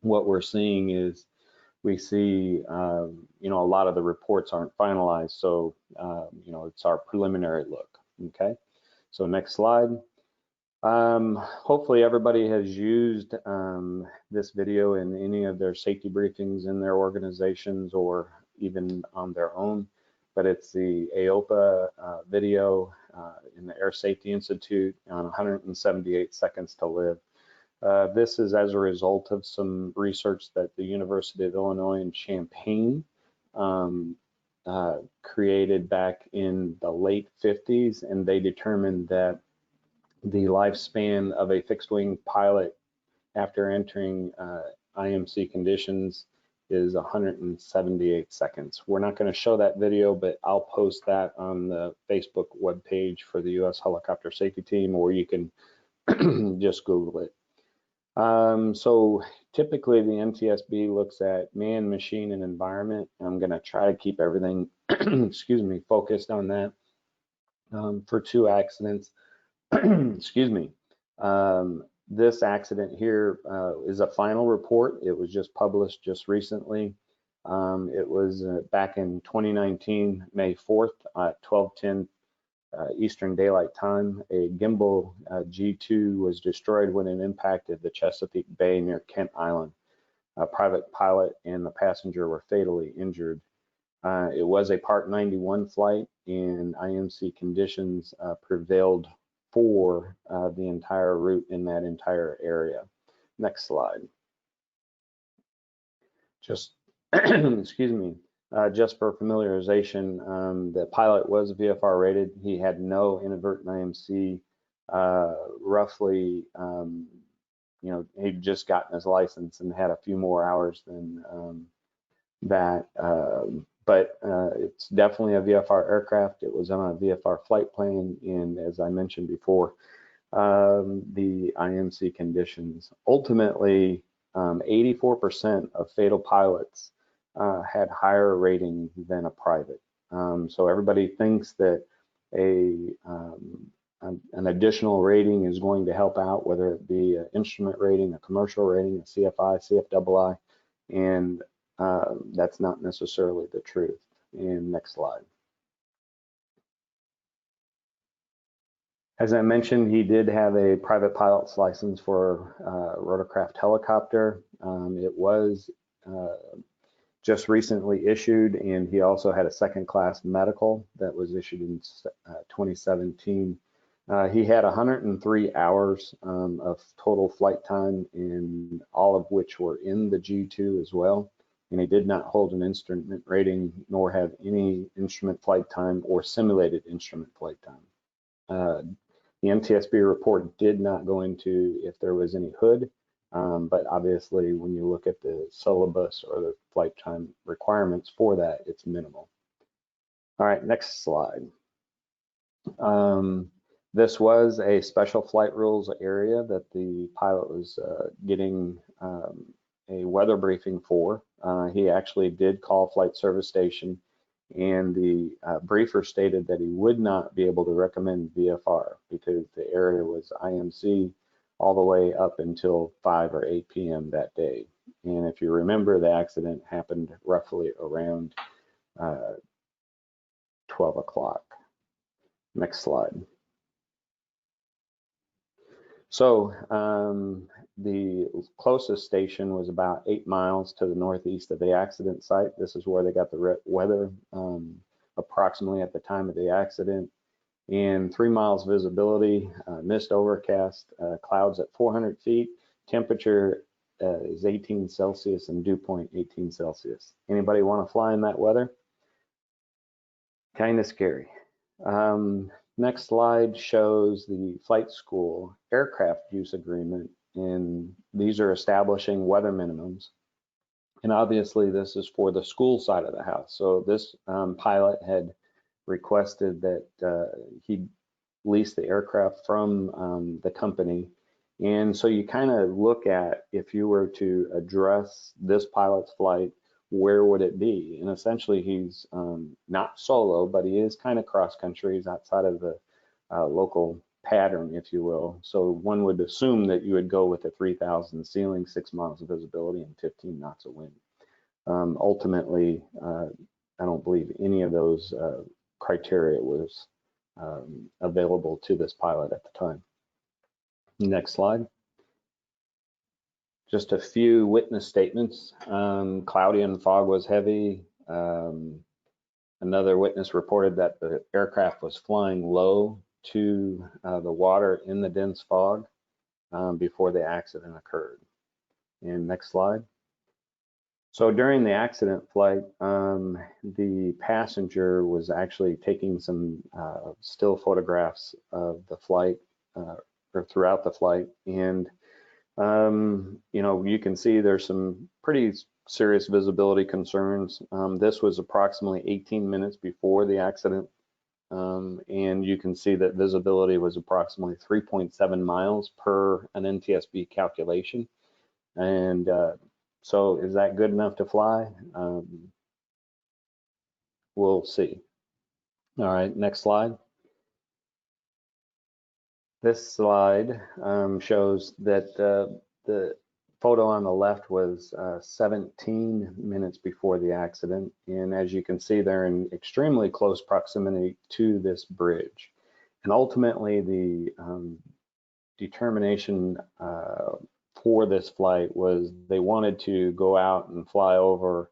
what we're seeing is we see, a lot of the reports aren't finalized, so, it's our preliminary look, okay? So next slide. Hopefully everybody has used this video in any of their safety briefings in their organizations or even on their own, but it's the AOPA video in the Air Safety Institute on 178 seconds to live. This is as a result of some research that the University of Illinois in Champaign created back in the late 50s, and they determined that the lifespan of a fixed wing pilot after entering IMC conditions is 178 seconds. We're not going to show that video, but I'll post that on the Facebook webpage for the U.S. Helicopter Safety Team, or you can just Google it. So typically the NTSB looks at man, machine, and environment. I'm going to try to keep everything, excuse me, focused on that. For 2 accidents, excuse me. This accident here is a final report. It was just published just recently. It was back in 2019, May 4th at 12:10 Eastern Daylight Time. A gimbal G2 was destroyed when it impacted the Chesapeake Bay near Kent Island. A private pilot and the passenger were fatally injured. It was a Part 91 flight, and IMC conditions prevailed for the entire route in that entire area. Next slide. Just, excuse me, just for familiarization, the pilot was VFR rated. He had no inadvertent IMC, roughly, you know, he'd just gotten his license and had a few more hours than that. But it's definitely a VFR aircraft. It was on a VFR flight plan, and as I mentioned before, the IMC conditions. Ultimately, 84% of fatal pilots had higher rating than a private. So everybody thinks that an additional rating is going to help out, whether it be an instrument rating, a commercial rating, a CFI, CFII, and that's not necessarily the truth. And next slide. As I mentioned, he did have a private pilot's license for Rotorcraft helicopter. It was just recently issued, and he also had a second-class medical that was issued in 2017. He had 103 hours of total flight time, and all of which were in the G2 as well. And he did not hold an instrument rating nor have any instrument flight time or simulated instrument flight time. The NTSB report did not go into if there was any hood, but obviously when you look at the syllabus or the flight time requirements for that, it's minimal. All right, next slide. This was a special flight rules area that the pilot was getting a weather briefing for. He actually did call Flight Service Station, and the briefer stated that he would not be able to recommend VFR because the area was IMC all the way up until 5 or 8 p.m. that day. And if you remember, the accident happened roughly around 12 o'clock. Next slide. So the closest station was about 8 miles to the northeast of the accident site. This is where they got the weather approximately at the time of the accident. And 3 miles visibility, mist overcast, clouds at 400 feet, temperature is 18 Celsius and dew point 18 Celsius. Anybody want to fly in that weather? Kind of scary. Next slide shows the flight school aircraft use agreement, and these are establishing weather minimums. And obviously this is for the school side of the house. So this pilot had requested that he lease the aircraft from the company. And so you kind of look at, if you were to address this pilot's flight, where would it be? And essentially he's not solo, but he is kind of cross country. He's outside of the local pattern, if you will. So one would assume that you would go with a 3,000 ceiling, 6 miles of visibility, and 15 knots of wind. Ultimately, I don't believe any of those criteria was available to this pilot at the time. Next slide. Just a few witness statements. Cloudy and fog was heavy. Another witness reported that the aircraft was flying low to the water in the dense fog before the accident occurred. And next slide. So during the accident flight, the passenger was actually taking some still photographs of the flight or throughout the flight. And, you know, you can see there's some pretty serious visibility concerns. This was approximately 18 minutes before the accident. And you can see that visibility was approximately 3.7 miles per an NTSB calculation. And so is that good enough to fly? We'll see. All right, next slide. This slide shows that the photo on the left was 17 minutes before the accident. And as you can see, they're in extremely close proximity to this bridge. And ultimately, the determination for this flight was they wanted to go out and fly over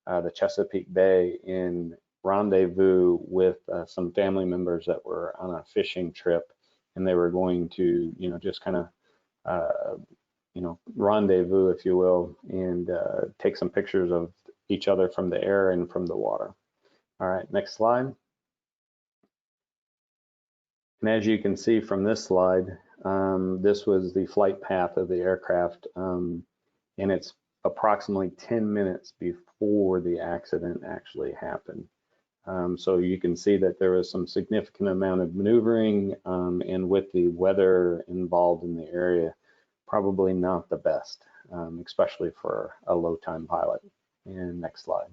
the Chesapeake Bay in rendezvous with some family members that were on a fishing trip, and they were going to, you know, just kind of, you know, rendezvous, if you will, and take some pictures of each other from the air and from the water. All right, next slide. And as you can see from this slide, this was the flight path of the aircraft, and it's approximately 10 minutes before the accident actually happened. So you can see that there was some significant amount of maneuvering, and with the weather involved in the area, probably not the best, especially for a low time pilot. And next slide.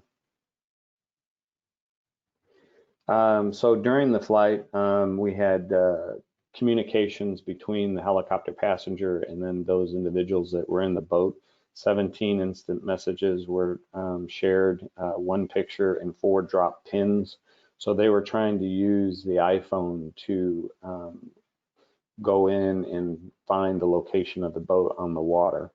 So during the flight, we had communications between the helicopter passenger and then those individuals that were in the boat. 17 instant messages were shared, 1 picture and 4 drop pins. So they were trying to use the iPhone to go in and find the location of the boat on the water.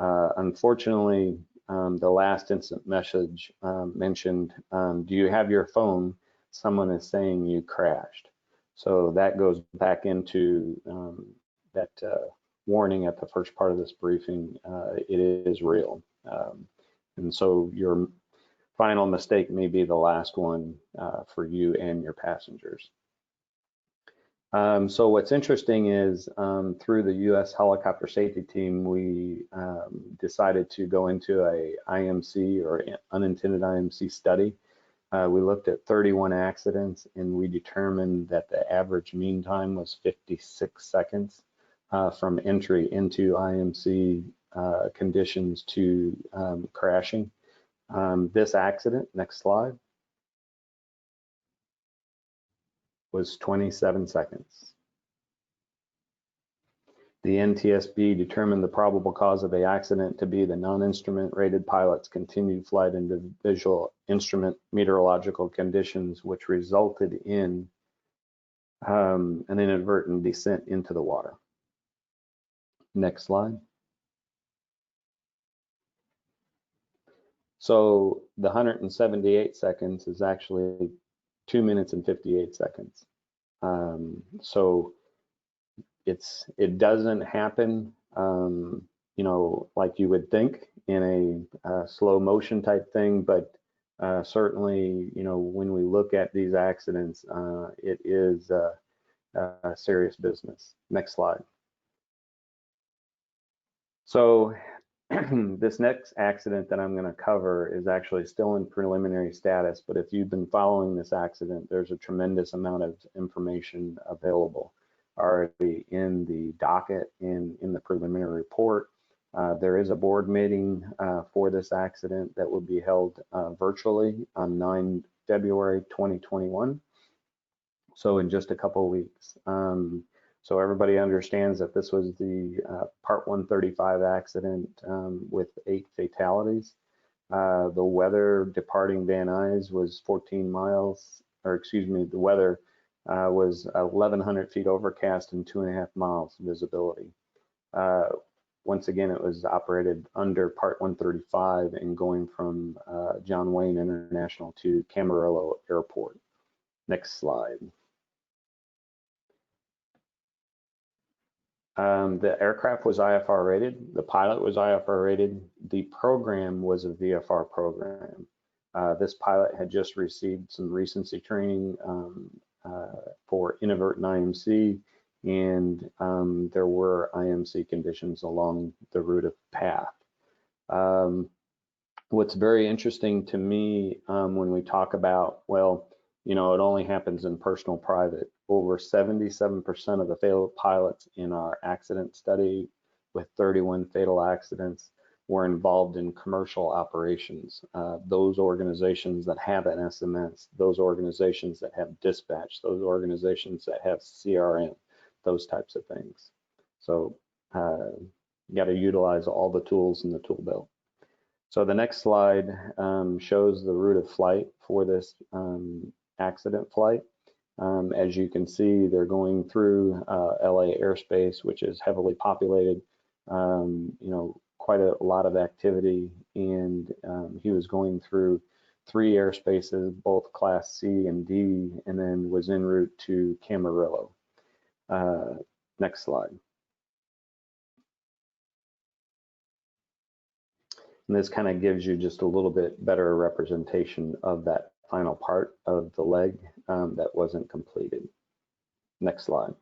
Unfortunately, the last instant message mentioned, do you have your phone? Someone is saying you crashed. So that goes back into that warning at the first part of this briefing. It is real. And so your final mistake may be the last one for you and your passengers. So what's interesting is through the U.S. helicopter safety team, we decided to go into a IMC or unintended IMC study. We looked at 31 accidents and we determined that the average mean time was 56 seconds from entry into IMC conditions to crashing. This accident, next slide, was 27 seconds. The NTSB determined the probable cause of the accident to be the non-instrument rated pilot's continued flight into visual instrument meteorological conditions, which resulted in an inadvertent descent into the water. Next slide. So the 178 seconds is actually 2 minutes and 58 seconds. So it doesn't happen, you know, like you would think in a slow motion type thing, but certainly, you know, when we look at these accidents, it is serious business. Next slide. So this next accident that I'm going to cover is actually still in preliminary status, but if you've been following this accident, there's a tremendous amount of information available already in the docket and in the preliminary report. There is a board meeting for this accident that will be held virtually on 9 February 2021. So in just a couple of weeks. So everybody understands that this was the Part 135 accident with 8 fatalities. The weather departing Van Nuys was 14 miles, or excuse me, the weather was 1,100 feet overcast and 2.5 miles visibility. Once again, it was operated under Part 135 and going from John Wayne International to Camarillo Airport. Next slide. The aircraft was IFR rated, the pilot was IFR rated, the program was a VFR program. This pilot had just received some recency training for Inadvertent IMC, and there were IMC conditions along the route of path. What's very interesting to me when we talk about, well, you know, it only happens in personal private. Over 77% of the failed pilots in our accident study with 31 fatal accidents were involved in commercial operations. Those organizations that have an SMS, those organizations that have dispatch, those organizations that have CRM, those types of things. So you got to utilize all the tools in the tool belt. So the next slide shows the route of flight for this accident flight. As you can see, they're going through LA airspace, which is heavily populated, you know, quite a lot of activity, and he was going through 3 airspaces, both class C and D, and then was en route to Camarillo. Next slide. And this kind of gives you just a little bit better representation of that final part of the leg that wasn't completed. Next slide.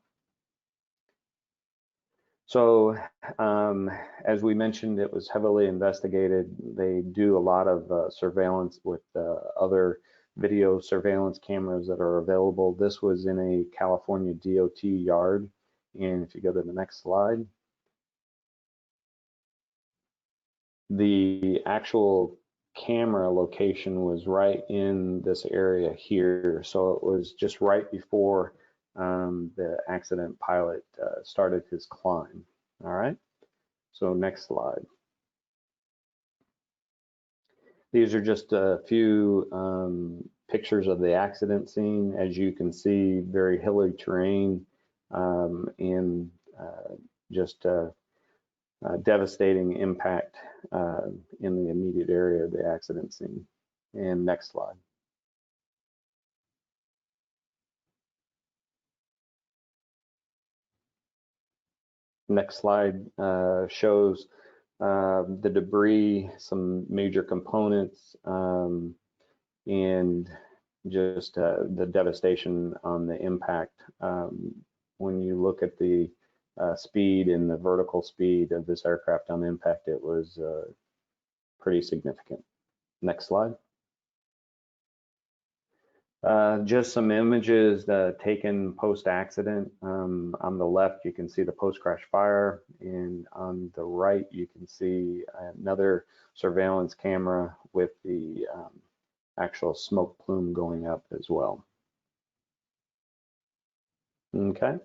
So as we mentioned, it was heavily investigated. They do a lot of surveillance with other video surveillance cameras that are available. This was in a California DOT yard. And if you go to the next slide, the actual camera location was right in this area here. So it was just right before the accident pilot started his climb. All right, so next slide. These are just a few pictures of the accident scene. As you can see, very hilly terrain and just devastating impact in the immediate area of the accident scene. And next slide. Next slide shows the debris, some major components, and just the devastation on the impact. When you look at the speed and the vertical speed of this aircraft on impact, it was pretty significant. Next slide. Just some images taken post-accident. On the left, you can see the post-crash fire, and on the right, you can see another surveillance camera with the actual smoke plume going up as well. Okay.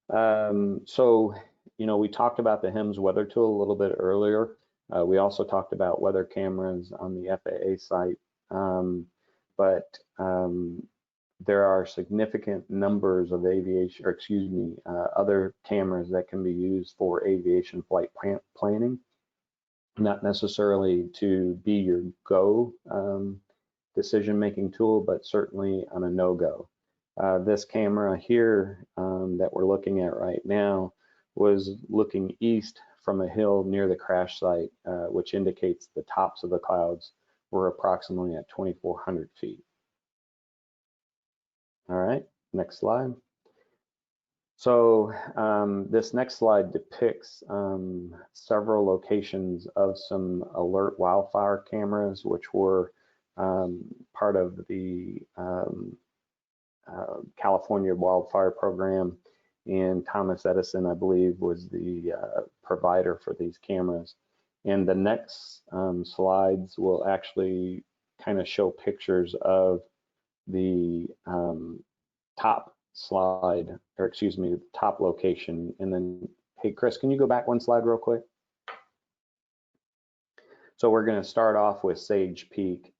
So, you know, we talked about the HIMSS weather tool a little bit earlier. We also talked about weather cameras on the FAA site. But there are significant numbers of aviation, or excuse me, other cameras that can be used for aviation flight planning, not necessarily to be your go decision-making tool, but certainly on a no-go. This camera here that we're looking at right now was looking east from a hill near the crash site, which indicates the tops of the clouds were approximately at 2,400 feet. All right, next slide. So this next slide depicts several locations of some alert wildfire cameras, which were part of the California wildfire program, and Thomas Edison, I believe, was the provider for these cameras. And the next slides will actually kind of show pictures of the top slide, or excuse me, the top location. And then, hey, Chris, can you go back one slide real quick? So we're going to start off with Sage Peak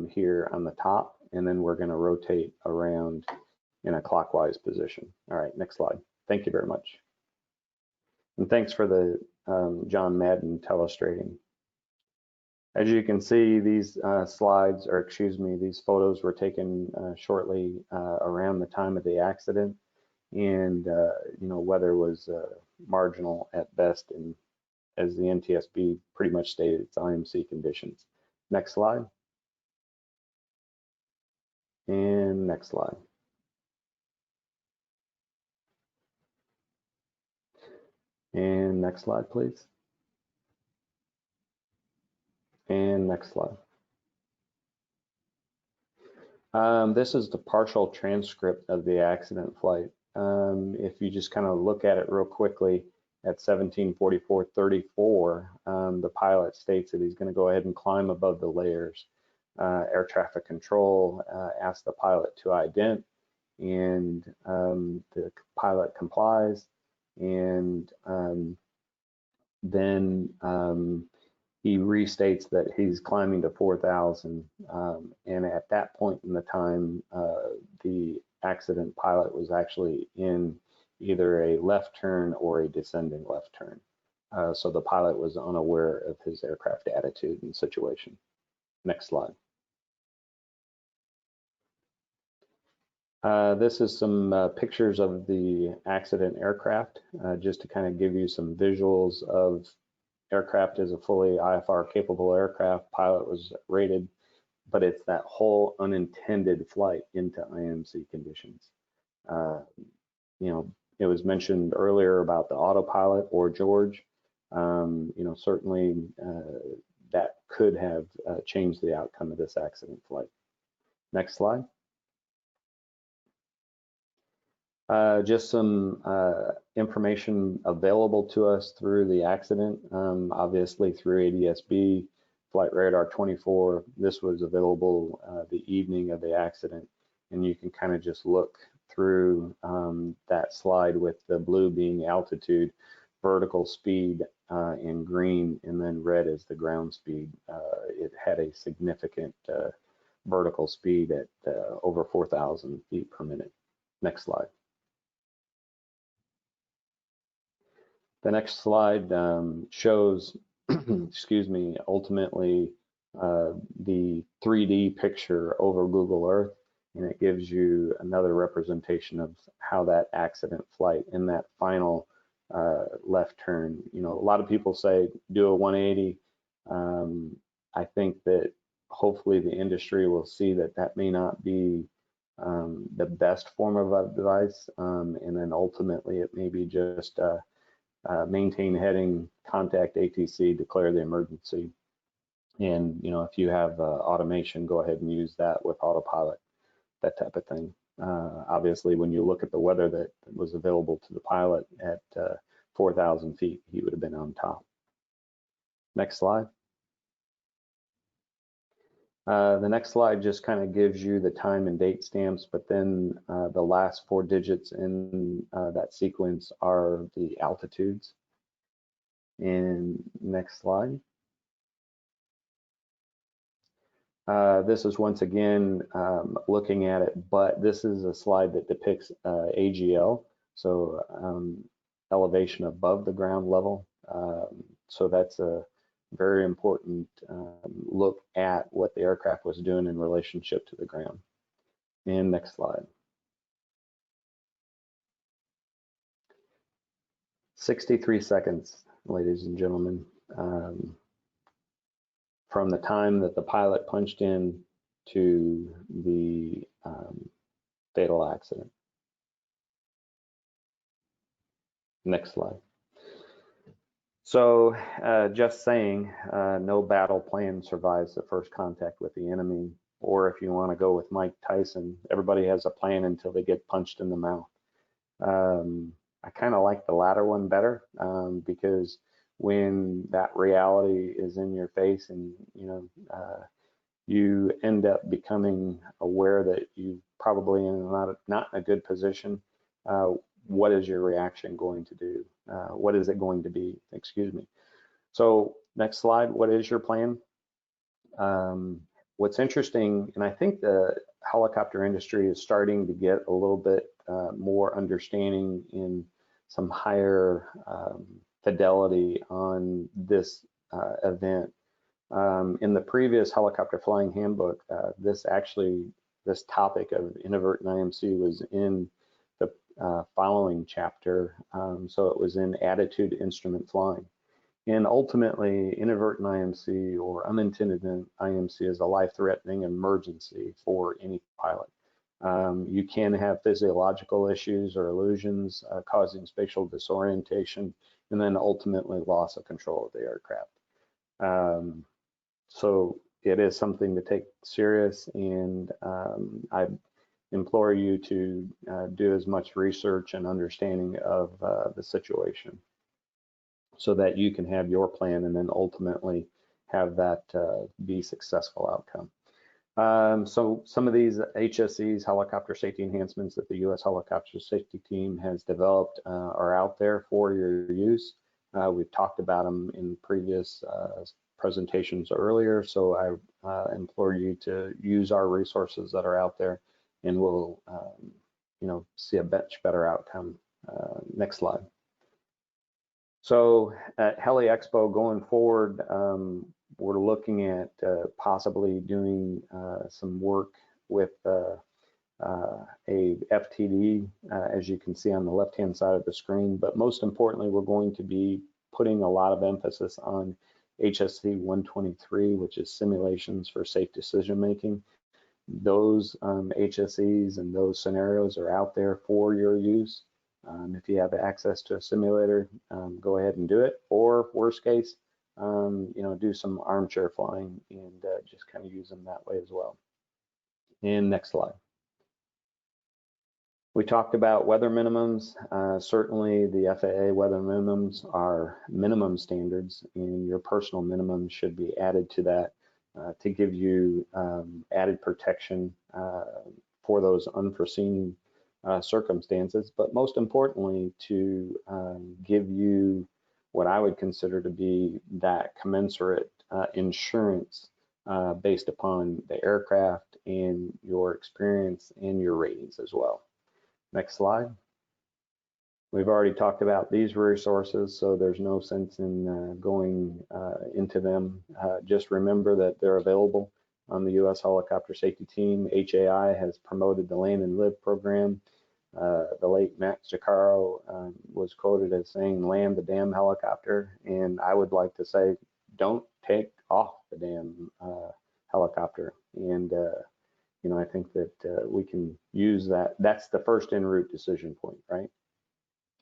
here on the top, and then we're going to rotate around in a clockwise position. All right, next slide. Thank you very much. And thanks for the John Madden telestrating. As you can see, these slides, or excuse me, these photos were taken shortly around the time of the accident, and you know, weather was marginal at best, and as the NTSB pretty much stated, it's IMC conditions. Next slide. And next slide. And next slide, please. And next slide. This is the partial transcript of the accident flight. If you just kind of look at it real quickly, at 17:44:34, the pilot states that he's going to go ahead and climb above the layers. Air traffic control asks the pilot to ident, and the pilot complies, and then he restates that he's climbing to 4,000, and at that point in the time, the accident pilot was actually in either a left turn or a descending left turn. So the pilot was unaware of his aircraft attitude and situation. Next slide. This is some pictures of the accident aircraft, just to kind of give you some visuals of aircraft as a fully IFR capable aircraft. Pilot was rated, but it's that whole unintended flight into IMC conditions. You know, it was mentioned earlier about the autopilot or George. You know, certainly that could have changed the outcome of this accident flight. Next slide. Just some information available to us through the accident, obviously through ADSB, Flight Radar 24. This was available the evening of the accident, and you can kind of just look through that slide with the blue being altitude, vertical speed in green, and then red is the ground speed. It had a significant vertical speed at over 4,000 feet per minute. Next slide. The next slide shows, excuse me, ultimately the 3D picture over Google Earth, and it gives you another representation of how that accident flight in that final left turn. You know, a lot of people say do a 180. I think that hopefully the industry will see that that may not be the best form of advice, and then ultimately it may be just maintain heading, contact ATC, declare the emergency. And, you know, if you have automation, go ahead and use that with autopilot, that type of thing. Obviously, when you look at the weather that was available to the pilot at 4,000 feet, he would have been on top. Next slide. The next slide just kind of gives you the time and date stamps, but then the last 4 digits in that sequence are the altitudes. And next slide. This is once again looking at it, but this is a slide that depicts AGL, so elevation above the ground level. So that's a very important look at what the aircraft was doing in relationship to the ground. And next slide. 63 seconds, ladies and gentlemen, from the time that the pilot punched in to the fatal accident. Next slide. So just saying, no battle plan survives the first contact with the enemy, or if you want to go with Mike Tyson, everybody has a plan until they get punched in the mouth. I kind of like the latter one better, because when that reality is in your face and, you know, you end up becoming aware that you probably not in a good position, what is your reaction going to do? What is it going to be? Excuse me. So next slide, what is your plan? What's interesting, and I think the helicopter industry is starting to get a little bit more understanding in some higher fidelity on this event. In the previous helicopter flying handbook, this topic of inadvertent IMC was in the following chapter. So it was in attitude instrument flying. And ultimately, inadvertent IMC or unintended IMC is a life-threatening emergency for any pilot. You can have physiological issues or illusions causing spatial disorientation, and then ultimately loss of control of the aircraft. So it is something to take serious, and I implore you to do as much research and understanding of the situation so that you can have your plan and then ultimately have that be successful outcome. So some of these HSEs, helicopter safety enhancements that the U.S. Helicopter Safety Team has developed are out there for your use. We've talked about them in previous presentations earlier, so I implore you to use our resources that are out there, and we'll see a much better outcome. Next slide. So at Heli Expo going forward, we're looking at possibly doing some work with a FTD, as you can see on the left-hand side of the screen. But most importantly, we're going to be putting a lot of emphasis on HSC 123, which is simulations for safe decision making. Those HSEs and those scenarios are out there for your use. If you have access to a simulator, go ahead and do it. Or worst case, do some armchair flying and just kind of use them that way as well. And next slide. We talked about weather minimums. Certainly the FAA weather minimums are minimum standards, and your personal minimum should be added to that to give you added protection for those unforeseen circumstances, but most importantly to give you what I would consider to be that commensurate insurance based upon the aircraft and your experience and your ratings as well. Next slide. We've already talked about these resources, so there's no sense in going into them. Just remember that they're available on the U.S. Helicopter Safety Team. HAI has promoted the Land and Live program. The late Max Jacaro was quoted as saying, "Land the damn helicopter," and I would like to say, don't take off the damn helicopter. And I think that we can use that. That's the first en route decision point, right?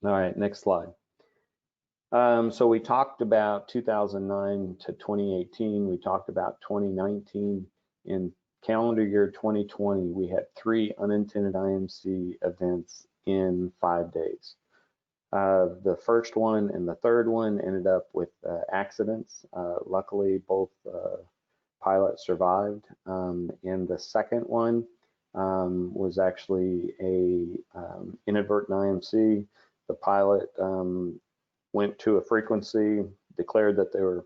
All right, next slide. So we talked about 2009 to 2018. We talked about 2019. In calendar year 2020, we had 3 unintended IMC events in 5 days. The first one and the third one ended up with accidents. Luckily, both pilots survived. And the second one was actually a inadvertent IMC. The pilot went to a frequency, declared that they were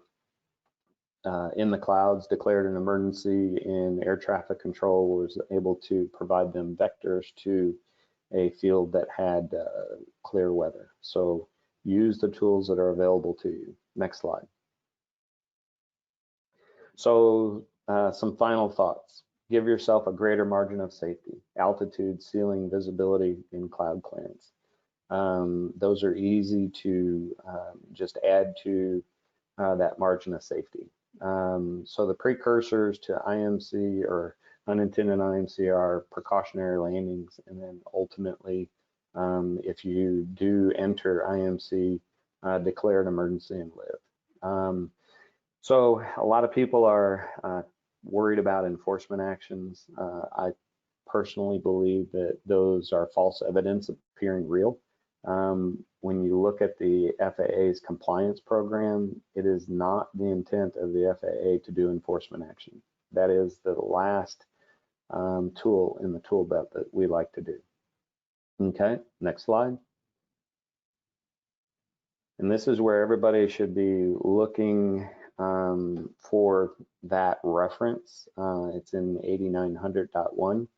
in the clouds, declared an emergency, and air traffic control was able to provide them vectors to a field that had clear weather. So use the tools that are available to you. Next slide. So some final thoughts. Give yourself a greater margin of safety: altitude, ceiling, visibility, and cloud clearance. Those are easy to just add to that margin of safety. So the precursors to IMC or unintended IMC are precautionary landings, and then ultimately, if you do enter IMC, declare an emergency and live. So a lot of people are worried about enforcement actions. I personally believe that those are false evidence appearing real. When you look at the FAA's compliance program, it is not the intent of the FAA to do enforcement action. That is the last tool in the tool belt that we like to do. Okay, next slide. And this is where everybody should be looking for that reference. It's in 8900.1.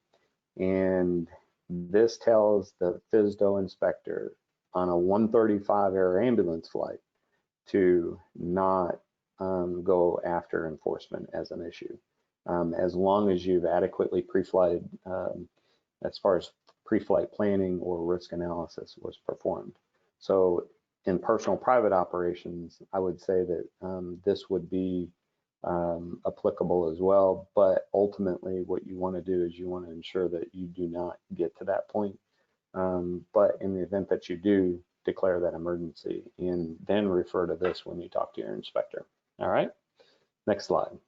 And this tells the FSDO inspector on a 135 air ambulance flight to not go after enforcement as an issue, as long as you've adequately pre-flighted as far as pre-flight planning or risk analysis was performed. So in personal private operations, I would say that this would be applicable as well, but ultimately what you want to do is you want to ensure that you do not get to that point. But in the event that you do, declare that emergency and then refer to this when you talk to your inspector. All right, next slide.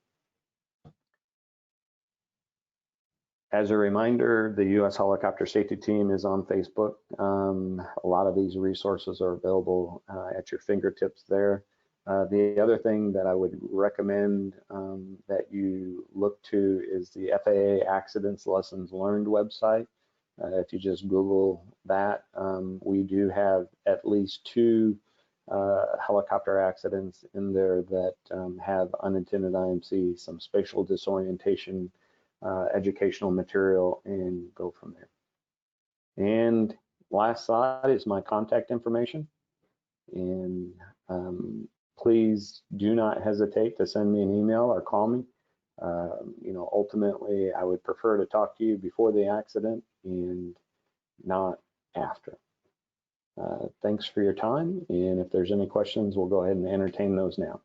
As a reminder, the U.S. Helicopter Safety Team is on Facebook. A lot of these resources are available at your fingertips there. The other thing that I would recommend that you look to is the FAA Accidents Lessons Learned website. If you just Google that, we do have at least 2 helicopter accidents in there that have unintended IMC, some spatial disorientation, educational material, and go from there. And last slide is my contact information. And please do not hesitate to send me an email or call me. You know, ultimately, I would prefer to talk to you before the accident and not after. Thanks for your time. And if there's any questions, we'll go ahead and entertain those now.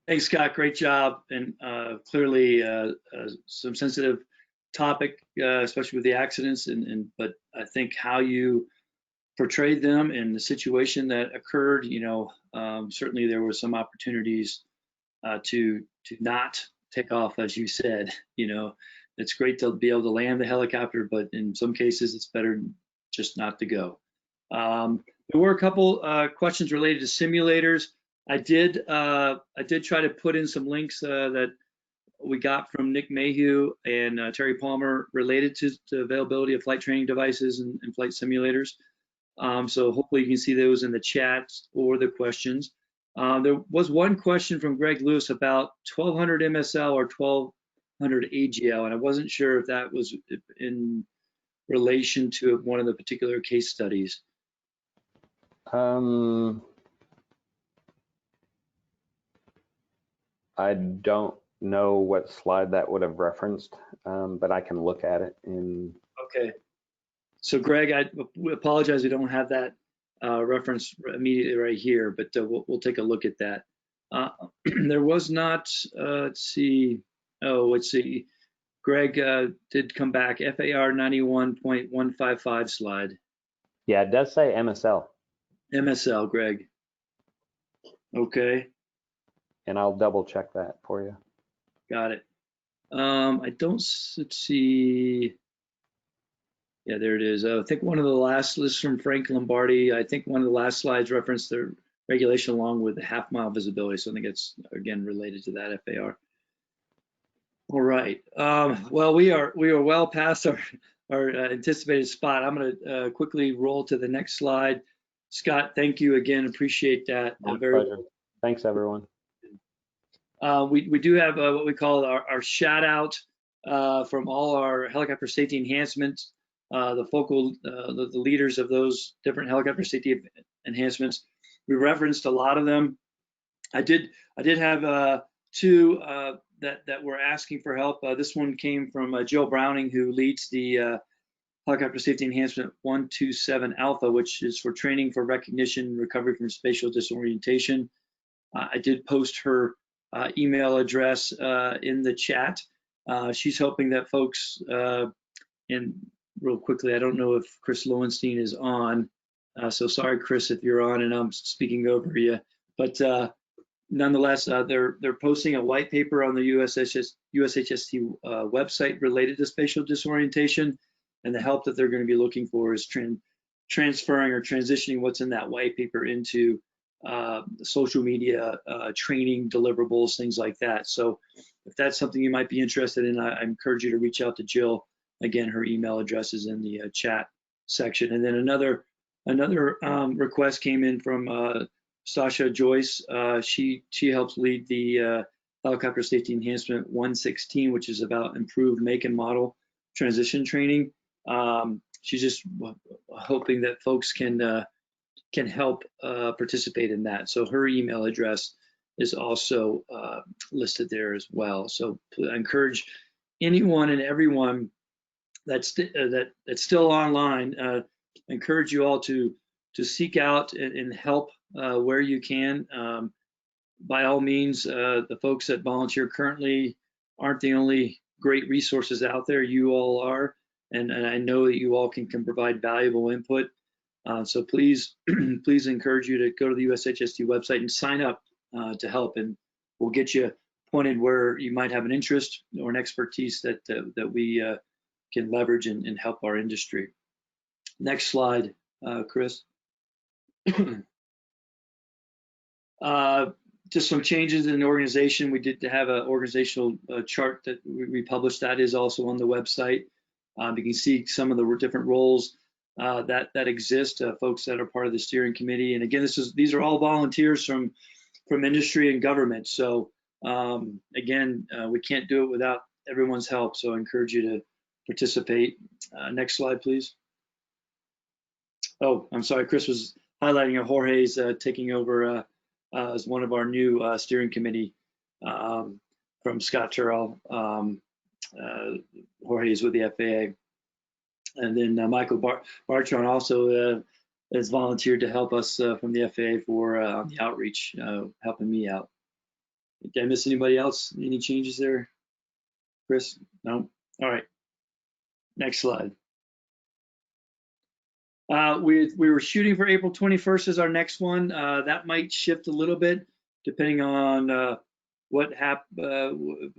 Thanks, Scott. Great job. And clearly some sensitive topic, especially with the accidents. But I think how you portrayed them and the situation that occurred, you know, certainly there were some opportunities to not take off, as you said. You know, it's great to be able to land the helicopter, but in some cases it's better just not to go. There were a couple questions related to simulators. I did try to put in some links that we got from Nick Mayhew and Terry Palmer related to availability of flight training devices and flight simulators. So hopefully you can see those in the chat or the questions. There was one question from Greg Lewis about 1200 MSL or 1200 AGL, and I wasn't sure if that was in relation to one of the particular case studies. I don't know what slide that would have referenced, but I can look at it. Okay. So Greg, I apologize, we don't have that reference immediately right here, but we'll take a look at that. There was not, let's see, Greg did come back, FAR 91.155 slide. Yeah, it does say MSL. MSL, Greg. Okay. And I'll double check that for you. Got it. I don't, let's see. Yeah, there it is. I think one of the last lists from Frank Lombardi, I think one of the last slides referenced the regulation along with the half-mile visibility. So I think it's, again, related to that FAR. All right. Well, we are well past our anticipated spot. I'm going to quickly roll to the next slide. Scott, thank you again. Appreciate that. My pleasure. Thanks, everyone. We do have what we call our shout out from all our helicopter safety enhancements, the leaders of those different helicopter safety enhancements. We referenced a lot of them. I did have 2 that were asking for help. This one came from Jill Browning, who leads the Helicopter Safety Enhancement 127 Alpha, which is for training for recognition and recovery from spatial disorientation. I did post her email address in the chat. She's hoping that folks, and real quickly, I don't know if Chris Lowenstein is on, so sorry, Chris, if you're on and I'm speaking over you, but nonetheless, they're posting a white paper on the USHST website related to spatial disorientation, and the help that they're going to be looking for is transferring or transitioning what's in that white paper into social media training deliverables, things like that. So if that's something you might be interested in, I encourage you to reach out to Jill. Again, her email address is in the chat section. And then another request came in from Sasha Joyce. She helps lead the Helicopter Safety Enhancement 116, which is about improved make and model transition training. She's just hoping that folks can help participate in that. So her email address is also listed there as well. So I encourage anyone and everyone that's still online. I encourage you all to seek out and help where you can. By all means, the folks that volunteer currently aren't the only great resources out there. You all are, and I know that you all can provide valuable input. So please, please encourage you to go to the USHST website and sign up to help, and we'll get you pointed where you might have an interest or an expertise that we can leverage and help our industry. Next slide, Chris. Just some changes in the organization. We did have an organizational chart that we published. That is also on the website. You can see some of the different roles that exist, folks that are part of the steering committee. And again, these are all volunteers from industry and government. So again, we can't do it without everyone's help. So I encourage you to participate. Next slide, please. Oh, I'm sorry. Chris was highlighting Jorge's taking over as one of our new steering committee from Scott Turrell. Jorge is with the FAA. And then Michael Bartron also has volunteered to help us from the FAA for the outreach, helping me out. Did I miss anybody else? Any changes there, Chris? No? All right. Next slide. We were shooting for April 21st as our next one. That might shift a little bit depending on what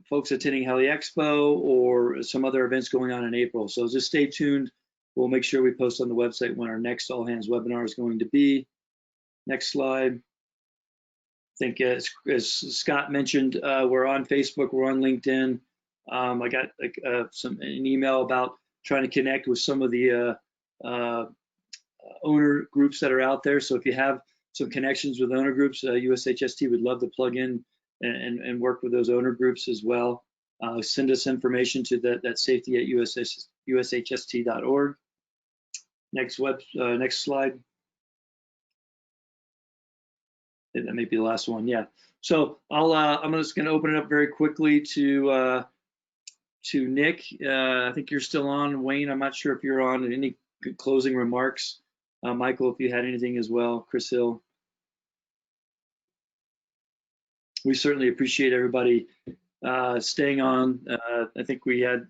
folks attending Heli Expo or some other events going on in April. So just stay tuned. We'll make sure we post on the website when our next all hands webinar is going to be. Next slide. I think as Scott mentioned, we're on Facebook, we're on LinkedIn. I got an email about trying to connect with some of the owner groups that are out there. So if you have some connections with owner groups, USHST would love to plug in and work with those owner groups as well. Send us information to that safety at ushst.org. Next slide. That may be the last one. Yeah. So I'm just going to open it up very quickly to Nick. I think you're still on. Wayne, I'm not sure if you're on. Any closing remarks? Michael, if you had anything as well. Chris Hill. We certainly appreciate everybody staying on. I think we had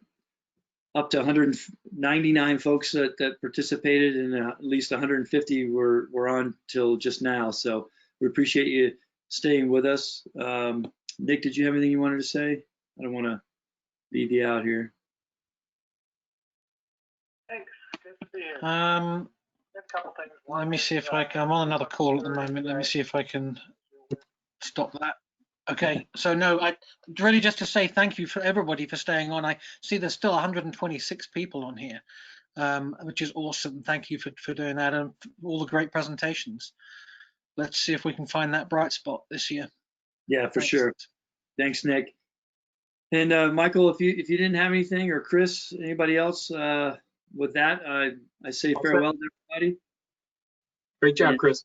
up to 199 folks that participated, and at least 150 were on till just now. So we appreciate you staying with us. Nick, did you have anything you wanted to say? I don't want to leave you out here. Thanks. Good to see you. Let me see if I can. I'm on another call at the moment. Let me see if I can stop that. Okay, so no, I really just to say thank you for everybody for staying on. I see there's still 126 people on here, which is awesome. Thank you for doing that and all the great presentations. Let's see if we can find that bright spot this year. Yeah, for sure. Thanks, Nick. And Michael, if you didn't have anything, or Chris, anybody else, with that, I say farewell to everybody. Great job, Chris.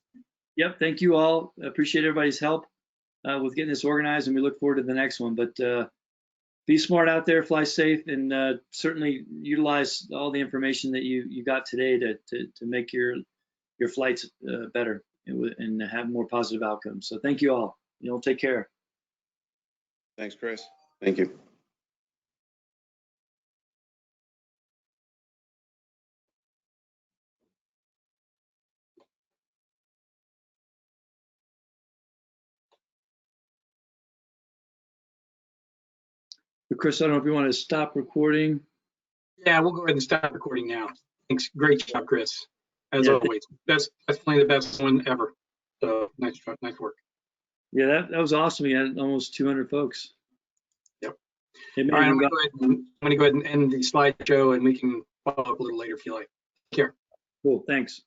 Yep, thank you all. I appreciate everybody's help with getting this organized, and we look forward to the next one. But be smart out there, fly safe, and certainly utilize all the information that you got today to make your flights better and have more positive outcomes. So thank you all. Take care. Thanks, Chris. Thank you. Chris, I don't know if you want to stop recording. Yeah, we'll go ahead and stop recording now. Thanks. Great job, Chris. As always, that's definitely the best one ever. So nice work. Yeah, that was awesome. We had almost 200 folks. Yep. All right, I'm going to go ahead and end the slideshow, and we can follow up a little later if you like. Take care. Cool. Thanks.